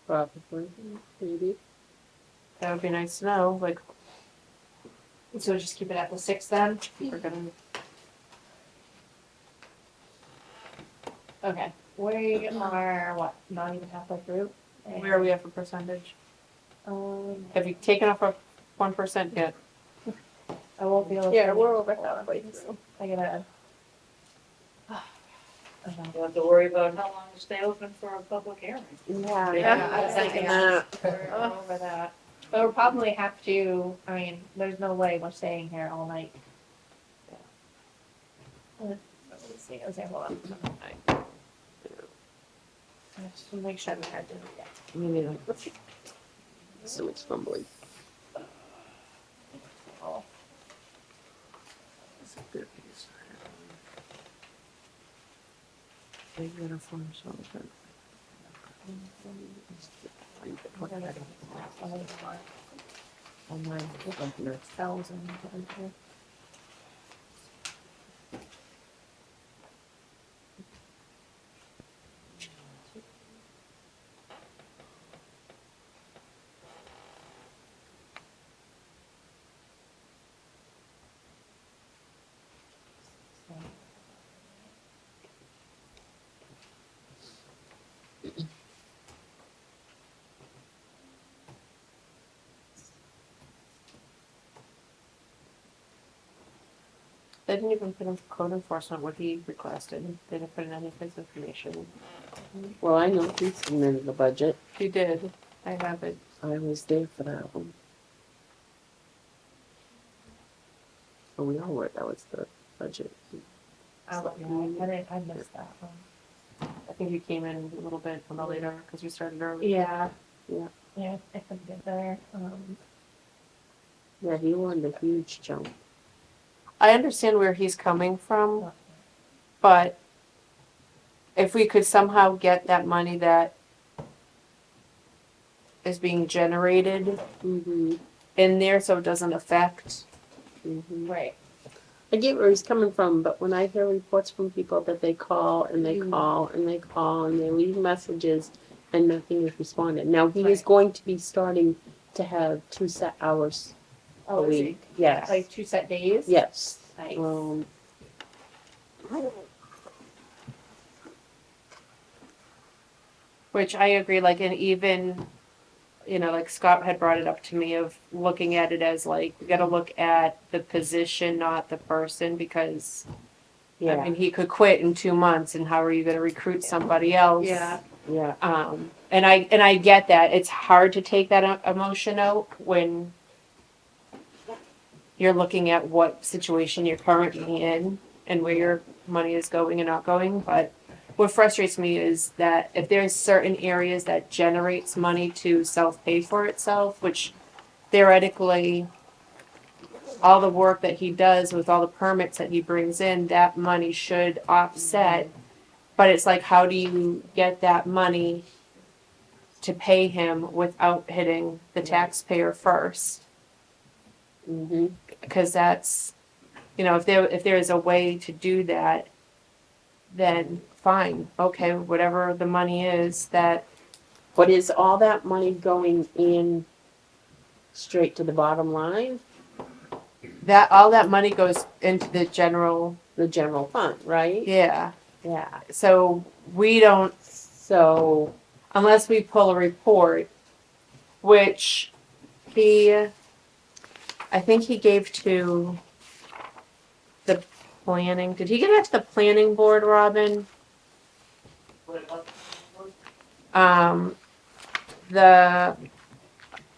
Probably, maybe. That would be nice to know. Like, So just keep it at the 6 then? we're gonna, Okay, we are, what, not even halfway through? where are we at for percentage? Um, Have you taken off our 1% yet? I won't be able to. Yeah, we're over halfway through. I gotta. You don't have to worry about how long to stay open for a public hearing. Yeah. Yeah, I was thinking thinking We're over that. But we'll probably have to, I mean, there's no way we're staying here all night. Let's see, okay, hold on. Just to make sure we had to, yeah. Maybe So much fumbling. Oh, Big uniforms, all of that. Online, like nurse. 1,000. They didn't even put in for code enforcement what he requested. They didn't put in any of his information. Well, I know he submitted the budget. He did. I have it. I was there for that one. Oh, we all were, that was the budget. I missed that one. I think you came in a little bit on the later because we started early. Yeah. Yeah. Yeah, I couldn't get there. Yeah, he wanted a huge jump. I understand where he's coming from, but if we could somehow get that money that is being generated Mm-hmm, in there so it doesn't affect. mm-hmm. Right. I get where he's coming from, but when I hear reports from people that they call and they call and they call and they leave messages and nothing is responded. Now, he is Right. going to be starting to have 2 set hours a Oh, is it week. Yes. like 2 set days? Yes. Nice. Which I agree, like, and even, you know, like Scott had brought it up to me of looking at it as like, we gotta look at the position, not the person, because I Yeah, mean, he could quit in 2 months, and how are you gonna recruit somebody else? Yeah. yeah. And I get that. It's hard to take that emotion out when you're looking at what situation you're currently in and where your money is going and not going. But what frustrates me is that if there's certain areas that generates money to self-pay for itself, which theoretically all the work that he does with all the permits that he brings in, that money should offset. But it's like, how do you get that money to pay him without hitting the taxpayer first? Mm-hmm. Because that's, if there is a way to do that, then fine, okay, whatever the money is that, But is all that money going in straight to the bottom line? all that money goes into the general, The general fund, right? yeah. Yeah. So we don't, So, unless we pull a report, which I think he gave to the planning, did he give that to the planning board, Robin? Um,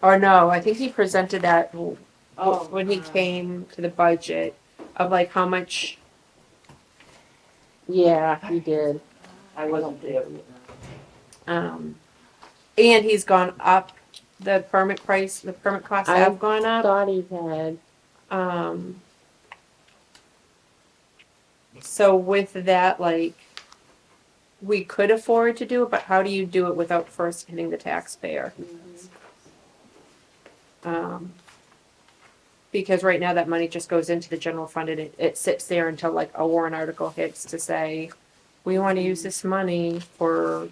or no, I think he presented that when he came to the budget of like how much, yeah, he did. I wasn't there. and he's gone up, the permit costs I have gone up. Thought he had. Um, so with that, like, we could afford to do it, but how do you do it without first hitting the taxpayer? Because right now that money just goes into the general fund and it sits there until like a warrant article hits to say, we want to use this money for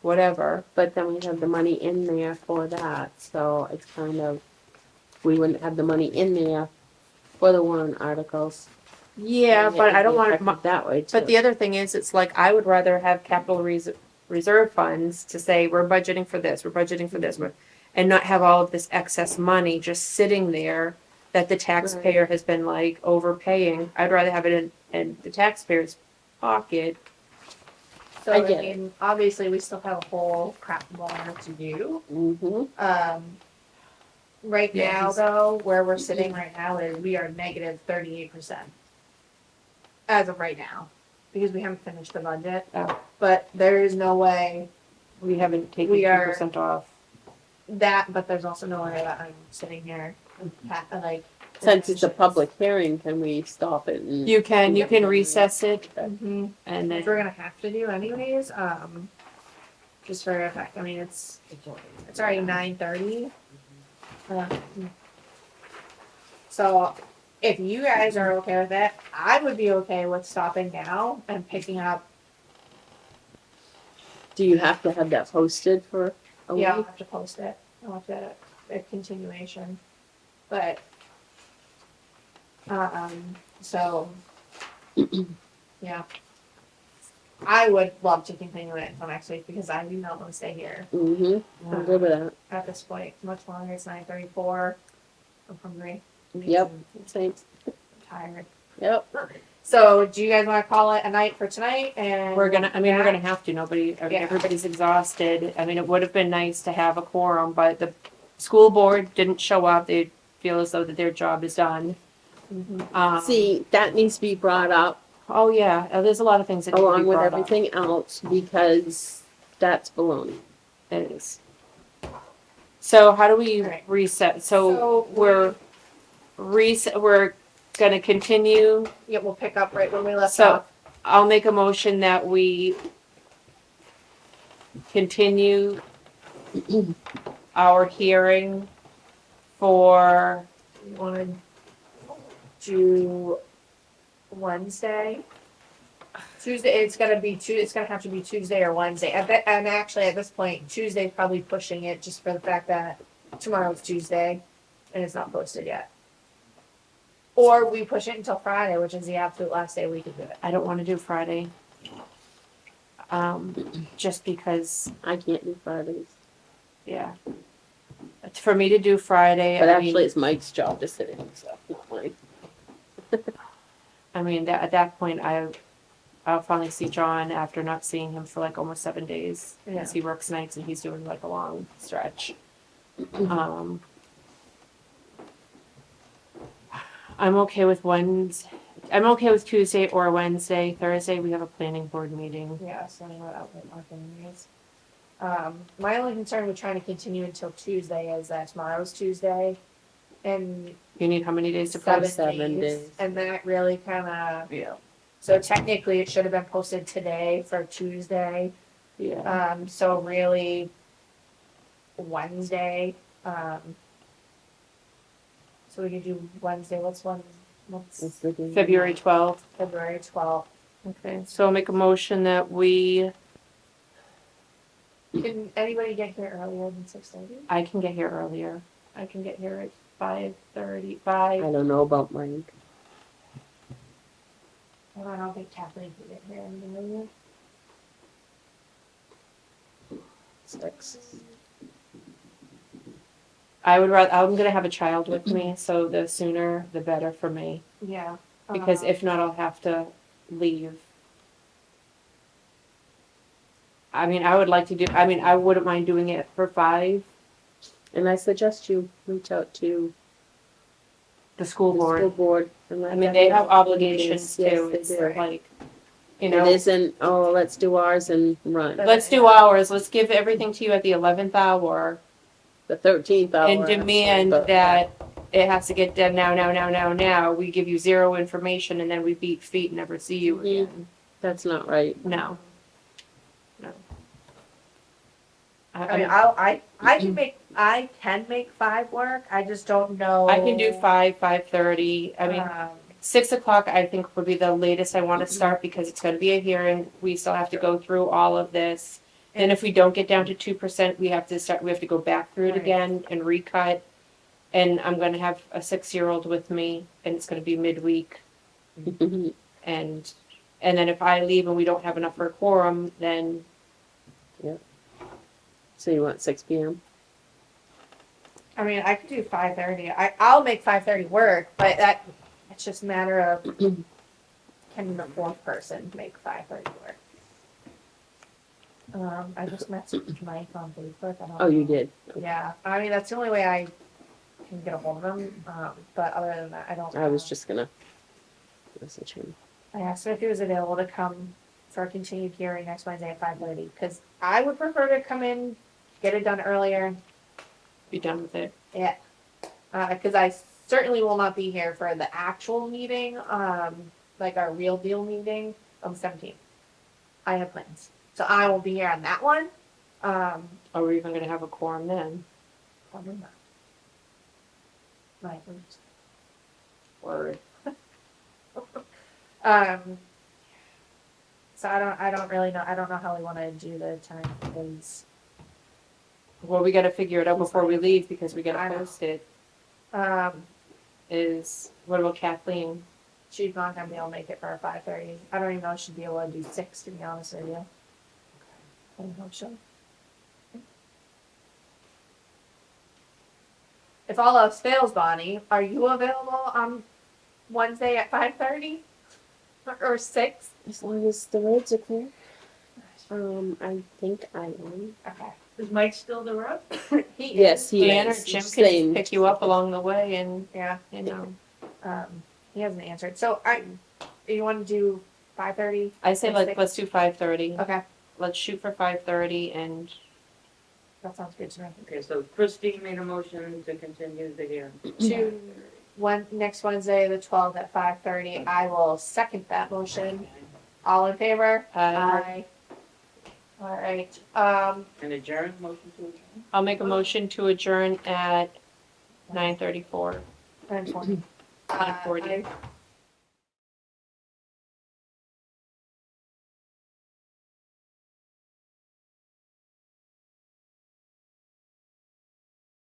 whatever. But then we have the money in there for that, so it's kind of, we wouldn't have the money in there for the warrant articles. Yeah, And it but I would don't be want affected that way too. But the other thing is, it's like, I would rather have capital reserve funds to say, we're budgeting for this, we're budgeting for this, and not have all of this excess money just sitting there that the taxpayer has been like overpaying. I'd rather have it in the taxpayer's pocket. So I I get it. mean, obviously, we still have a whole crap more to do. Mm-hmm. Right Yeah, now, he's- though, where we're sitting right now is we are negative 38%. As of right now, because we haven't finished the budget. Oh. But there is no way We haven't taken We are- 2% off. that, but there's also no way that I'm sitting here, like. Since it's a public hearing, can we stop it and? You can recess it Mhm. and Which we're then, gonna have to do anyways, just for effect, I mean, it's already 9:30. So, if you guys are okay with it, I would be okay with stopping now and picking up, Do you have to have that posted for a yeah, I'll week? have to post it, I'll have to, a continuation, but, so, yeah. I would love to continue it until next week, because I do not wanna stay here. Mm-hmm. I'm good with that. At this point, much longer, it's 9:34, I'm hungry, Yep. Same. I'm tired. Yep. So, do you guys wanna call it a night for tonight, and? we're gonna Yeah. have to, Yeah. everybody's exhausted. I mean, it would have been nice to have a quorum, but the school board didn't show up. They feel as though that their job is done. Mhm. See, that needs to be brought up Oh yeah, there's a lot of things that need to be along with brought up. everything else because that's baloney. It is. So how do we Alright. reset? So, So we're gonna continue. Yeah, we'll pick up right when we left So off. I'll make a motion that we continue our hearing for, You wanna do Wednesday? Tuesday, it's gonna have to be Tuesday or Wednesday, and actually, at this point, Tuesday's probably pushing it, just for the fact that tomorrow's Tuesday, and it's not posted yet. Or we push it until Friday, which is the absolute last day we could do it. I don't wanna do Friday. Just because, I can't do Fridays. yeah. For me to do Friday, But I actually, mean, it's Mike's job to sit in, so not mine. I mean, that, at that point, I'll finally see John after not seeing him for like almost 7 days. Yeah. Because he works nights and he's doing like a long stretch. I'm okay with I'm okay with Tuesday or Wednesday. Thursday, we have a planning board meeting. Yeah, so I'm not out with marketing news. My only concern with trying to continue until Tuesday is that tomorrow's Tuesday and You need how many days to seven, post? 7 days, days. and that really kind of. Yeah. So technically, it should have been posted today for Tuesday. Yeah. So really, Wednesday. So we could do Wednesday. What's It's the day. February 12th. February 12th? Okay, so I'll make a motion that Can anybody get here earlier than 6:30? I can get here earlier. I can get here at 5:30, I don't know about Mike. Well, I don't think Kathleen can get here any earlier. 6. I'm gonna have a child with me, so the sooner the better for me. Yeah. Because if not, I'll have to leave. I mean, I wouldn't mind doing it for 5, And I suggest you reach out to the school the board. school board. And let I mean, them they know have what it obligations is. Yes, too. they It's do. like, you It know, isn't, oh, let's do ours and run. let's do ours. Let's give everything to you at the 11th hour The 13th hour. and demand but- that it has to get done now. We give you 0 information and then we beat feet and never see you Mhm. again. That's not right. No. I mean, I can make 5 work. I just don't know. I can do 5:30. I mean, 6 o'clock I think would be the latest I want to start because it's going to be a hearing. We still have to go through all of this. And if we don't get down to 2%, we have to go back through it Right. again and recut. And I'm going to have a 6-year-old with me and it's going to be midweek. And then if I leave and we don't have enough for a quorum, then So you want 6 p.m.? I mean, I could do 5:30. I'll make 5:30 work, but it's just a matter of can the 4th person make 5:30 work. I just messaged Mike on Facebook. I don't Oh, you know. did. Yeah, I mean that's the only way I can get a hold of him. But other than that, I don't. I was just gonna message him. I asked him if he was available to come for a continued hearing next Wednesday at 5:30 because I would prefer to come in, get it done earlier. be done with it. Yeah, because I certainly will not be here for the actual meeting, like our real deal meeting on the 17th. I have plans, so I won't be here on that one. Are we even going to have a quorum then? Probably not. Right. Word. So I don't really know. I don't know how we want to do the time because Well, we got to figure it out before we leave because we got I to know. post it. um, What about Kathleen? she's not gonna be able to make it for 5:30. I don't even know if she'd be able to do 6. To be honest with you, I don't know if she'll. If all else fails, Bonnie, are you available on Wednesday at 5:30 or 6? As long as the roads are clear. I think I am. Okay. Is Mike still the rep? He Yes, is. he Dan or is. Jim Same. can pick you up along the way and, Yeah. you know. He hasn't answered. So you want to do 5:30? I say let's do 5:30. Okay, Let's shoot for 5:30 and that sounds good to me. Okay, so Christine made a motion to continue the hearing. Next Wednesday, the 12th at 5:30. I will second that motion. All in favor? Aye. All right. And adjourn, motion to adjourn? I'll make a motion to adjourn at 9:34. 9:40. 9:40.